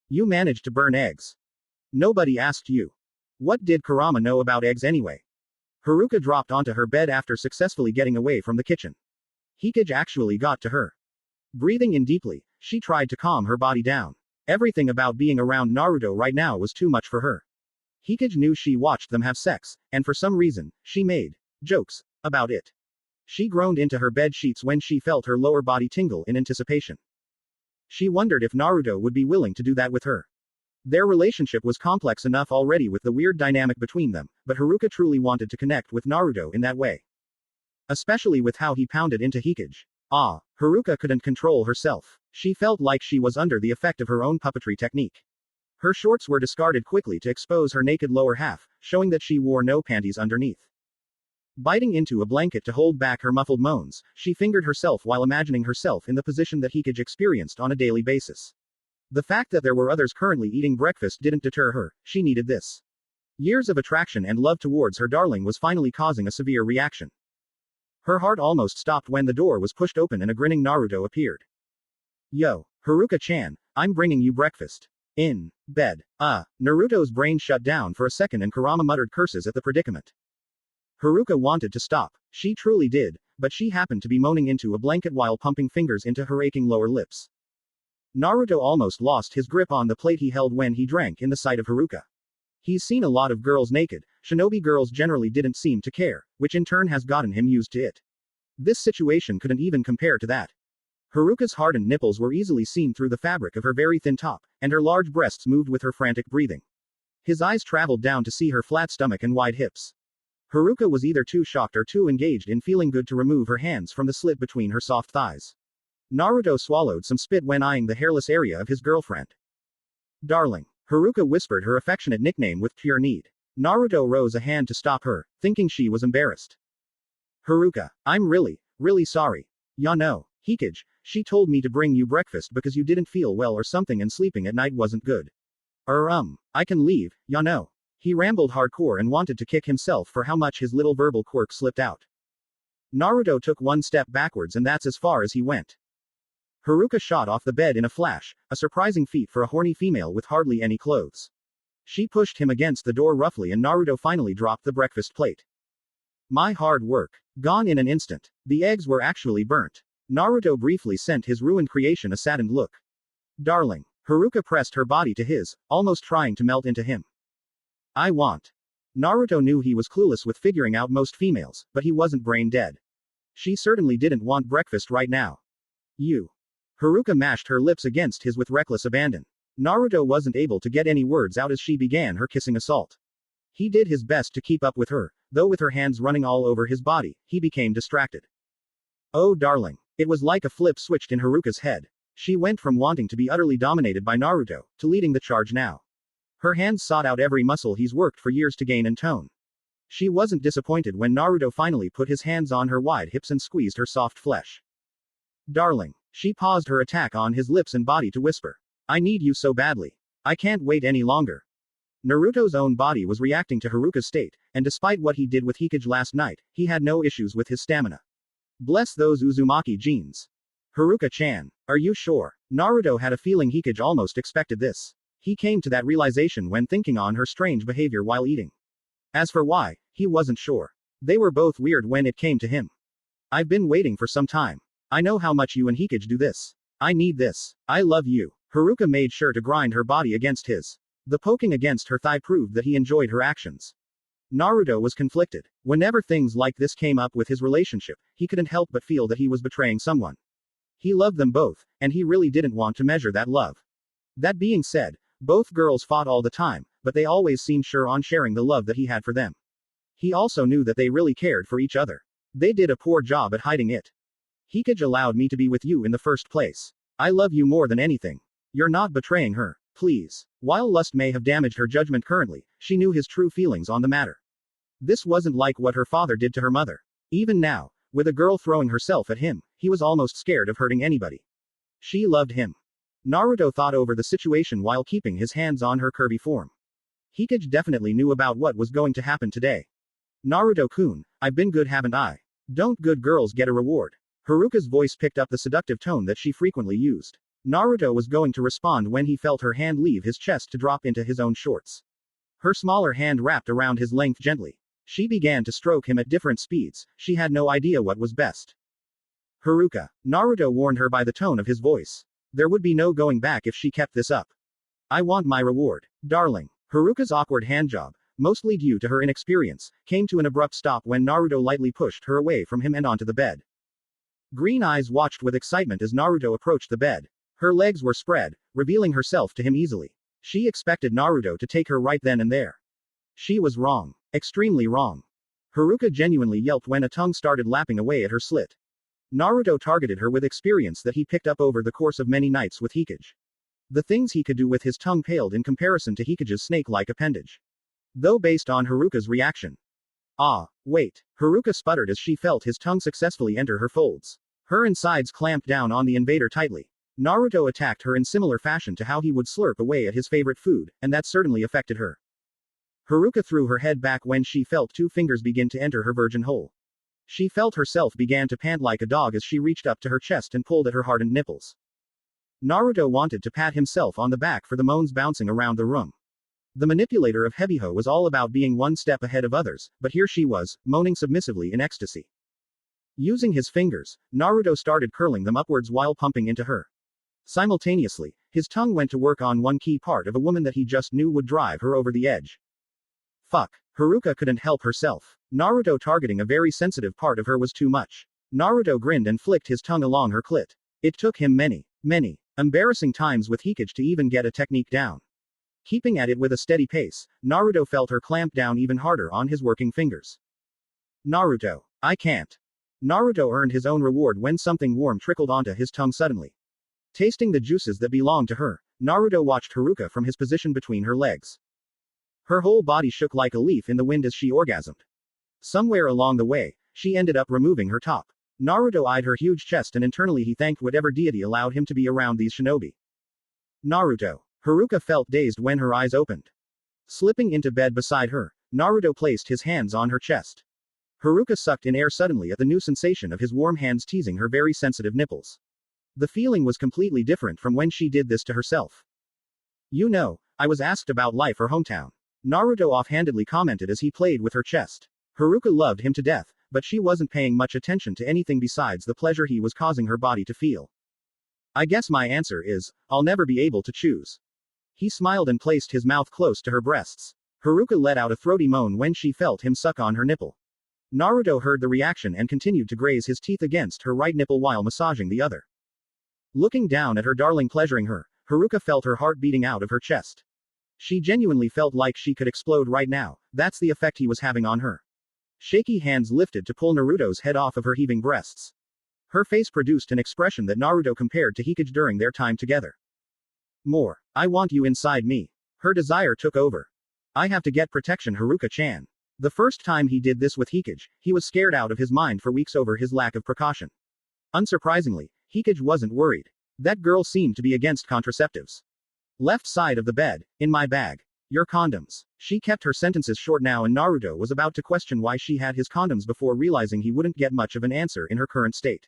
You managed to burn eggs. Nobody asked you. What did Kurama know about eggs anyway? Haruka dropped onto her bed after successfully getting away from the kitchen. Hikage actually got to her. Breathing in deeply, she tried to calm her body down. Everything about being around Naruto right now was too much for her. Hikage knew she watched them have sex, and for some reason, she made jokes about it. She groaned into her bed sheets when she felt her lower body tingle in anticipation. She wondered if Naruto would be willing to do that with her. Their relationship was complex enough already with the weird dynamic between them, but Haruka truly wanted to connect with Naruto in that way. Especially with how he pounded into Hikage. Haruka couldn't control herself. She felt like she was under the effect of her own puppetry technique. Her shorts were discarded quickly to expose her naked lower half, showing that she wore no panties underneath. Biting into a blanket to hold back her muffled moans, she fingered herself while imagining herself in the position that Hikage experienced on a daily basis. The fact that there were others currently eating breakfast didn't deter her, she needed this. Years of attraction and love towards her darling was finally causing a severe reaction. Her heart almost stopped when the door was pushed open and a grinning Naruto appeared. Yo, Haruka-chan, I'm bringing you breakfast. In bed. Naruto's brain shut down for a second and Kurama muttered curses at the predicament. Haruka wanted to stop. She truly did, but she happened to be moaning into a blanket while pumping fingers into her aching lower lips. Naruto almost lost his grip on the plate he held when he drank in the sight of Haruka. He's seen a lot of girls naked. Shinobi girls generally didn't seem to care, which in turn has gotten him used to it. This situation couldn't even compare to that. Haruka's hardened nipples were easily seen through the fabric of her very thin top, and her large breasts moved with her frantic breathing. His eyes traveled down to see her flat stomach and wide hips. Haruka was either too shocked or too engaged in feeling good to remove her hands from the slit between her soft thighs. Naruto swallowed some spit when eyeing the hairless area of his girlfriend. Darling. Haruka whispered her affectionate nickname with pure need. Naruto rose a hand to stop her, thinking she was embarrassed. Haruka, I'm really sorry. Ya know, Hikage, she told me to bring you breakfast because you didn't feel well or something and sleeping at night wasn't good. I can leave, ya know. He rambled hardcore and wanted to kick himself for how much his little verbal quirk slipped out. Naruto took one step backwards and that's as far as he went. Haruka shot off the bed in a flash, a surprising feat for a horny female with hardly any clothes. She pushed him against the door roughly and Naruto finally dropped the breakfast plate. My hard work. Gone in an instant. The eggs were actually burnt. Naruto briefly sent his ruined creation a saddened look. Darling. Haruka pressed her body to his, almost trying to melt into him. I want. Naruto knew he was clueless with figuring out most females, but he wasn't brain dead. She certainly didn't want breakfast right now. You. Haruka mashed her lips against his with reckless abandon. Naruto wasn't able to get any words out as she began her kissing assault. He did his best to keep up with her, though with her hands running all over his body, he became distracted. Oh darling. It was like a flip switched in Haruka's head. She went from wanting to be utterly dominated by Naruto, to leading the charge now. Her hands sought out every muscle he's worked for years to gain and tone. She wasn't disappointed when Naruto finally put his hands on her wide hips and squeezed her soft flesh. Darling. She paused her attack on his lips and body to whisper. I need you so badly. I can't wait any longer. Naruto's own body was reacting to Haruka's state, and despite what he did with Hikage last night, he had no issues with his stamina. Bless those Uzumaki genes. Haruka-chan. Are you sure? Naruto had a feeling Hikage almost expected this. He came to that realization when thinking on her strange behavior while eating. As for why, he wasn't sure. They were both weird when it came to him. I've been waiting for some time. I know how much you and Hikage do this. I need this. I love you. Haruka made sure to grind her body against his. The poking against her thigh proved that he enjoyed her actions. Naruto was conflicted. Whenever things like this came up with his relationship, he couldn't help but feel that he was betraying someone. He loved them both, and he really didn't want to measure that love. That being said, both girls fought all the time, but they always seemed sure on sharing the love that he had for them. He also knew that they really cared for each other. They did a poor job at hiding it. Hikage allowed me to be with you in the first place. I love you more than anything. You're not betraying her, please. While lust may have damaged her judgment currently, she knew his true feelings on the matter. This wasn't like what her father did to her mother. Even now, with a girl throwing herself at him, he was almost scared of hurting anybody. She loved him. Naruto thought over the situation while keeping his hands on her curvy form. Hikage definitely knew about what was going to happen today. Naruto-kun, I've been good, haven't I? Don't good girls get a reward? Haruka's voice picked up the seductive tone that she frequently used. Naruto was going to respond when he felt her hand leave his chest to drop into his own shorts. Her smaller hand wrapped around his length gently. She began to stroke him at different speeds. She had no idea what was best. Haruka. Naruto warned her by the tone of his voice. There would be no going back if she kept this up. I want my reward. Darling. Haruka's awkward handjob, mostly due to her inexperience, came to an abrupt stop when Naruto lightly pushed her away from him and onto the bed. Green eyes watched with excitement as Naruto approached the bed. Her legs were spread, revealing herself to him easily. She expected Naruto to take her right then and there. She was wrong. Extremely wrong. Haruka genuinely yelped when a tongue started lapping away at her slit. Naruto targeted her with experience that he picked up over the course of many nights with Hikage. The things he could do with his tongue paled in comparison to Hikage's snake-like appendage. Though based on Haruka's reaction. Ah, wait. Haruka sputtered as she felt his tongue successfully enter her folds. Her insides clamped down on the invader tightly. Naruto attacked her in similar fashion to how he would slurp away at his favorite food, and that certainly affected her. Haruka threw her head back when she felt two fingers begin to enter her virgin hole. She felt herself began to pant like a dog as she reached up to her chest and pulled at her hardened nipples. Naruto wanted to pat himself on the back for the moans bouncing around the room. The manipulator of Hebiho was all about being one step ahead of others, but here she was, moaning submissively in ecstasy. Using his fingers, Naruto started curling them upwards while pumping into her. Simultaneously, his tongue went to work on one key part of a woman that he just knew would drive her over the edge. Fuck. Haruka couldn't help herself. Naruto targeting a very sensitive part of her was too much. Naruto grinned and flicked his tongue along her clit. It took him many embarrassing times with Hikage to even get a technique down. Keeping at it with a steady pace, Naruto felt her clamp down even harder on his working fingers. Naruto. I can't. Naruto earned his own reward when something warm trickled onto his tongue suddenly. Tasting the juices that belonged to her, Naruto watched Haruka from his position between her legs. Her whole body shook like a leaf in the wind as she orgasmed. Somewhere along the way, she ended up removing her top. Naruto eyed her huge chest and internally he thanked whatever deity allowed him to be around these shinobi. Naruto. Haruka felt dazed when her eyes opened. Slipping into bed beside her, Naruto placed his hands on her chest. Haruka sucked in air suddenly at the new sensation of his warm hands teasing her very sensitive nipples. The feeling was completely different from when she did this to herself. You know, I was asked about life or hometown. Naruto offhandedly commented as he played with her chest. Haruka loved him to death, but she wasn't paying much attention to anything besides the pleasure he was causing her body to feel. I guess my answer is, I'll never be able to choose. He smiled and placed his mouth close to her breasts. Haruka let out a throaty moan when she felt him suck on her nipple. Naruto heard the reaction and continued to graze his teeth against her right nipple while massaging the other. Looking down at her darling pleasuring her, Haruka felt her heart beating out of her chest. She genuinely felt like she could explode right now. That's the effect he was having on her. Shaky hands lifted to pull Naruto's head off of her heaving breasts. Her face produced an expression that Naruto compared to Hikage during their time together. More. I want you inside me. Her desire took over. I have to get protection, Haruka-chan. The first time he did this with Hikage, he was scared out of his mind for weeks over his lack of precaution. Unsurprisingly, Hikage wasn't worried. That girl seemed to be against contraceptives. Left side of the bed, in my bag. Your condoms. She kept her sentences short now, and Naruto was about to question why she had his condoms before realizing he wouldn't get much of an answer in her current state.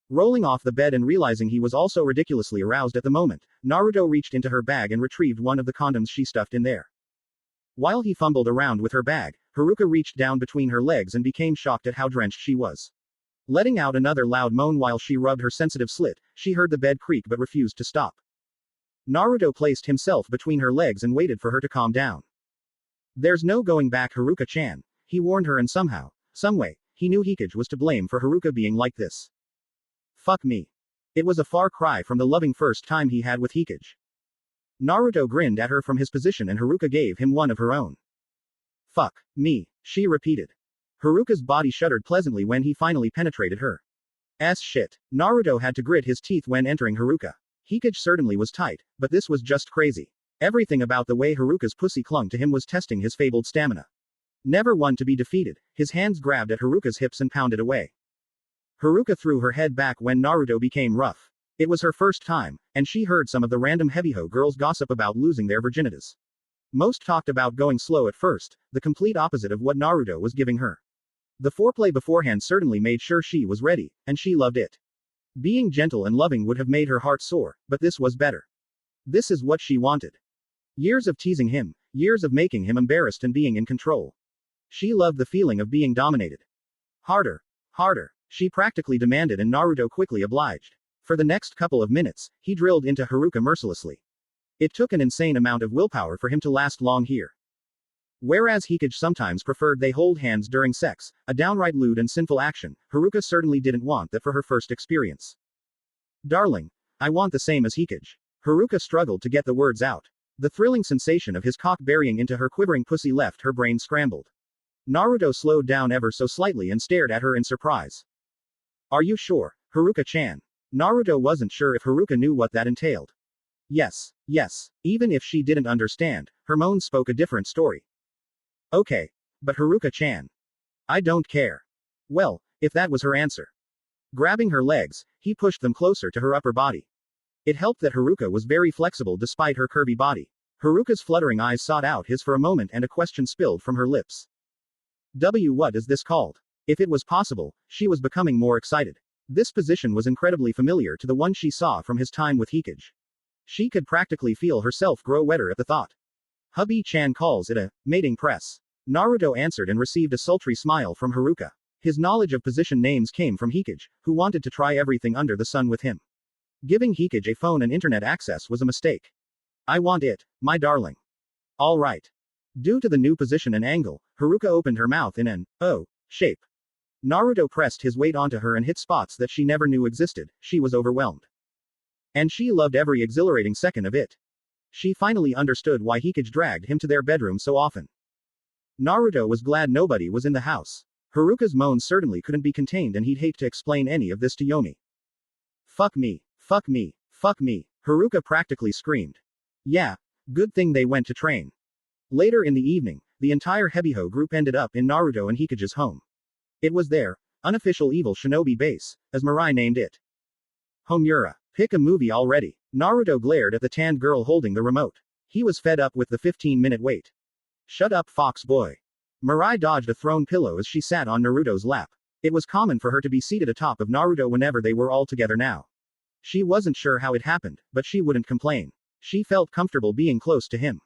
Rolling off the bed and realizing he was also ridiculously aroused at the moment, Naruto reached into her bag and retrieved one of the condoms she stuffed in there. While he fumbled around with her bag, Haruka reached down between her legs and became shocked at how drenched she was. Letting out another loud moan while she rubbed her sensitive slit, she heard the bed creak but refused to stop. Naruto placed himself between her legs and waited for her to calm down. There's no going back, Haruka-chan, he warned her, and somehow, someway, he knew Hikage was to blame for Haruka being like this. Fuck me. It was a far cry from the loving first time he had with Hikage. Naruto grinned at her from his position and Haruka gave him one of her own. Fuck me, she repeated. Haruka's body shuddered pleasantly when he finally penetrated her. Shit. Naruto had to grit his teeth when entering Haruka. Hikage certainly was tight, but this was just crazy. Everything about the way Haruka's pussy clung to him was testing his fabled stamina. Never one to be defeated, his hands grabbed at Haruka's hips and pounded away. Haruka threw her head back when Naruto became rough. It was her first time, and she heard some of the random heavyho girls gossip about losing their virginities. Most talked about going slow at first, the complete opposite of what Naruto was giving her. The foreplay beforehand certainly made sure she was ready, and she loved it. Being gentle and loving would have made her heart soar, but this was better. This is what she wanted. Years of teasing him, years of making him embarrassed and being in control. She loved the feeling of being dominated. Harder. Harder. She practically demanded, and Naruto quickly obliged. For the next couple of minutes, he drilled into Haruka mercilessly. It took an insane amount of willpower for him to last long here. Whereas Hikage sometimes preferred they hold hands during sex, a downright lewd and sinful action, Haruka certainly didn't want that for her first experience. Darling, I want the same as Hikage. Haruka struggled to get the words out. The thrilling sensation of his cock burying into her quivering pussy left her brain scrambled. Naruto slowed down ever so slightly and stared at her in surprise. Are you sure, Haruka-chan? Naruto wasn't sure if Haruka knew what that entailed. Yes. Even if she didn't understand, her moans spoke a different story. Okay. But Haruka-chan. I don't care. Well, if that was her answer. Grabbing her legs, he pushed them closer to her upper body. It helped that Haruka was very flexible despite her curvy body. Haruka's fluttering eyes sought out his for a moment and a question spilled from her lips. What is this called? If it was possible, she was becoming more excited. This position was incredibly familiar to the one she saw from his time with Hikage. She could practically feel herself grow wetter at the thought. Hubby-chan calls it a mating press. Naruto answered and received a sultry smile from Haruka. His knowledge of position names came from Hikage, who wanted to try everything under the sun with him. Giving Hikage a phone and internet access was a mistake. I want it, my darling. All right. Due to the new position and angle, Haruka opened her mouth in an O shape. Naruto pressed his weight onto her and hit spots that she never knew existed. She was overwhelmed. And she loved every exhilarating second of it. She finally understood why Hikage dragged him to their bedroom so often. Naruto was glad nobody was in the house. Haruka's moans certainly couldn't be contained, and he'd hate to explain any of this to Yomi. Fuck me, fuck me, fuck me, Haruka practically screamed. Yeah, good thing they went to train. Later in the evening, the entire Hebiho group ended up in Naruto and Hikage's home. It was their unofficial evil shinobi base, as Mirai named it. Homura, pick a movie already. Naruto glared at the tanned girl holding the remote. He was fed up with the 15-minute wait. Shut up, fox boy. Mirai dodged a thrown pillow as she sat on Naruto's lap. It was common for her to be seated atop of Naruto whenever they were all together now. She wasn't sure how it happened, but she wouldn't complain. She felt comfortable being close to him.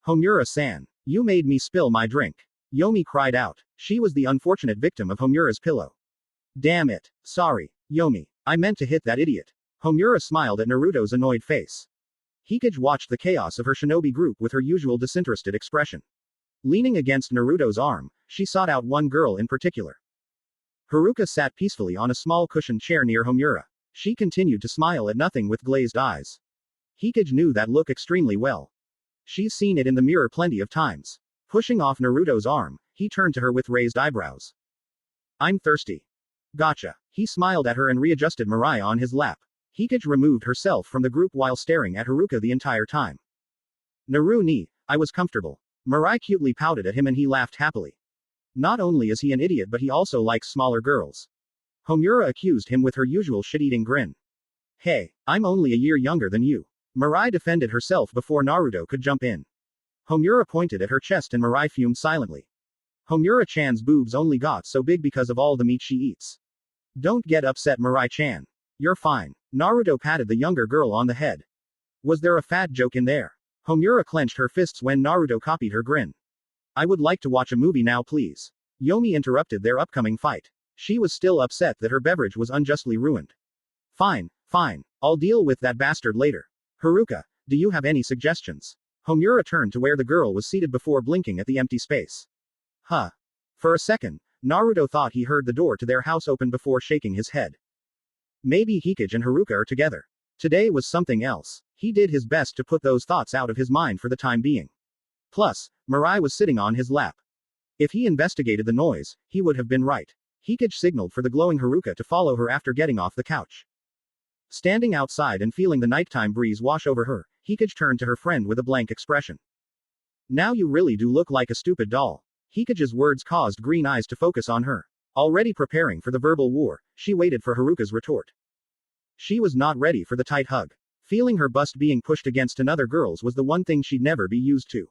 Homura-san, you made me spill my drink. Yomi cried out. She was the unfortunate victim of Homura's pillow. Damn it. Sorry, Yomi. I meant to hit that idiot. Homura smiled at Naruto's annoyed face. Hikage watched the chaos of her shinobi group with her usual disinterested expression. Leaning against Naruto's arm, she sought out one girl in particular. Haruka sat peacefully on a small cushioned chair near Homura. She continued to smile at nothing with glazed eyes. Hikage knew that look extremely well. She's seen it in the mirror plenty of times. Pushing off Naruto's arm, he turned to her with raised eyebrows. I'm thirsty. Gotcha. He smiled at her and readjusted Mirai on his lap. Hikage removed herself from the group while staring at Haruka the entire time. Naru ni, I was comfortable. Mirai cutely pouted at him and he laughed happily. Not only is he an idiot but he also likes smaller girls. Homura accused him with her usual shit-eating grin. Hey, I'm only a year younger than you. Mirai defended herself before Naruto could jump in. Homura pointed at her chest and Mirai fumed silently. Homura-chan's boobs only got so big because of all the meat she eats. Don't get upset, Mirai-chan. You're fine. Naruto patted the younger girl on the head. Was there a fat joke in there? Homura clenched her fists when Naruto copied her grin. I would like to watch a movie now, please. Yomi interrupted their upcoming fight. She was still upset that her beverage was unjustly ruined. Fine, fine. I'll deal with that bastard later. Haruka, do you have any suggestions? Homura turned to where the girl was seated before blinking at the empty space. Huh. For a second, Naruto thought he heard the door to their house open before shaking his head. Maybe Hikage and Haruka are together. Today was something else. He did his best to put those thoughts out of his mind for the time being. Plus, Mirai was sitting on his lap. If he investigated the noise, he would have been right. Hikage signaled for the glowing Haruka to follow her after getting off the couch. Standing outside and feeling the nighttime breeze wash over her, Hikage turned to her friend with a blank expression. Now you really do look like a stupid doll. Hikage's words caused green eyes to focus on her. Already preparing for the verbal war, she waited for Haruka's retort. She was not ready for the tight hug. Feeling her bust being pushed against another girl's was the one thing she'd never be used to.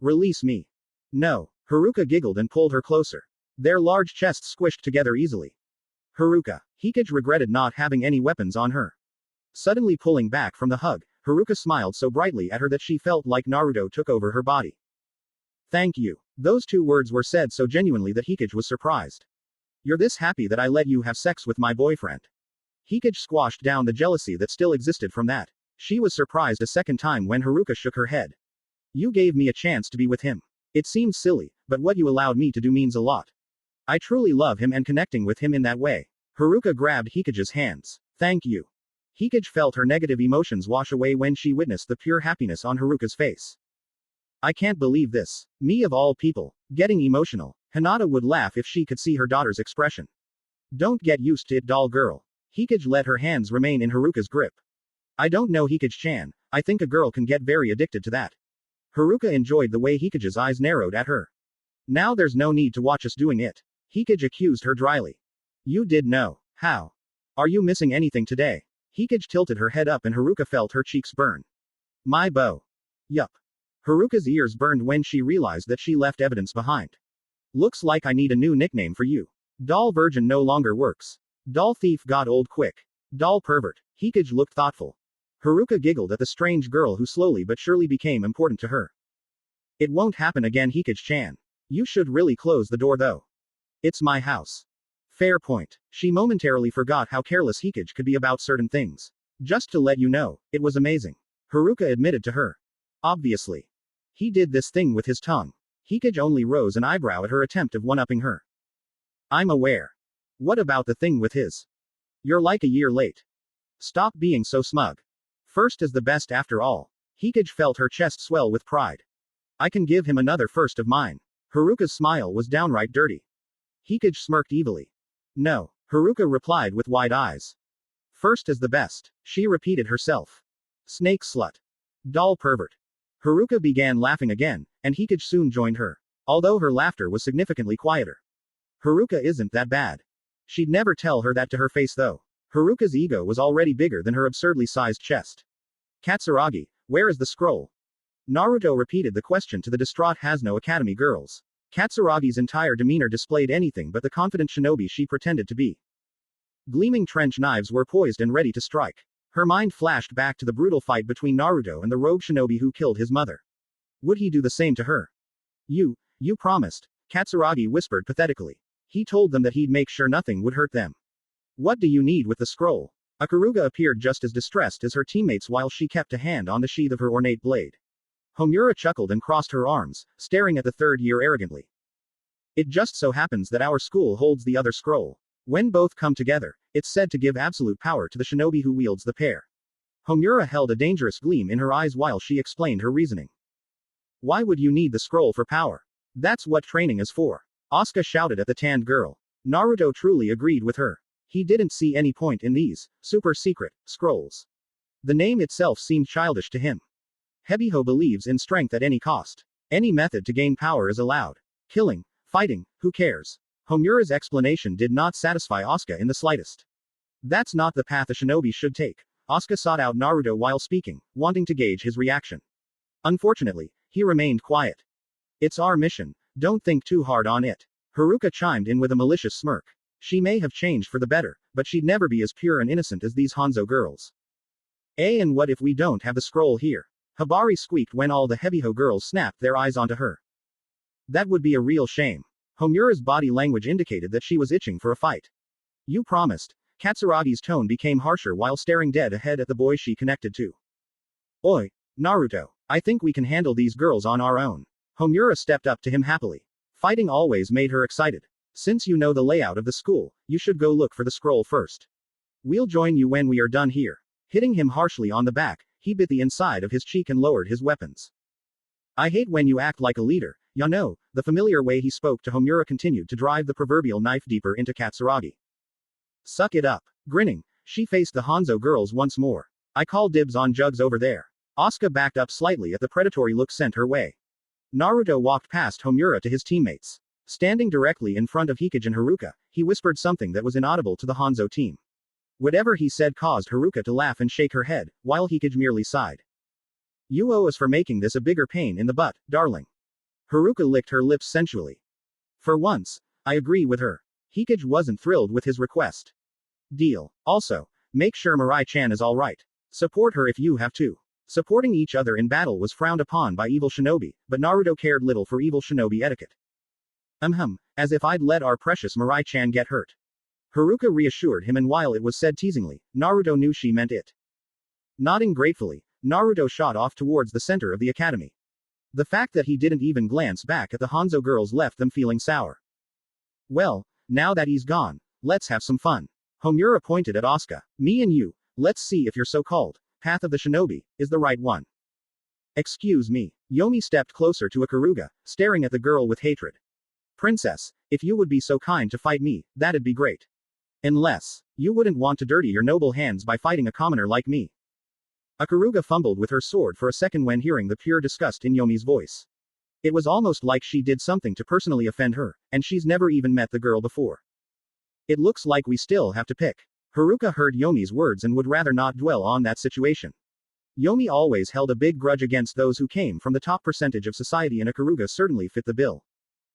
Release me. No. Haruka giggled and pulled her closer. Their large chests squished together easily. Haruka. Hikage regretted not having any weapons on her. Suddenly pulling back from the hug, Haruka smiled so brightly at her that she felt like Naruto took over her body. Thank you. Those two words were said so genuinely that Hikage was surprised. You're this happy that I let you have sex with my boyfriend. Hikage squashed down the jealousy that still existed from that. She was surprised a second time when Haruka shook her head. You gave me a chance to be with him. It seems silly, but what you allowed me to do means a lot. I truly love him and connecting with him in that way. Haruka grabbed Hikage's hands. Thank you. Hikage felt her negative emotions wash away when she witnessed the pure happiness on Haruka's face. I can't believe this. Me of all people. Getting emotional. Hinata would laugh if she could see her daughter's expression. Don't get used to it, doll girl. Hikage let her hands remain in Haruka's grip. I don't know Hikage-chan, I think a girl can get very addicted to that. Haruka enjoyed the way Hikage's eyes narrowed at her. Now there's no need to watch us doing it. Hikage accused her dryly. You did know. How? Are you missing anything today? Hikage tilted her head up and Haruka felt her cheeks burn. My bow. Yup. Haruka's ears burned when she realized that she left evidence behind. Looks like I need a new nickname for you. Doll virgin no longer works. Doll thief got old quick. Doll pervert. Hikage looked thoughtful. Haruka giggled at the strange girl who slowly but surely became important to her. It won't happen again, Hikage-chan. You should really close the door though. It's my house. Fair point. She momentarily forgot how careless Hikage could be about certain things. Just to let you know, it was amazing. Haruka admitted to her. Obviously. He did this thing with his tongue. Hikage only rose an eyebrow at her attempt of one-upping her. I'm aware. What about the thing with his? You're like a year late. Stop being so smug. First is the best after all. Hikage felt her chest swell with pride. I can give him another first of mine. Haruka's smile was downright dirty. Hikage smirked evilly. No. Haruka replied with wide eyes. First is the best. She repeated herself. Snake slut. Doll pervert. Haruka began laughing again, and Hikage soon joined her. Although her laughter was significantly quieter. Haruka isn't that bad. She'd never tell her that to her face though. Haruka's ego was already bigger than her absurdly sized chest. Katsuragi, where is the scroll? Naruto repeated the question to the distraught Hasno Academy girls. Katsuragi's entire demeanor displayed anything but the confident shinobi she pretended to be. Gleaming trench knives were poised and ready to strike. Her mind flashed back to the brutal fight between Naruto and the rogue shinobi who killed his mother. Would he do the same to her? You You promised, Katsuragi whispered pathetically. He told them that he'd make sure nothing would hurt them. What do you need with the scroll? Ikaruga appeared just as distressed as her teammates while she kept a hand on the sheath of her ornate blade. Homura chuckled and crossed her arms, staring at the third year arrogantly. It just so happens that our school holds the other scroll. When both come together, it's said to give absolute power to the shinobi who wields the pair. Homura held a dangerous gleam in her eyes while she explained her reasoning. Why would you need the scroll for power? That's what training is for. Asuka shouted at the tanned girl. Naruto truly agreed with her. He didn't see any point in these super secret scrolls. The name itself seemed childish to him. Hebiho believes in strength at any cost. Any method to gain power is allowed. Killing, fighting, who cares? Homura's explanation did not satisfy Asuka in the slightest. That's not the path a shinobi should take. Asuka sought out Naruto while speaking, wanting to gauge his reaction. Unfortunately, he remained quiet. It's our mission, don't think too hard on it. Haruka chimed in with a malicious smirk. She may have changed for the better, but she'd never be as pure and innocent as these Hanzo girls. And what if we don't have the scroll here? Hibari squeaked when all the Hebiho girls snapped their eyes onto her. That would be a real shame. Homura's body language indicated that she was itching for a fight. You promised. Katsuragi's tone became harsher while staring dead ahead at the boy she connected to. Oi, Naruto, I think we can handle these girls on our own. Homura stepped up to him happily. Fighting always made her excited. Since you know the layout of the school, you should go look for the scroll first. We'll join you when we are done here. Hitting him harshly on the back, he bit the inside of his cheek and lowered his weapons. I hate when you act like a leader, ya know. The familiar way he spoke to Homura continued to drive the proverbial knife deeper into Katsuragi. Suck it up. Grinning, she faced the Hanzo girls once more. I call dibs on jugs over there. Asuka backed up slightly at the predatory look sent her way. Naruto walked past Homura to his teammates. Standing directly in front of Hikage and Haruka, he whispered something that was inaudible to the Hanzo team. Whatever he said caused Haruka to laugh and shake her head, while Hikage merely sighed. You owe us for making this a bigger pain in the butt, darling. Haruka licked her lips sensually. For once, I agree with her. Hikage wasn't thrilled with his request. Deal. Also, make sure Mirai-chan is alright. Support her if you have to. Supporting each other in battle was frowned upon by evil shinobi, but Naruto cared little for evil shinobi etiquette. As if I'd let our precious Mirai-chan get hurt. Haruka reassured him, and while it was said teasingly, Naruto knew she meant it. Nodding gratefully, Naruto shot off towards the center of the academy. The fact that he didn't even glance back at the Hanzo girls left them feeling sour. Well, now that he's gone, let's have some fun. Homura pointed at Asuka. Me and you, let's see if your so-called path of the shinobi is the right one. Excuse me. Yomi stepped closer to Ikaruga, staring at the girl with hatred. Princess, if you would be so kind to fight me, that'd be great. Unless you wouldn't want to dirty your noble hands by fighting a commoner like me. Ikaruga fumbled with her sword for a second when hearing the pure disgust in Yomi's voice. It was almost like she did something to personally offend her, and she's never even met the girl before. It looks like we still have to pick. Haruka heard Yomi's words and would rather not dwell on that situation. Yomi always held a big grudge against those who came from the top percentage of society, and Ikaruga certainly fit the bill.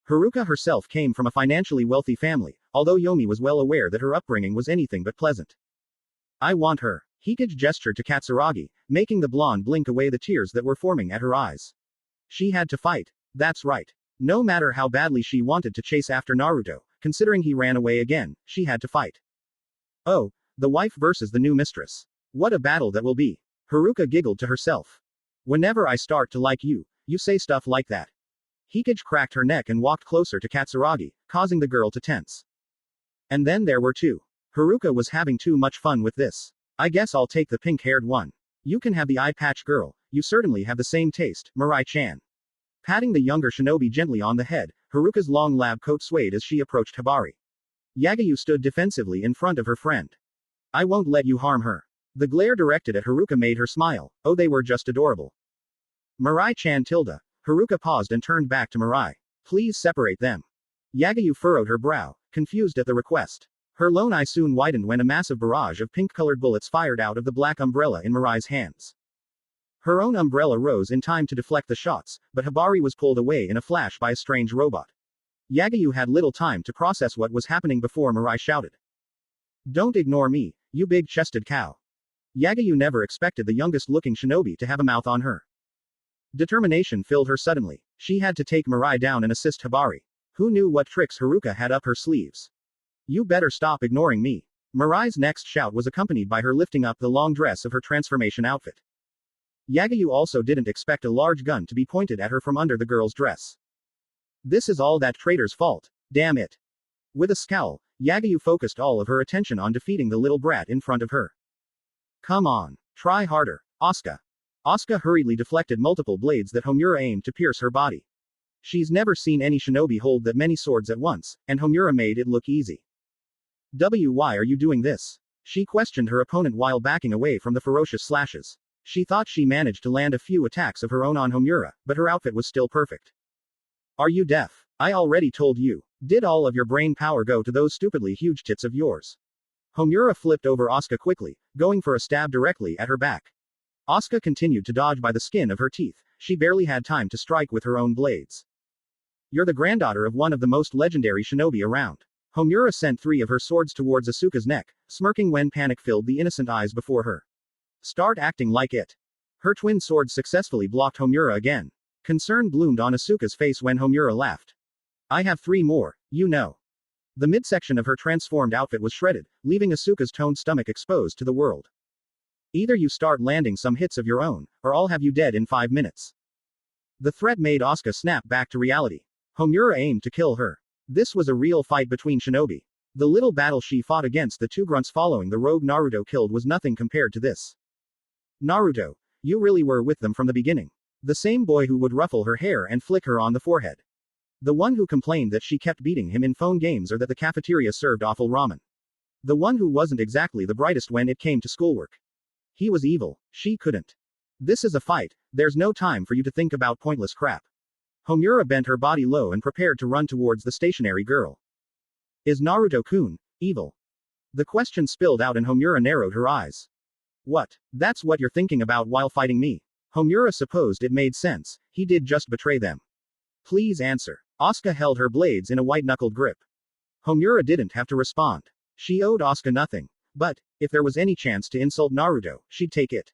Haruka herself came from a financially wealthy family, although Yomi was well aware that her upbringing was anything but pleasant. I want her. Hikage gestured to Katsuragi, making the blonde blink away the tears that were forming at her eyes. She had to fight. That's right. No matter how badly she wanted to chase after Naruto, considering he ran away again, she had to fight. Oh, the wife versus the new mistress. What a battle that will be. Haruka giggled to herself. Whenever I start to like you, you say stuff like that. Hikage cracked her neck and walked closer to Katsuragi, causing the girl to tense. And then there were two. Haruka was having too much fun with this. I guess I'll take the pink-haired one. You can have the eye patch girl, you certainly have the same taste, Mirai-chan. Patting the younger shinobi gently on the head, Haruka's long lab coat swayed as she approached Hibari. Yagayu stood defensively in front of her friend. I won't let you harm her. The glare directed at Haruka made her smile. Oh, they were just adorable. Mirai-chan tilde. Haruka paused and turned back to Mirai. Please separate them. Yagayu furrowed her brow, confused at the request. Her lone eye soon widened when a massive barrage of pink-colored bullets fired out of the black umbrella in Mirai's hands. Her own umbrella rose in time to deflect the shots, but Hibari was pulled away in a flash by a strange robot. Yagayu had little time to process what was happening before Mirai shouted. Don't ignore me, you big-chested cow. Yagayu never expected the youngest-looking shinobi to have a mouth on her. Determination filled her suddenly. She had to take Mirai down and assist Hibari. Who knew what tricks Haruka had up her sleeves? You better stop ignoring me. Mirai's next shout was accompanied by her lifting up the long dress of her transformation outfit. Yagayu also didn't expect a large gun to be pointed at her from under the girl's dress. This is all that traitor's fault. Damn it. With a scowl, Yagayu focused all of her attention on defeating the little brat in front of her. Come on. Try harder, Asuka. Asuka hurriedly deflected multiple blades that Homura aimed to pierce her body. She's never seen any shinobi hold that many swords at once, and Homura made it look easy. Why are you doing this? She questioned her opponent while backing away from the ferocious slashes. She thought she managed to land a few attacks of her own on Homura, but her outfit was still perfect. Are you deaf? I already told you. Did all of your brain power go to those stupidly huge tits of yours? Homura flipped over Asuka quickly, going for a stab directly at her back. Asuka continued to dodge by the skin of her teeth. She barely had time to strike with her own blades. You're the granddaughter of one of the most legendary shinobi around. Homura sent 3 of her swords towards Asuka's neck, smirking when panic filled the innocent eyes before her. Start acting like it. Her twin swords successfully blocked Homura again. Concern bloomed on Asuka's face when Homura laughed. I have 3 more, you know. The midsection of her transformed outfit was shredded, leaving Asuka's toned stomach exposed to the world. Either you start landing some hits of your own, or I'll have you dead in 5 minutes. The threat made Asuka snap back to reality. Homura aimed to kill her. This was a real fight between shinobi. The little battle she fought against the 2 grunts following the rogue Naruto killed was nothing compared to this. Naruto, you really were with them from the beginning. The same boy who would ruffle her hair and flick her on the forehead. The one who complained that she kept beating him in phone games or that the cafeteria served awful ramen. The one who wasn't exactly the brightest when it came to schoolwork. He was evil, she couldn't. This is a fight, there's no time for you to think about pointless crap. Homura bent her body low and prepared to run towards the stationary girl. Is Naruto-kun evil? The question spilled out and Homura narrowed her eyes. What? That's what you're thinking about while fighting me? Homura supposed it made sense, he did just betray them. Please answer. Asuka held her blades in a white-knuckled grip. Homura didn't have to respond. She owed Asuka nothing. But, if there was any chance to insult Naruto, she'd take it.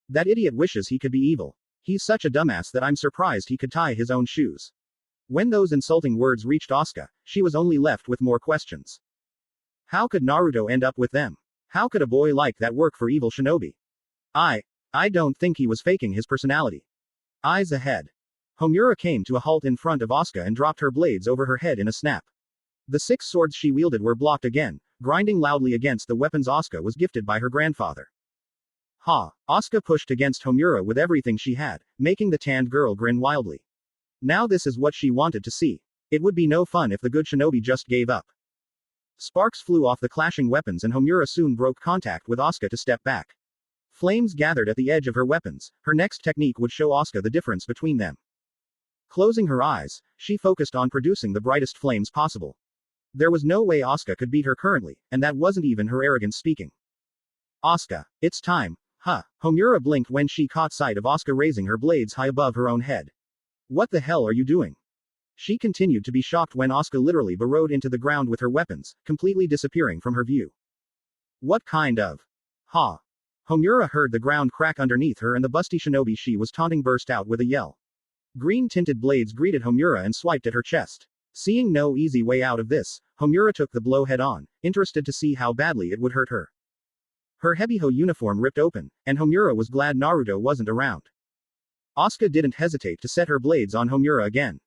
That idiot wishes he could be evil. He's such a dumbass that I'm surprised he could tie his own shoes. When those insulting words reached Asuka, she was only left with more questions. How could Naruto end up with them? How could a boy like that work for evil shinobi? I don't think he was faking his personality. Eyes ahead. Homura came to a halt in front of Asuka and dropped her blades over her head in a snap. The 6 swords she wielded were blocked again, grinding loudly against the weapons Asuka was gifted by her grandfather. Ha! Asuka pushed against Homura with everything she had, making the tanned girl grin wildly. Now this is what she wanted to see. It would be no fun if the good shinobi just gave up. Sparks flew off the clashing weapons and Homura soon broke contact with Asuka to step back. Flames gathered at the edge of her weapons. Her next technique would show Asuka the difference between them. Closing her eyes, she focused on producing the brightest flames possible. There was no way Asuka could beat her currently, and that wasn't even her arrogance speaking. Asuka, it's time. Huh. Homura blinked when she caught sight of Asuka raising her blades high above her own head. What the hell are you doing? She continued to be shocked when Asuka literally burrowed into the ground with her weapons, completely disappearing from her view. What kind of? Ha! Homura heard the ground crack underneath her and the busty shinobi she was taunting burst out with a yell. Green-tinted blades greeted Homura and swiped at her chest. Seeing no easy way out of this, Homura took the blow head-on, interested to see how badly it would hurt her. Her Hebiho uniform ripped open, and Homura was glad Naruto wasn't around. Asuka didn't hesitate to set her blades on Homura again.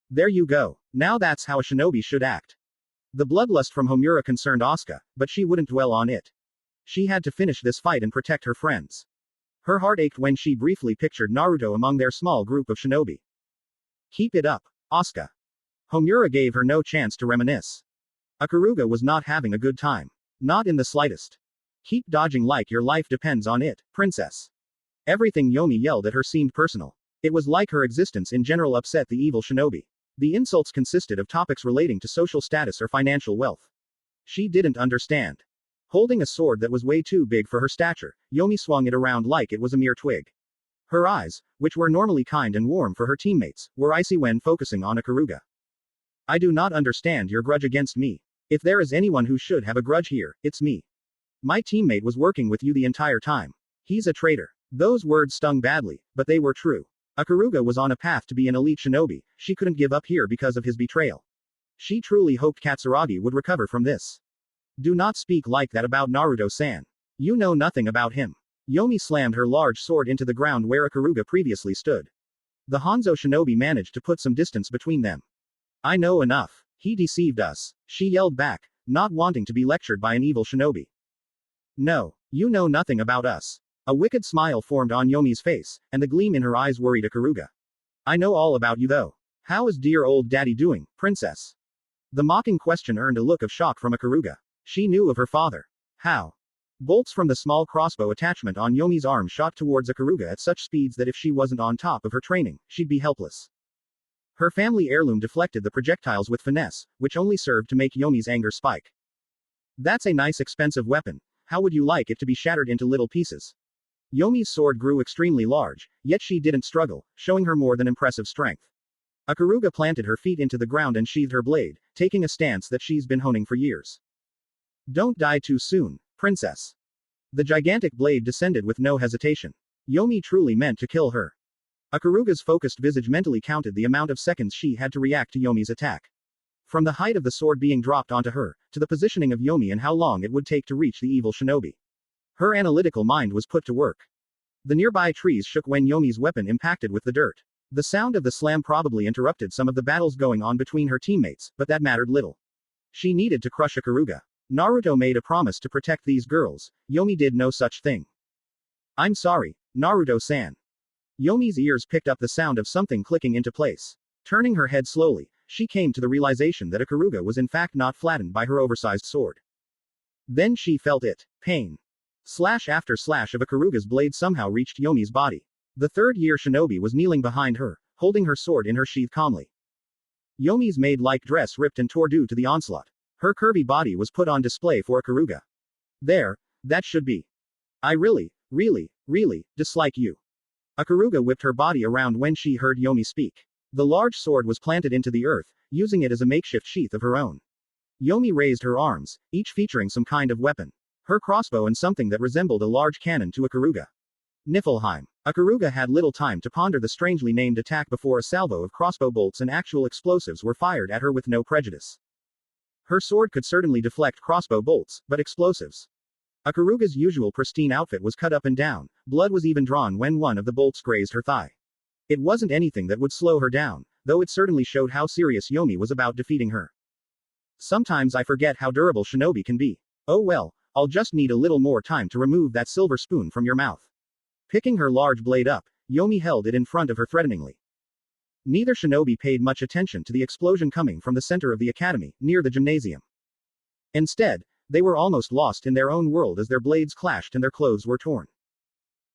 There you go. Now that's how a shinobi should act. The bloodlust from Homura concerned Asuka, but she wouldn't dwell on it. She had to finish this fight and protect her friends. Her heart ached when she briefly pictured Naruto among their small group of shinobi. Keep it up, Asuka. Homura gave her no chance to reminisce. Ikaruga was not having a good time. Not in the slightest. Keep dodging like your life depends on it, princess. Everything Yomi yelled at her seemed personal. It was like her existence in general upset the evil shinobi. The insults consisted of topics relating to social status or financial wealth. She didn't understand. Holding a sword that was way too big for her stature, Yomi swung it around like it was a mere twig. Her eyes, which were normally kind and warm for her teammates, were icy when focusing on Ikaruga. I do not understand your grudge against me. If there is anyone who should have a grudge here, it's me. My teammate was working with you the entire time. He's a traitor. Those words stung badly, but they were true. Ikaruga was on a path to be an elite shinobi, she couldn't give up here because of his betrayal. She truly hoped Katsuragi would recover from this. Do not speak like that about Naruto-san. You know nothing about him. Yomi slammed her large sword into the ground where Ikaruga previously stood. The Hanzo shinobi managed to put some distance between them. I know enough. He deceived us. She yelled back, not wanting to be lectured by an evil shinobi. No, you know nothing about us. A wicked smile formed on Yomi's face, and the gleam in her eyes worried Ikaruga. I know all about you though. How is dear old daddy doing, princess? The mocking question earned a look of shock from Ikaruga. She knew of her father. How? Bolts from the small crossbow attachment on Yomi's arm shot towards Ikaruga at such speeds that if she wasn't on top of her training, she'd be helpless. Her family heirloom deflected the projectiles with finesse, which only served to make Yomi's anger spike. That's a nice expensive weapon. How would you like it to be shattered into little pieces? Yomi's sword grew extremely large, yet she didn't struggle, showing her more than impressive strength. Ikaruga planted her feet into the ground and sheathed her blade, taking a stance that she's been honing for years. Don't die too soon, princess. The gigantic blade descended with no hesitation. Yomi truly meant to kill her. Ikaruga's focused visage mentally counted the amount of seconds she had to react to Yomi's attack. From the height of the sword being dropped onto her, to the positioning of Yomi and how long it would take to reach the evil shinobi. Her analytical mind was put to work. The nearby trees shook when Yomi's weapon impacted with the dirt. The sound of the slam probably interrupted some of the battles going on between her teammates, but that mattered little. She needed to crush Ikaruga. Naruto made a promise to protect these girls. Yomi did no such thing. I'm sorry, Naruto-san. Yomi's ears picked up the sound of something clicking into place. Turning her head slowly, she came to the realization that Ikaruga was in fact not flattened by her oversized sword. Then she felt it. Pain. Slash after slash of Ikaruga's blade somehow reached Yomi's body. The third-year shinobi was kneeling behind her, holding her sword in her sheath calmly. Yomi's maid-like dress ripped and tore due to the onslaught. Her curvy body was put on display for Ikaruga. There, that should be. I really dislike you. Ikaruga whipped her body around when she heard Yomi speak. The large sword was planted into the earth, using it as a makeshift sheath of her own. Yomi raised her arms, each featuring some kind of weapon. Her crossbow and something that resembled a large cannon to Ikaruga. Niflheim. Ikaruga had little time to ponder the strangely named attack before a salvo of crossbow bolts and actual explosives were fired at her with no prejudice. Her sword could certainly deflect crossbow bolts, but explosives. Ikaruga's usual pristine outfit was cut up and down, blood was even drawn when one of the bolts grazed her thigh. It wasn't anything that would slow her down, though it certainly showed how serious Yomi was about defeating her. Sometimes I forget how durable shinobi can be. Oh well, I'll just need a little more time to remove that silver spoon from your mouth. Picking her large blade up, Yomi held it in front of her threateningly. Neither shinobi paid much attention to the explosion coming from the center of the academy, near the gymnasium. Instead, they were almost lost in their own world as their blades clashed and their clothes were torn.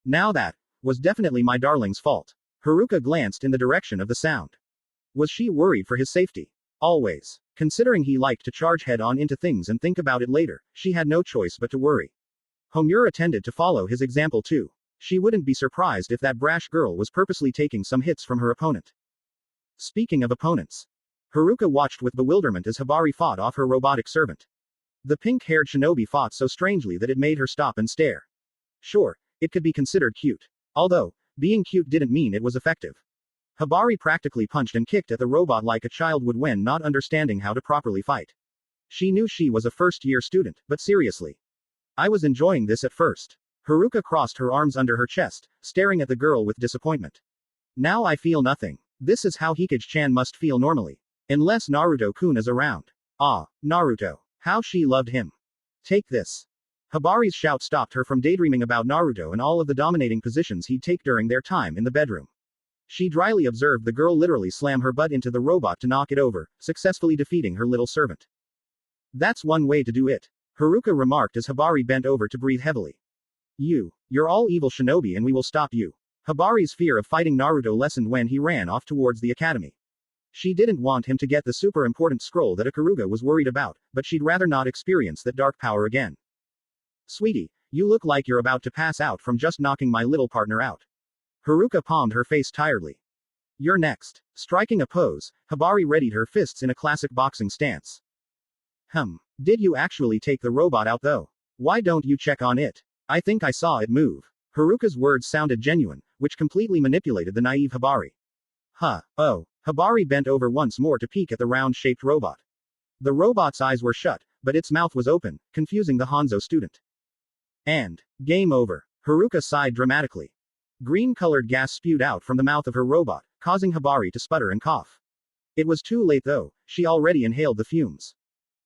Now that was definitely my darling's fault. Haruka glanced in the direction of the sound. Was she worried for his safety? Always. Considering he liked to charge head-on into things and think about it later, she had no choice but to worry. Homura tended to follow his example too. She wouldn't be surprised if that brash girl was purposely taking some hits from her opponent. Speaking of opponents, Haruka watched with bewilderment as Hibari fought off her robotic servant. The pink-haired shinobi fought so strangely that it made her stop and stare. Sure, it could be considered cute. Although, being cute didn't mean it was effective. Hibari practically punched and kicked at the robot like a child would when not understanding how to properly fight. She knew she was a first-year student, but seriously. I was enjoying this at first. Haruka crossed her arms under her chest, staring at the girl with disappointment. Now I feel nothing. This is how Hikage-chan must feel normally. Unless Naruto-kun is around. Ah, Naruto. How she loved him. Take this. Hibari's shout stopped her from daydreaming about Naruto and all of the dominating positions he'd take during their time in the bedroom. She dryly observed the girl literally slam her butt into the robot to knock it over, successfully defeating her little servant. That's one way to do it, Haruka remarked as Hibari bent over to breathe heavily. You're all evil shinobi and we will stop you. Hibari's fear of fighting Naruto lessened when he ran off towards the academy. She didn't want him to get the super important scroll that Ikaruga was worried about, but she'd rather not experience that dark power again. Sweetie, you look like you're about to pass out from just knocking my little partner out. Haruka palmed her face tiredly. You're next. Striking a pose, Hibari readied her fists in a classic boxing stance. Did you actually take the robot out though? Why don't you check on it? I think I saw it move. Haruka's words sounded genuine, which completely manipulated the naive Hibari. Oh. Hibari bent over once more to peek at the round-shaped robot. The robot's eyes were shut, but its mouth was open, confusing the Hanzo student. And, game over. Haruka sighed dramatically. Green-colored gas spewed out from the mouth of her robot, causing Hibari to sputter and cough. It was too late though, she already inhaled the fumes.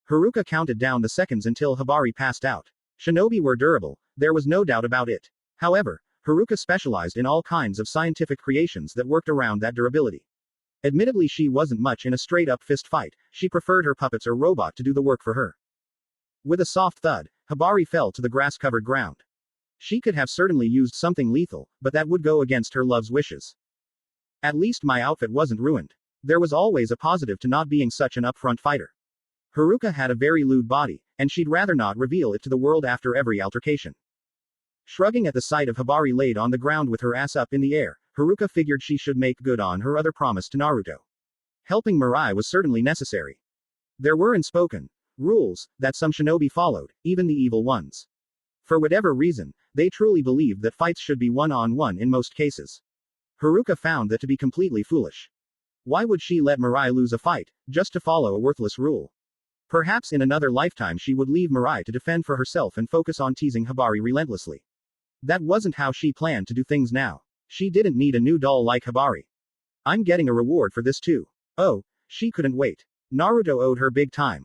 Haruka counted down the seconds until Hibari passed out. Shinobi were durable, there was no doubt about it. However, Haruka specialized in all kinds of scientific creations that worked around that durability. Admittedly, she wasn't much in a straight-up fist fight, she preferred her puppets or robot to do the work for her. With a soft thud, Hibari fell to the grass-covered ground. She could have certainly used something lethal, but that would go against her love's wishes. At least my outfit wasn't ruined. There was always a positive to not being such an upfront fighter. Haruka had a very lewd body, and she'd rather not reveal it to the world after every altercation. Shrugging at the sight of Hibari laid on the ground with her ass up in the air, Haruka figured she should make good on her other promise to Naruto. Helping Mirai was certainly necessary. There were unspoken rules that some shinobi followed, even the evil ones. For whatever reason, they truly believed that fights should be one-on-one in most cases. Haruka found that to be completely foolish. Why would she let Mirai lose a fight, just to follow a worthless rule? Perhaps in another lifetime she would leave Mirai to defend for herself and focus on teasing Hibari relentlessly. That wasn't how she planned to do things now. She didn't need a new doll like Hibari. I'm getting a reward for this too. Oh, she couldn't wait. Naruto owed her big time.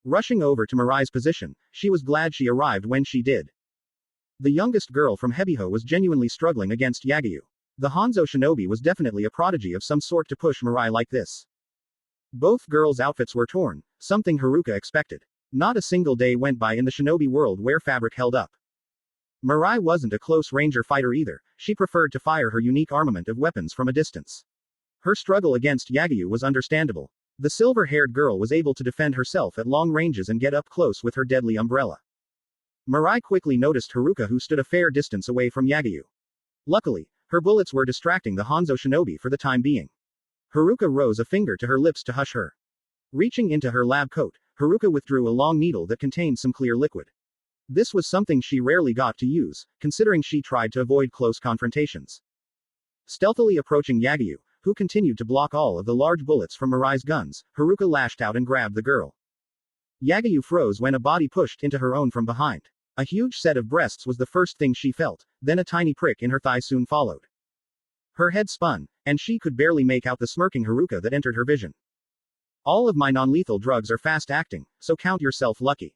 Rushing over to Mirai's position, she was glad she arrived when she did. The youngest girl from Hebiho was genuinely struggling against Yagyu. The Hanzo shinobi was definitely a prodigy of some sort to push Mirai like this. Both girls' outfits were torn, something Haruka expected. Not a single day went by in the shinobi world where fabric held up. Mirai wasn't a close ranger fighter either, she preferred to fire her unique armament of weapons from a distance. Her struggle against Yagyu was understandable. The silver-haired girl was able to defend herself at long ranges and get up close with her deadly umbrella. Mirai quickly noticed Haruka, who stood a fair distance away from Yagyu. Luckily, her bullets were distracting the Hanzo shinobi for the time being. Haruka rose a finger to her lips to hush her. Reaching into her lab coat, Haruka withdrew a long needle that contained some clear liquid. This was something she rarely got to use, considering she tried to avoid close confrontations. Stealthily approaching Yagyu, who continued to block all of the large bullets from Mirai's guns, Haruka lashed out and grabbed the girl. Yagyu froze when a body pushed into her own from behind. A huge set of breasts was the first thing she felt, then a tiny prick in her thigh soon followed. Her head spun, and she could barely make out the smirking Haruka that entered her vision. All of my non-lethal drugs are fast-acting, so count yourself lucky.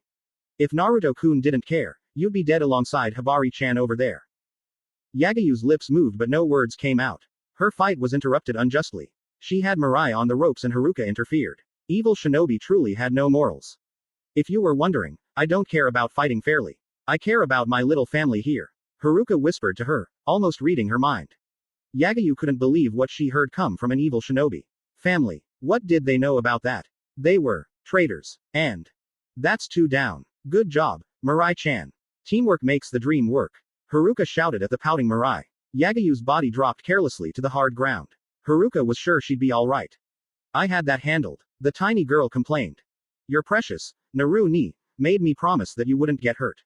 If Naruto-kun didn't care, you'd be dead alongside Hibari-chan over there. Yagayu's lips moved but no words came out. Her fight was interrupted unjustly. She had Mirai on the ropes and Haruka interfered. Evil shinobi truly had no morals. If you were wondering, I don't care about fighting fairly. I care about my little family here. Haruka whispered to her, almost reading her mind. Yagayu couldn't believe what she heard come from an evil shinobi. Family. What did they know about that? They were traitors. And that's two down. Good job, Mirai-chan. Teamwork makes the dream work. Haruka shouted at the pouting Mirai. Yagayu's body dropped carelessly to the hard ground. Haruka was sure she'd be alright. I had that handled. The tiny girl complained. You're precious, Naru-ni, made me promise that you wouldn't get hurt.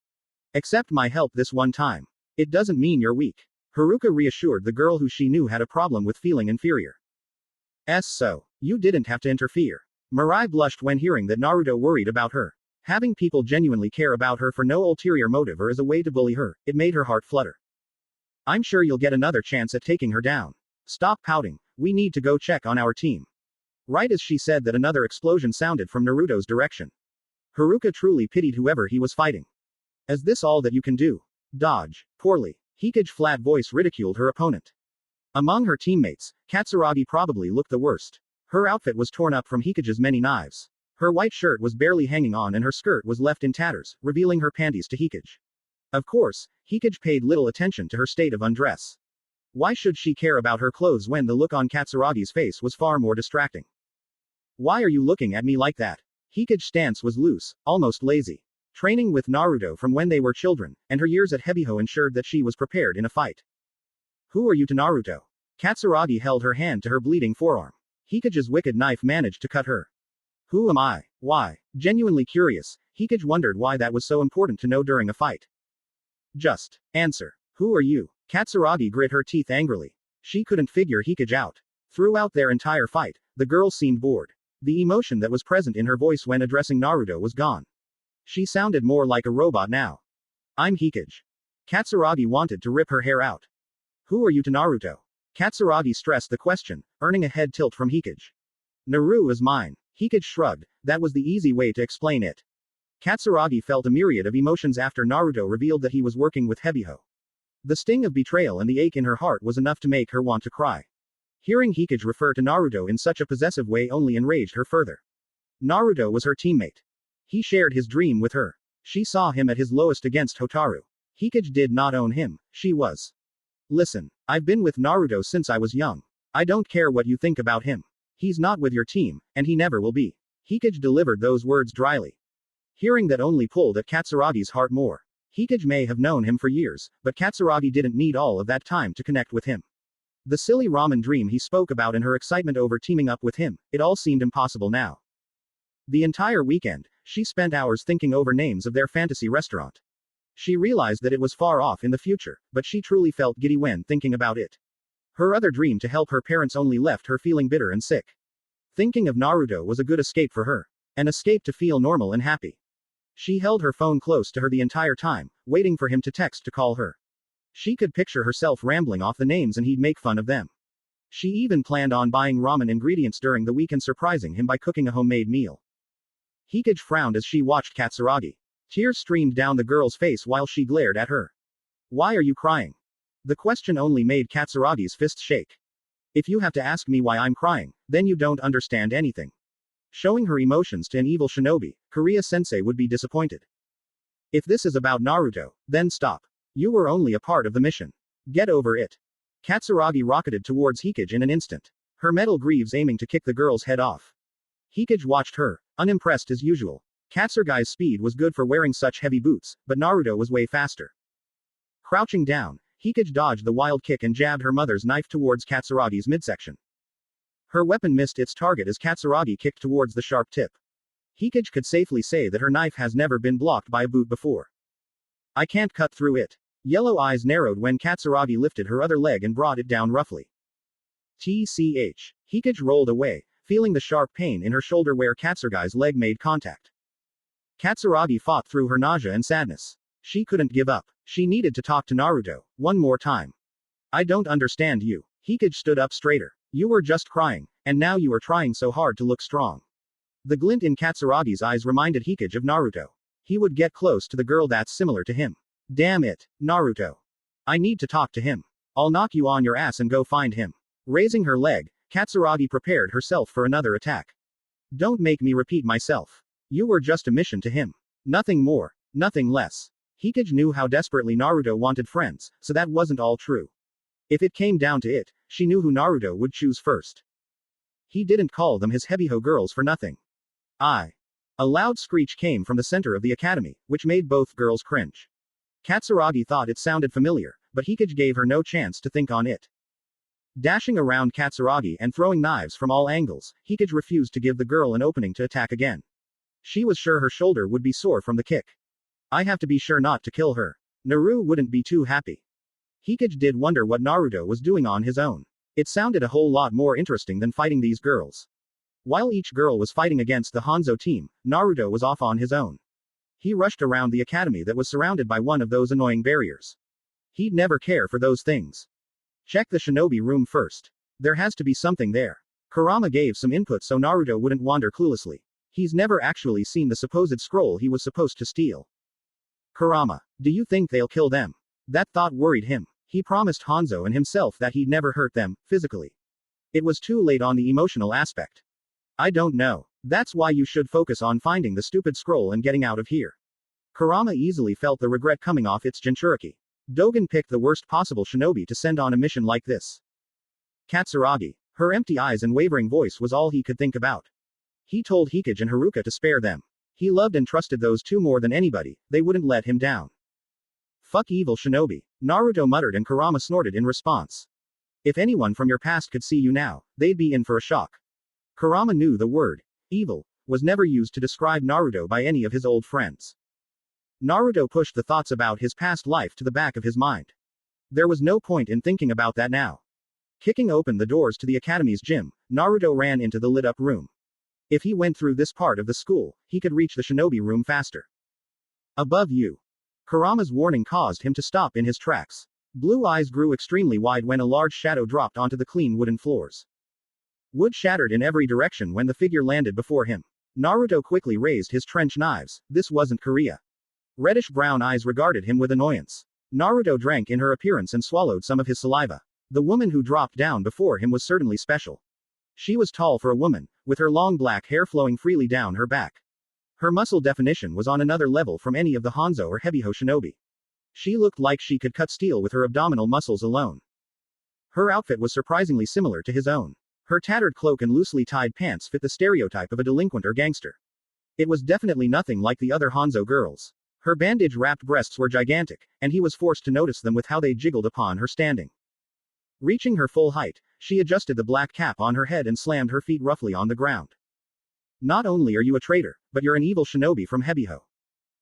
Accept my help this one time. It doesn't mean you're weak. Haruka reassured the girl who she knew had a problem with feeling inferior. So, you didn't have to interfere. Mirai blushed when hearing that Naruto worried about her. Having people genuinely care about her for no ulterior motive or as a way to bully her, it made her heart flutter. I'm sure you'll get another chance at taking her down. Stop pouting, we need to go check on our team. Right as she said that, another explosion sounded from Naruto's direction. Haruka truly pitied whoever he was fighting. Is this all that you can do? Dodge. Poorly. Hikage's flat voice ridiculed her opponent. Among her teammates, Katsuragi probably looked the worst. Her outfit was torn up from Hikage's many knives. Her white shirt was barely hanging on and her skirt was left in tatters, revealing her panties to Hikage. Of course, Hikage paid little attention to her state of undress. Why should she care about her clothes when the look on Katsuragi's face was far more distracting? Why are you looking at me like that? Hikage's stance was loose, almost lazy. Training with Naruto from when they were children, and her years at Hebiho ensured that she was prepared in a fight. Who are you to Naruto? Katsuragi held her hand to her bleeding forearm. Hikage's wicked knife managed to cut her. Who am I? Why? Genuinely curious, Hikage wondered why that was so important to know during a fight. Just answer. Who are you? Katsuragi grit her teeth angrily. She couldn't figure Hikage out. Throughout their entire fight, the girl seemed bored. The emotion that was present in her voice when addressing Naruto was gone. She sounded more like a robot now. I'm Hikage. Katsuragi wanted to rip her hair out. Who are you to Naruto? Katsuragi stressed the question, earning a head tilt from Hikage. Naru is mine. Hikage shrugged, that was the easy way to explain it. Katsuragi felt a myriad of emotions after Naruto revealed that he was working with Hebiho. The sting of betrayal and the ache in her heart was enough to make her want to cry. Hearing Hikage refer to Naruto in such a possessive way only enraged her further. Naruto was her teammate. He shared his dream with her. She saw him at his lowest against Hotaru. Hikage did not own him, she was. Listen, I've been with Naruto since I was young. I don't care what you think about him. He's not with your team, and he never will be. Hikage delivered those words dryly. Hearing that only pulled at Katsuragi's heart more. Hikage may have known him for years, but Katsuragi didn't need all of that time to connect with him. The silly ramen dream he spoke about and her excitement over teaming up with him, it all seemed impossible now. The entire weekend, she spent hours thinking over names of their fantasy restaurant. She realized that it was far off in the future, but she truly felt giddy when thinking about it. Her other dream to help her parents only left her feeling bitter and sick. Thinking of Naruto was a good escape for her. An escape to feel normal and happy. She held her phone close to her the entire time, waiting for him to text to call her. She could picture herself rambling off the names and he'd make fun of them. She even planned on buying ramen ingredients during the week and surprising him by cooking a homemade meal. Hikage frowned as she watched Katsuragi. Tears streamed down the girl's face while she glared at her. Why are you crying? The question only made Katsuragi's fist shake. If you have to ask me why I'm crying, then you don't understand anything. Showing her emotions to an evil shinobi, Kariya-sensei would be disappointed. If this is about Naruto, then stop. You were only a part of the mission. Get over it. Katsuragi rocketed towards Hikage in an instant. Her metal greaves aiming to kick the girl's head off. Hikage watched her, unimpressed as usual. Katsuragi's speed was good for wearing such heavy boots, but Naruto was way faster. Crouching down, Hikage dodged the wild kick and jabbed her mother's knife towards Katsuragi's midsection. Her weapon missed its target as Katsuragi kicked towards the sharp tip. Hikage could safely say that her knife has never been blocked by a boot before. I can't cut through it. Yellow eyes narrowed when Katsuragi lifted her other leg and brought it down roughly. TCH. Hikage rolled away, feeling the sharp pain in her shoulder where Katsuragi's leg made contact. Katsuragi fought through her nausea and sadness. She couldn't give up. She needed to talk to Naruto, one more time. I don't understand you. Hikage stood up straighter. You were just crying, and now you are trying so hard to look strong. The glint in Katsuragi's eyes reminded Hikage of Naruto. He would get close to the girl that's similar to him. Damn it, Naruto. I need to talk to him. I'll knock you on your ass and go find him. Raising her leg, Katsuragi prepared herself for another attack. Don't make me repeat myself. You were just a mission to him. Nothing more, nothing less. Hikage knew how desperately Naruto wanted friends, so that wasn't all true. If it came down to it, she knew who Naruto would choose first. He didn't call them his Hebiho girls for nothing. A loud screech came from the center of the academy, which made both girls cringe. Katsuragi thought it sounded familiar, but Hikage gave her no chance to think on it. Dashing around Katsuragi and throwing knives from all angles, Hikage refused to give the girl an opening to attack again. She was sure her shoulder would be sore from the kick. I have to be sure not to kill her. Naru wouldn't be too happy. Hikage did wonder what Naruto was doing on his own. It sounded a whole lot more interesting than fighting these girls. While each girl was fighting against the Hanzo team, Naruto was off on his own. He rushed around the academy that was surrounded by one of those annoying barriers. He'd never care for those things. Check the shinobi room first. There has to be something there. Kurama gave some input so Naruto wouldn't wander cluelessly. He's never actually seen the supposed scroll he was supposed to steal. Kurama, do you think they'll kill them? That thought worried him. He promised Hanzo and himself that he'd never hurt them, physically. It was too late on the emotional aspect. I don't know. That's why you should focus on finding the stupid scroll and getting out of here. Kurama easily felt the regret coming off its Jinchuriki. Dogen picked the worst possible shinobi to send on a mission like this. Katsuragi. Her empty eyes and wavering voice was all he could think about. He told Hikage and Haruka to spare them. He loved and trusted those two more than anybody, they wouldn't let him down. Fuck evil shinobi. Naruto muttered and Kurama snorted in response. If anyone from your past could see you now, they'd be in for a shock. Kurama knew the word, evil, was never used to describe Naruto by any of his old friends. Naruto pushed the thoughts about his past life to the back of his mind. There was no point in thinking about that now. Kicking open the doors to the academy's gym, Naruto ran into the lit-up room. If he went through this part of the school, he could reach the shinobi room faster. Above you. Kurama's warning caused him to stop in his tracks. Blue eyes grew extremely wide when a large shadow dropped onto the clean wooden floors. Wood shattered in every direction when the figure landed before him. Naruto quickly raised his trench knives. This wasn't Korea. Reddish-brown eyes regarded him with annoyance. Naruto drank in her appearance and swallowed some of his saliva. The woman who dropped down before him was certainly special. She was tall for a woman, with her long black hair flowing freely down her back. Her muscle definition was on another level from any of the Hanzo or Hebiho shinobi. She looked like she could cut steel with her abdominal muscles alone. Her outfit was surprisingly similar to his own. Her tattered cloak and loosely tied pants fit the stereotype of a delinquent or gangster. It was definitely nothing like the other Hanzo girls. Her bandage-wrapped breasts were gigantic, and he was forced to notice them with how they jiggled upon her standing. Reaching her full height, she adjusted the black cap on her head and slammed her feet roughly on the ground. Not only are you a traitor, but you're an evil shinobi from Hebiho.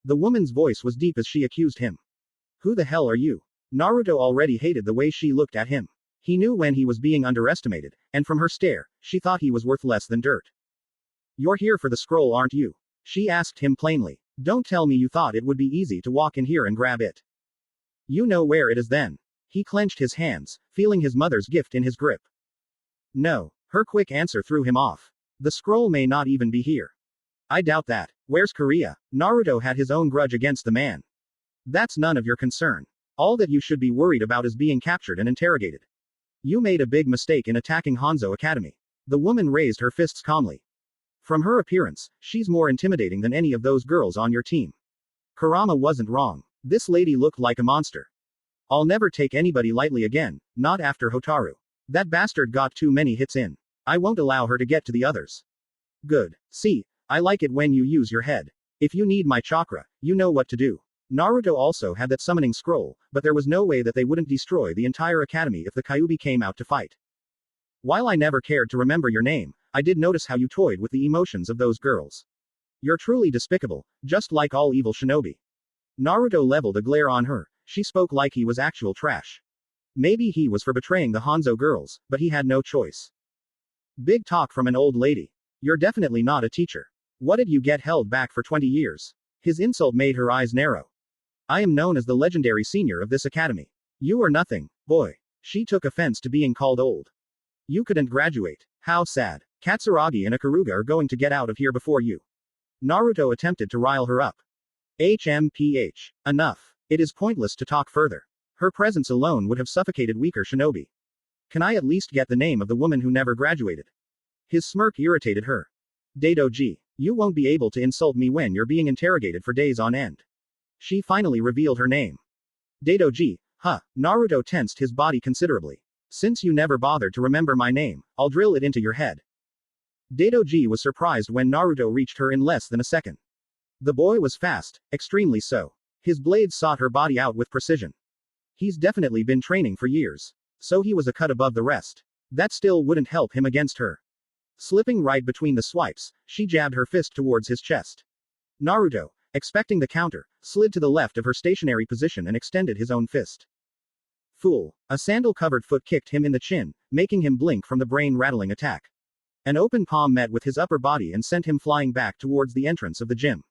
The woman's voice was deep as she accused him. Who the hell are you? Naruto already hated the way she looked at him. He knew when he was being underestimated, and from her stare, she thought he was worth less than dirt. You're here for the scroll, aren't you? She asked him plainly. Don't tell me you thought it would be easy to walk in here and grab it. You know where it is then. He clenched his hands, feeling his mother's gift in his grip. No. Her quick answer threw him off. The scroll may not even be here. I doubt that. Where's Korea? Naruto had his own grudge against the man. That's none of your concern. All that you should be worried about is being captured and interrogated. You made a big mistake in attacking Hanzo Academy. The woman raised her fists calmly. From her appearance, she's more intimidating than any of those girls on your team. Kurama wasn't wrong. This lady looked like a monster. I'll never take anybody lightly again, not after Hotaru. That bastard got too many hits in. I won't allow her to get to the others. Good. See, I like it when you use your head. If you need my chakra, you know what to do. Naruto also had that summoning scroll, but there was no way that they wouldn't destroy the entire academy if the Kyuubi came out to fight. While I never cared to remember your name, I did notice how you toyed with the emotions of those girls. You're truly despicable, just like all evil shinobi. Naruto leveled a glare on her. She spoke like he was actual trash. Maybe he was for betraying the Hanzo girls, but he had no choice. Big talk from an old lady. You're definitely not a teacher. What did you get held back for 20 years? His insult made her eyes narrow. I am known as the legendary senior of this academy. You are nothing, boy. She took offense to being called old. You couldn't graduate. How sad. Katsuragi and Ikaruga are going to get out of here before you. Naruto attempted to rile her up. HMPH. Enough. It is pointless to talk further. Her presence alone would have suffocated weaker shinobi. Can I at least get the name of the woman who never graduated? His smirk irritated her. Daidoji. You won't be able to insult me when you're being interrogated for days on end. She finally revealed her name. Daidoji. Huh. Naruto tensed his body considerably. Since you never bothered to remember my name, I'll drill it into your head. Daidoji was surprised when Naruto reached her in less than a second. The boy was fast, extremely so. His blades sought her body out with precision. He's definitely been training for years. So he was a cut above the rest. That still wouldn't help him against her. Slipping right between the swipes, she jabbed her fist towards his chest. Naruto, expecting the counter, slid to the left of her stationary position and extended his own fist. Fool. A sandal-covered foot kicked him in the chin, making him blink from the brain-rattling attack. An open palm met with his upper body and sent him flying back towards the entrance of the gym.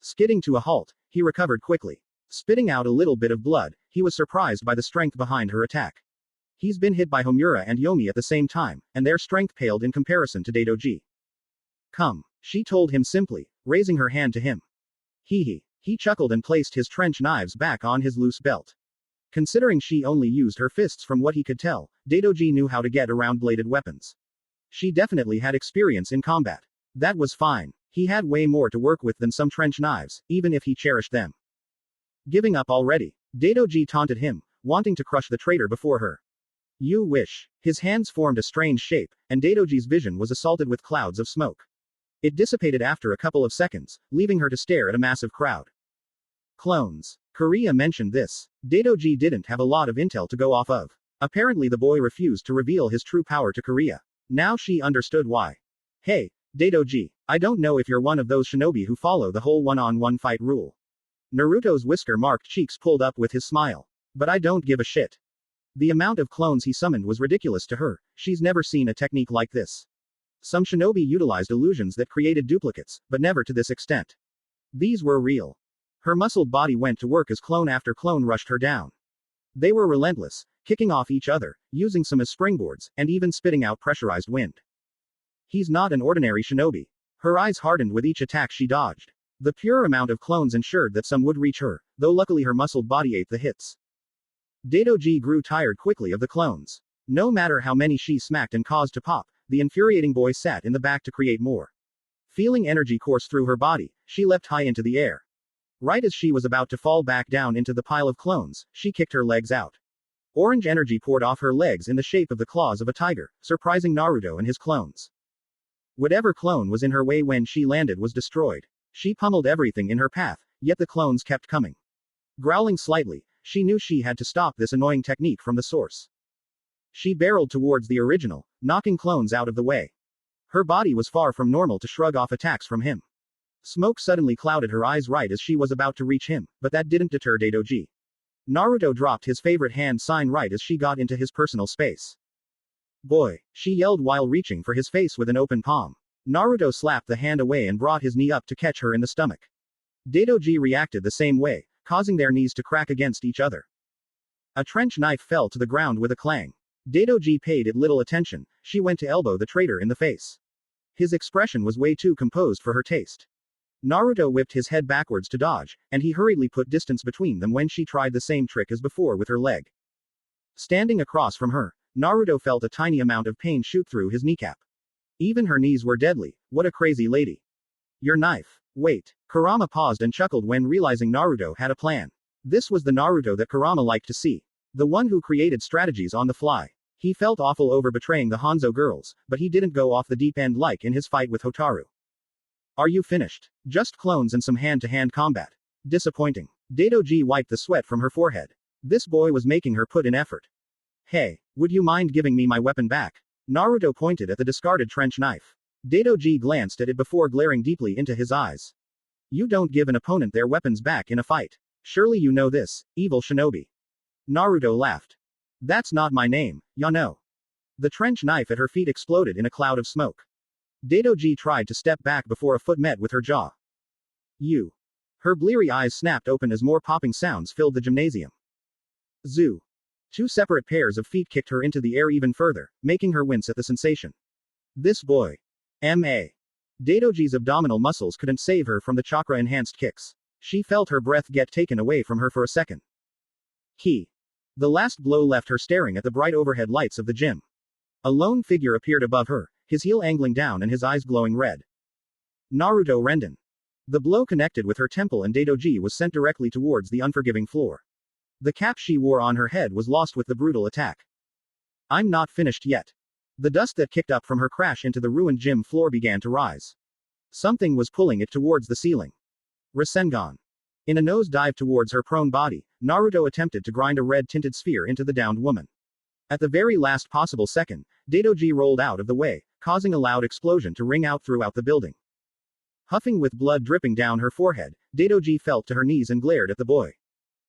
Skidding to a halt, he recovered quickly. Spitting out a little bit of blood, he was surprised by the strength behind her attack. He's been hit by Homura and Yomi at the same time, and their strength paled in comparison to Daidoji. Come, she told him simply, raising her hand to him. Hee. He chuckled and placed his trench knives back on his loose belt. Considering she only used her fists from what he could tell, Daidoji knew how to get around bladed weapons. She definitely had experience in combat. That was fine. He had way more to work with than some trench knives, even if he cherished them. Giving up already? Daidoji taunted him, wanting to crush the traitor before her. You wish. His hands formed a strange shape, and Daidoji's vision was assaulted with clouds of smoke. It dissipated after a couple of seconds, leaving her to stare at a massive crowd. Clones. Korea mentioned this. Daidoji didn't have a lot of intel to go off of. Apparently the boy refused to reveal his true power to Korea. Now she understood why. Hey, Daidoji, I don't know if you're one of those shinobi who follow the whole one-on-one fight rule. Naruto's whisker-marked cheeks pulled up with his smile. But I don't give a shit. The amount of clones he summoned was ridiculous to her, she's never seen a technique like this. Some shinobi utilized illusions that created duplicates, but never to this extent. These were real. Her muscled body went to work as clone after clone rushed her down. They were relentless, kicking off each other, using some as springboards, and even spitting out pressurized wind. He's not an ordinary shinobi. Her eyes hardened with each attack she dodged. The pure amount of clones ensured that some would reach her, though luckily her muscled body ate the hits. Daidoji grew tired quickly of the clones. No matter how many she smacked and caused to pop, the infuriating boy sat in the back to create more. Feeling energy course through her body, she leapt high into the air. Right as she was about to fall back down into the pile of clones, she kicked her legs out. Orange energy poured off her legs in the shape of the claws of a tiger, surprising Naruto and his clones. Whatever clone was in her way when she landed was destroyed. She pummeled everything in her path, yet the clones kept coming. Growling slightly, she knew she had to stop this annoying technique from the source. She barreled towards the original, knocking clones out of the way. Her body was far from normal to shrug off attacks from him. Smoke suddenly clouded her eyes right as she was about to reach him, but that didn't deter Daidoji. Naruto dropped his favorite hand sign right as she got into his personal space. Boy, she yelled while reaching for his face with an open palm. Naruto slapped the hand away and brought his knee up to catch her in the stomach. Daidoji reacted the same way, causing their knees to crack against each other. A trench knife fell to the ground with a clang. Daidoji paid it little attention, she went to elbow the traitor in the face. His expression was way too composed for her taste. Naruto whipped his head backwards to dodge, and he hurriedly put distance between them when she tried the same trick as before with her leg. Standing across from her, Naruto felt a tiny amount of pain shoot through his kneecap. Even her knees were deadly. What a crazy lady. Your knife. Wait. Kurama paused and chuckled when realizing Naruto had a plan. This was the Naruto that Kurama liked to see. The one who created strategies on the fly. He felt awful over betraying the Hanzo girls, but he didn't go off the deep end like in his fight with Hotaru. Are you finished? Just clones and some hand-to-hand combat. Disappointing. Daidoji wiped the sweat from her forehead. This boy was making her put in effort. Hey, would you mind giving me my weapon back? Naruto pointed at the discarded trench knife. Daidoji glanced at it before glaring deeply into his eyes. You don't give an opponent their weapons back in a fight. Surely you know this, evil shinobi. Naruto laughed. That's not my name, Yano. The trench knife at her feet exploded in a cloud of smoke. Daidoji tried to step back before a foot met with her jaw. You. Her bleary eyes snapped open as more popping sounds filled the gymnasium. Zoo. Two separate pairs of feet kicked her into the air even further, making her wince at the sensation. This boy. M.A. Daidoji's abdominal muscles couldn't save her from the chakra-enhanced kicks. She felt her breath get taken away from her for a second. He. The last blow left her staring at the bright overhead lights of the gym. A lone figure appeared above her, his heel angling down and his eyes glowing red. Naruto Renden. The blow connected with her temple and Daidoji was sent directly towards the unforgiving floor. The cap she wore on her head was lost with the brutal attack. I'm not finished yet. The dust that kicked up from her crash into the ruined gym floor began to rise. Something was pulling it towards the ceiling. Rasengan. In a nosedive towards her prone body, Naruto attempted to grind a red-tinted sphere into the downed woman. At the very last possible second, Daidoji rolled out of the way, causing a loud explosion to ring out throughout the building. Huffing with blood dripping down her forehead, Daidoji fell to her knees and glared at the boy.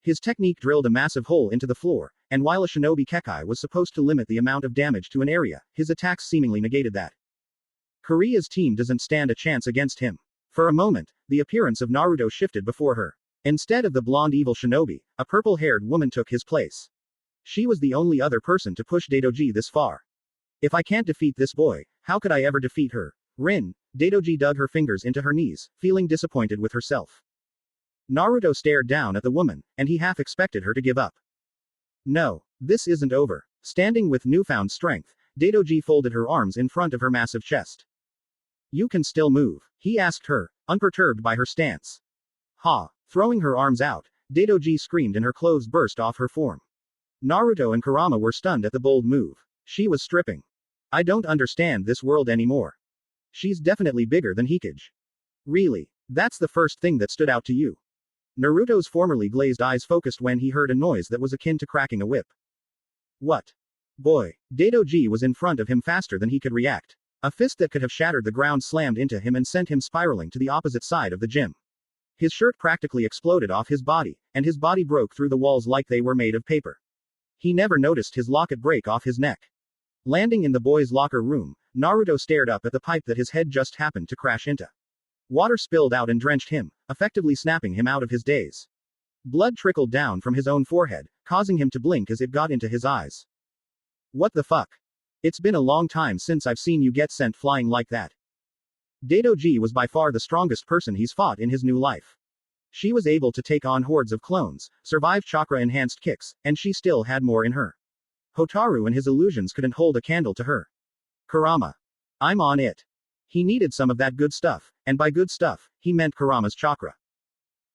His technique drilled a massive hole into the floor, and while a shinobi Kekai was supposed to limit the amount of damage to an area, his attacks seemingly negated that. Korea's team doesn't stand a chance against him. For a moment, the appearance of Naruto shifted before her. Instead of the blonde evil shinobi, a purple-haired woman took his place. She was the only other person to push Daidoji this far. If I can't defeat this boy, how could I ever defeat her? Rin. Daidoji dug her fingers into her knees, feeling disappointed with herself. Naruto stared down at the woman, and he half expected her to give up. No, this isn't over. Standing with newfound strength, Daidoji folded her arms in front of her massive chest. You can still move, he asked her, unperturbed by her stance. Ha! Throwing her arms out, Daidoji screamed and her clothes burst off her form. Naruto and Kurama were stunned at the bold move. She was stripping. I don't understand this world anymore. She's definitely bigger than Hikage. Really? That's the first thing that stood out to you. Naruto's formerly glazed eyes focused when he heard a noise that was akin to cracking a whip. What? Boy, Daidoji was in front of him faster than he could react. A fist that could have shattered the ground slammed into him and sent him spiraling to the opposite side of the gym. His shirt practically exploded off his body, and his body broke through the walls like they were made of paper. He never noticed his locket break off his neck. Landing in the boys' locker room, Naruto stared up at the pipe that his head just happened to crash into. Water spilled out and drenched him, effectively snapping him out of his daze. Blood trickled down from his own forehead, causing him to blink as it got into his eyes. What the fuck? It's been a long time since I've seen you get sent flying like that. Daidoji was by far the strongest person he's fought in his new life. She was able to take on hordes of clones, survive chakra-enhanced kicks, and she still had more in her. Hotaru and his illusions couldn't hold a candle to her. Kurama. I'm on it. He needed some of that good stuff, and by good stuff, he meant Kurama's chakra.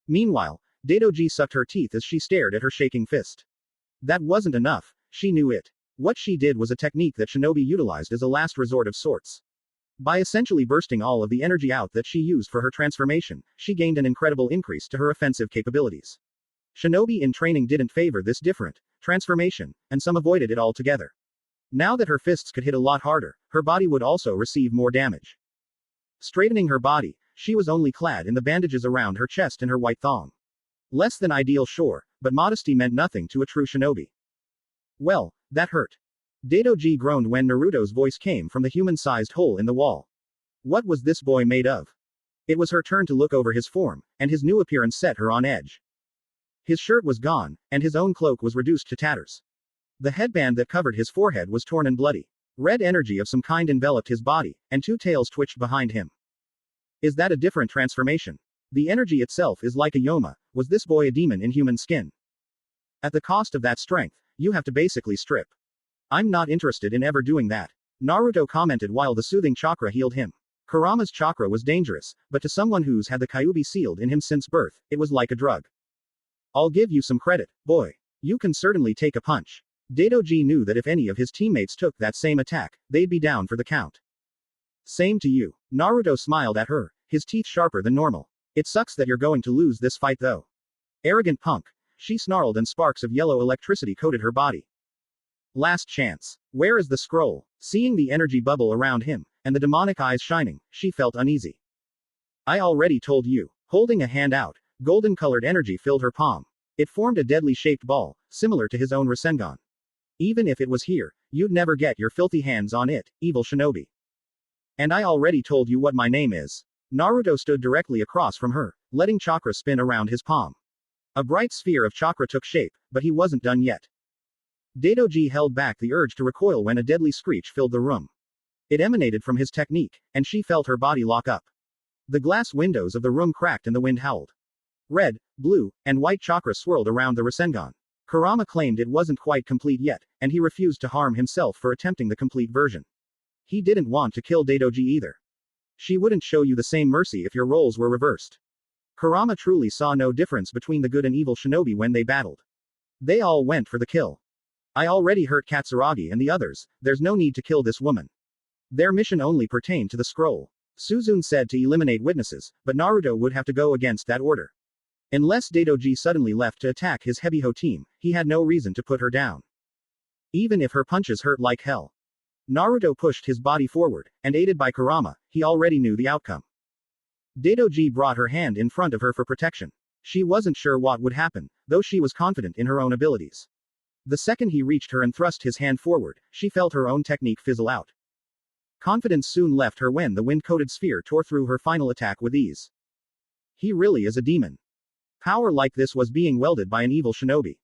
Meanwhile, Daidoji sucked her teeth as she stared at her shaking fist. That wasn't enough, she knew it. What she did was a technique that shinobi utilized as a last resort of sorts. By essentially bursting all of the energy out that she used for her transformation, she gained an incredible increase to her offensive capabilities. Shinobi in training didn't favor this different transformation, and some avoided it altogether. Now that her fists could hit a lot harder, her body would also receive more damage. Straightening her body, she was only clad in the bandages around her chest and her white thong. Less than ideal, sure, but modesty meant nothing to a true shinobi. Well, that hurt. Daidoji groaned when Naruto's voice came from the human-sized hole in the wall. What was this boy made of? It was her turn to look over his form, and his new appearance set her on edge. His shirt was gone, and his own cloak was reduced to tatters. The headband that covered his forehead was torn and bloody. Red energy of some kind enveloped his body, and two tails twitched behind him. Is that a different transformation? The energy itself is like a yoma. Was this boy a demon in human skin? At the cost of that strength, you have to basically strip. I'm not interested in ever doing that. Naruto commented while the soothing chakra healed him. Kurama's chakra was dangerous, but to someone who's had the Kyuubi sealed in him since birth, it was like a drug. I'll give you some credit, boy. You can certainly take a punch. Daidoji knew that if any of his teammates took that same attack, they'd be down for the count. Same to you. Naruto smiled at her, his teeth sharper than normal. It sucks that you're going to lose this fight though. Arrogant punk. She snarled and sparks of yellow electricity coated her body. Last chance. Where is the scroll? Seeing the energy bubble around him, and the demonic eyes shining, she felt uneasy. I already told you. Holding a hand out, golden-colored energy filled her palm. It formed a deadly-shaped ball, similar to his own Rasengan. Even if it was here, you'd never get your filthy hands on it, evil shinobi. And I already told you what my name is. Naruto stood directly across from her, letting chakra spin around his palm. A bright sphere of chakra took shape, but he wasn't done yet. Daidoji held back the urge to recoil when a deadly screech filled the room. It emanated from his technique, and she felt her body lock up. The glass windows of the room cracked and the wind howled. Red, blue, and white chakra swirled around the Rasengan. Kurama claimed it wasn't quite complete yet, and he refused to harm himself for attempting the complete version. He didn't want to kill Daidoji either. She wouldn't show you the same mercy if your roles were reversed. Kurama truly saw no difference between the good and evil shinobi when they battled. They all went for the kill. I already hurt Katsuragi and the others, there's no need to kill this woman. Their mission only pertained to the scroll. Suzune said to eliminate witnesses, but Naruto would have to go against that order. Unless Daidoji suddenly left to attack his Hebiho team, he had no reason to put her down. Even if her punches hurt like hell. Naruto pushed his body forward, and aided by Kurama, he already knew the outcome. Daidoji brought her hand in front of her for protection. She wasn't sure what would happen, though she was confident in her own abilities. The second he reached her and thrust his hand forward, she felt her own technique fizzle out. Confidence soon left her when the wind-coated sphere tore through her final attack with ease. He really is a demon. Power like this was being welded by an evil shinobi.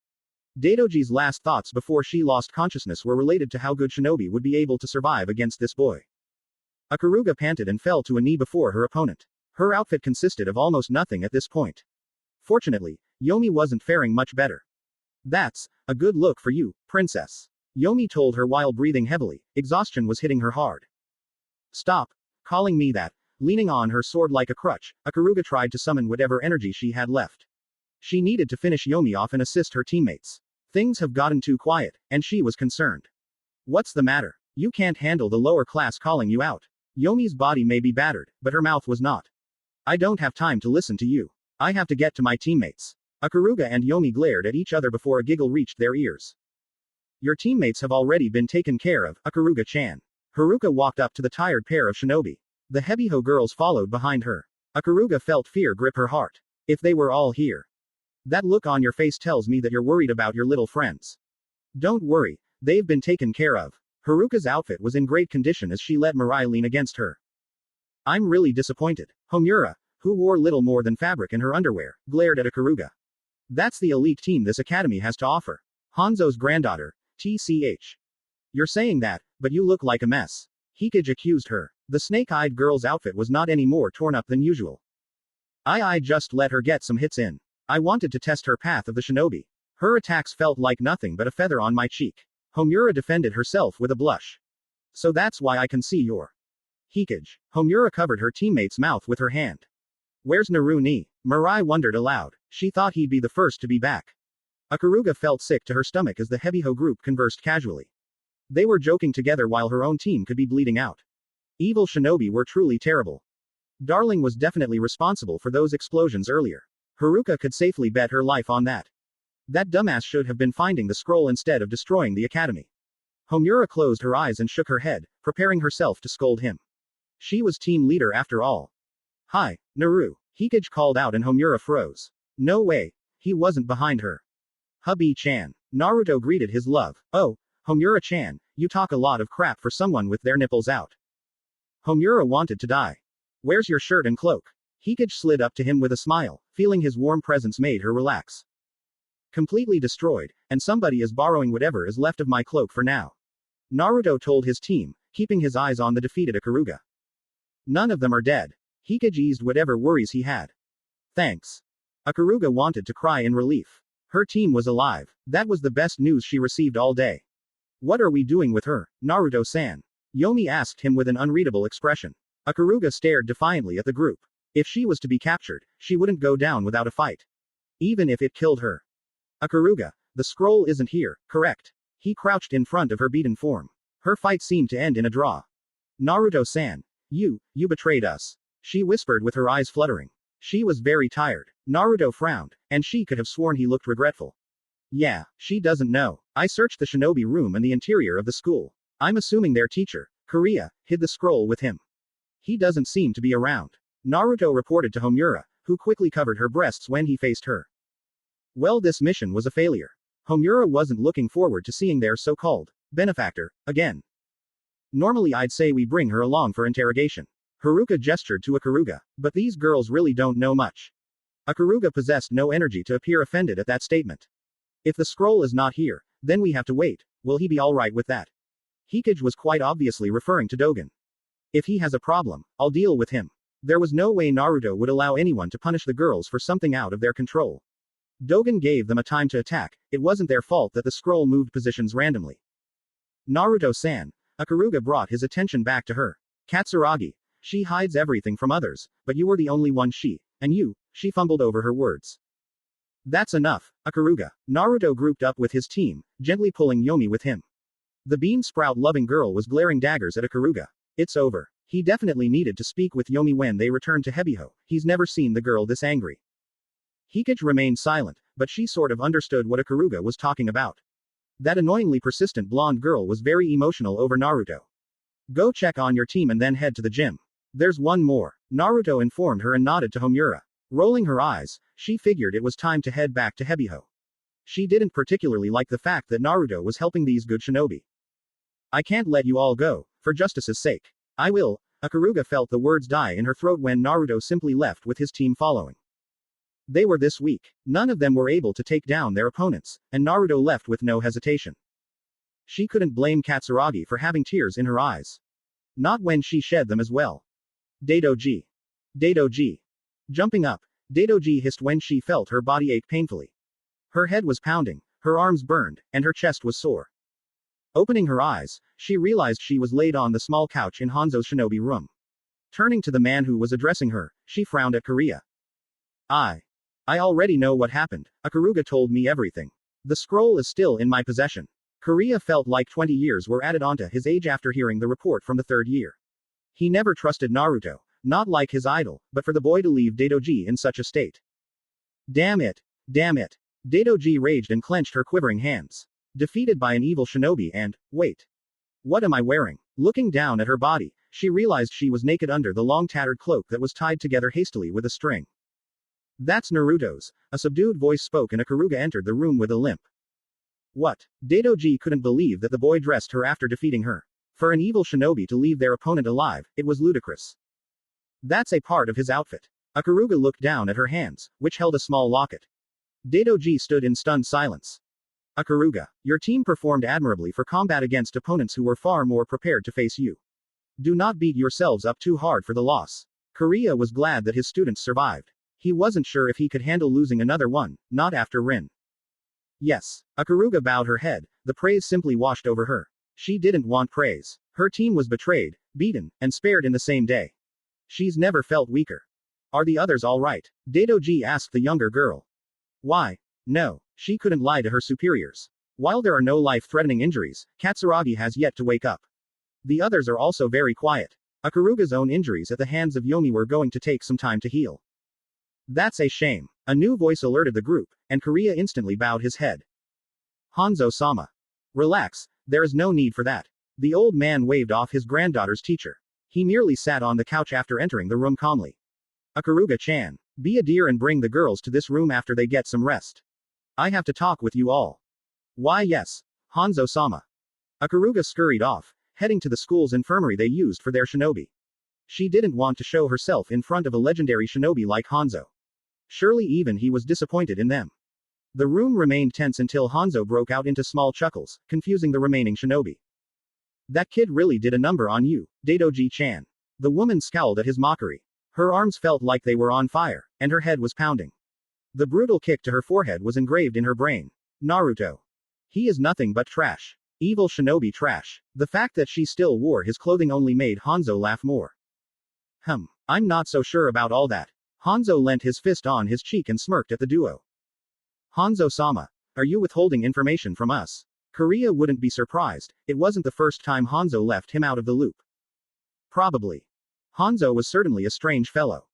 Daidoji's last thoughts before she lost consciousness were related to how good shinobi would be able to survive against this boy. Ikaruga panted and fell to a knee before her opponent. Her outfit consisted of almost nothing at this point. Fortunately, Yomi wasn't faring much better. That's a good look for you, princess. Yomi told her while breathing heavily. Exhaustion was hitting her hard. Stop calling me that. Leaning on her sword like a crutch, Ikaruga tried to summon whatever energy she had left. She needed to finish Yomi off and assist her teammates. Things have gotten too quiet, and she was concerned. What's the matter? You can't handle the lower class calling you out. Yomi's body may be battered, but her mouth was not. I don't have time to listen to you. I have to get to my teammates. Ikaruga and Yomi glared at each other before a giggle reached their ears. Your teammates have already been taken care of, Ikaruga-chan. Haruka walked up to the tired pair of shinobi. The Hebiho girls followed behind her. Ikaruga felt fear grip her heart. If they were all here. That look on your face tells me that you're worried about your little friends. Don't worry, they've been taken care of. Haruka's outfit was in great condition as she let Mirai lean against her. I'm really disappointed. Homura, who wore little more than fabric in her underwear, glared at Ikaruga. That's the elite team this academy has to offer. Hanzo's granddaughter, TCH. You're saying that, but you look like a mess. Hikage accused her. The snake-eyed girl's outfit was not any more torn up than usual. I just let her get some hits in. I wanted to test her path of the shinobi. Her attacks felt like nothing but a feather on my cheek. Homura defended herself with a blush. So that's why I can see your Hikage. Homura covered her teammate's mouth with her hand. Where's Naru-ni? Mirai wondered aloud. She thought he'd be the first to be back. Ikaruga felt sick to her stomach as the Hebiho group conversed casually. They were joking together while her own team could be bleeding out. Evil shinobi were truly terrible. Darling was definitely responsible for those explosions earlier. Haruka could safely bet her life on that. That dumbass should have been finding the scroll instead of destroying the academy. Homura closed her eyes and shook her head, preparing herself to scold him. She was team leader after all. Hi, Naru, Hikage called out and Homura froze. No way, he wasn't behind her. Hubby-chan. Naruto greeted his love. Oh, Homura-chan, you talk a lot of crap for someone with their nipples out. Homura wanted to die. Where's your shirt and cloak? Hikage slid up to him with a smile, feeling his warm presence made her relax. Completely destroyed, and somebody is borrowing whatever is left of my cloak for now. Naruto told his team, keeping his eyes on the defeated Ikaruga. None of them are dead. Hikage eased whatever worries he had. Thanks. Ikaruga wanted to cry in relief. Her team was alive. That was the best news she received all day. What are we doing with her, Naruto-san? Yomi asked him with an unreadable expression. Ikaruga stared defiantly at the group. If she was to be captured, she wouldn't go down without a fight. Even if it killed her. Ikaruga, the scroll isn't here, correct? He crouched in front of her beaten form. Her fight seemed to end in a draw. Naruto-san. You betrayed us. She whispered with her eyes fluttering. She was very tired. Naruto frowned, and she could have sworn he looked regretful. Yeah, she doesn't know. I searched the shinobi room and the interior of the school. I'm assuming their teacher, Korea, hid the scroll with him. He doesn't seem to be around. Naruto reported to Homura, who quickly covered her breasts when he faced her. Well, this mission was a failure. Homura wasn't looking forward to seeing their so-called benefactor again. Normally I'd say we bring her along for interrogation. Haruka gestured to Ikaruga, but these girls really don't know much. Ikaruga possessed no energy to appear offended at that statement. If the scroll is not here, then we have to wait. Will he be alright with that? Hikage was quite obviously referring to Dogen. If he has a problem, I'll deal with him. There was no way Naruto would allow anyone to punish the girls for something out of their control. Dogen gave them a time to attack. It wasn't their fault that the scroll moved positions randomly. Naruto-san. Ikaruga brought his attention back to her. Katsuragi. She hides everything from others, but you were the only one and she fumbled over her words. That's enough, Ikaruga. Naruto grouped up with his team, gently pulling Yomi with him. The bean sprout-loving girl was glaring daggers at Ikaruga. It's over. He definitely needed to speak with Yomi when they returned to Hebiho. He's never seen the girl this angry. Hikage remained silent, but she sort of understood what Ikaruga was talking about. That annoyingly persistent blonde girl was very emotional over Naruto. Go check on your team and then head to the gym. There's one more. Naruto informed her and nodded to Homura. Rolling her eyes, she figured it was time to head back to Hebiho. She didn't particularly like the fact that Naruto was helping these good shinobi. I can't let you all go, for justice's sake. I will. Ikaruga felt the words die in her throat when Naruto simply left with his team following. They were this weak. None of them were able to take down their opponents, and Naruto left with no hesitation. She couldn't blame Katsuragi for having tears in her eyes. Not when she shed them as well. Daidoji. Daidoji. Jumping up, Daidoji hissed when she felt her body ache painfully. Her head was pounding, her arms burned, and her chest was sore. Opening her eyes, she realized she was laid on the small couch in Hanzo's shinobi room. Turning to the man who was addressing her, she frowned at Korea. I already know what happened. Ikaruga told me everything. The scroll is still in my possession. Korea felt like 20 years were added onto his age after hearing the report from the third year. He never trusted Naruto, not like his idol, but for the boy to leave Daidoji in such a state. Damn it. Damn it. Daidoji raged and clenched her quivering hands. Defeated by an evil shinobi and, wait. What am I wearing? Looking down at her body, she realized she was naked under the long tattered cloak that was tied together hastily with a string. That's Naruto's. A subdued voice spoke and Ikaruga entered the room with a limp. What? Daidoji couldn't believe that the boy dressed her after defeating her. For an evil shinobi to leave their opponent alive, it was ludicrous. That's a part of his outfit. Ikaruga looked down at her hands, which held a small locket. Daidoji stood in stunned silence. Ikaruga, your team performed admirably for combat against opponents who were far more prepared to face you. Do not beat yourselves up too hard for the loss. Korea was glad that his students survived. He wasn't sure if he could handle losing another one, not after Rin. Yes. Ikaruga bowed her head, the praise simply washed over her. She didn't want praise. Her team was betrayed, beaten, and spared in the same day. She's never felt weaker. Are the others alright? Daidoji asked the younger girl. Why? No. She couldn't lie to her superiors. While there are no life-threatening injuries, Katsuragi has yet to wake up. The others are also very quiet. Ikaruga's own injuries at the hands of Yomi were going to take some time to heal. That's a shame. A new voice alerted the group, and Korea instantly bowed his head. Hanzo-sama. Relax, there is no need for that. The old man waved off his granddaughter's teacher. He merely sat on the couch after entering the room calmly. Ikaruga-chan, be a dear and bring the girls to this room after they get some rest. I have to talk with you all. Why yes, Hanzo-sama. Ikaruga scurried off, heading to the school's infirmary they used for their shinobi. She didn't want to show herself in front of a legendary shinobi like Hanzo. Surely even he was disappointed in them. The room remained tense until Hanzo broke out into small chuckles, confusing the remaining shinobi. That kid really did a number on you, Daidoji-chan. The woman scowled at his mockery. Her arms felt like they were on fire, and her head was pounding. The brutal kick to her forehead was engraved in her brain. Naruto. He is nothing but trash. Evil shinobi trash. The fact that she still wore his clothing only made Hanzo laugh more. I'm not so sure about all that. Hanzo leant his fist on his cheek and smirked at the duo. Hanzo-sama. Are you withholding information from us? Korea wouldn't be surprised, it wasn't the first time Hanzo left him out of the loop. Probably. Hanzo was certainly a strange fellow.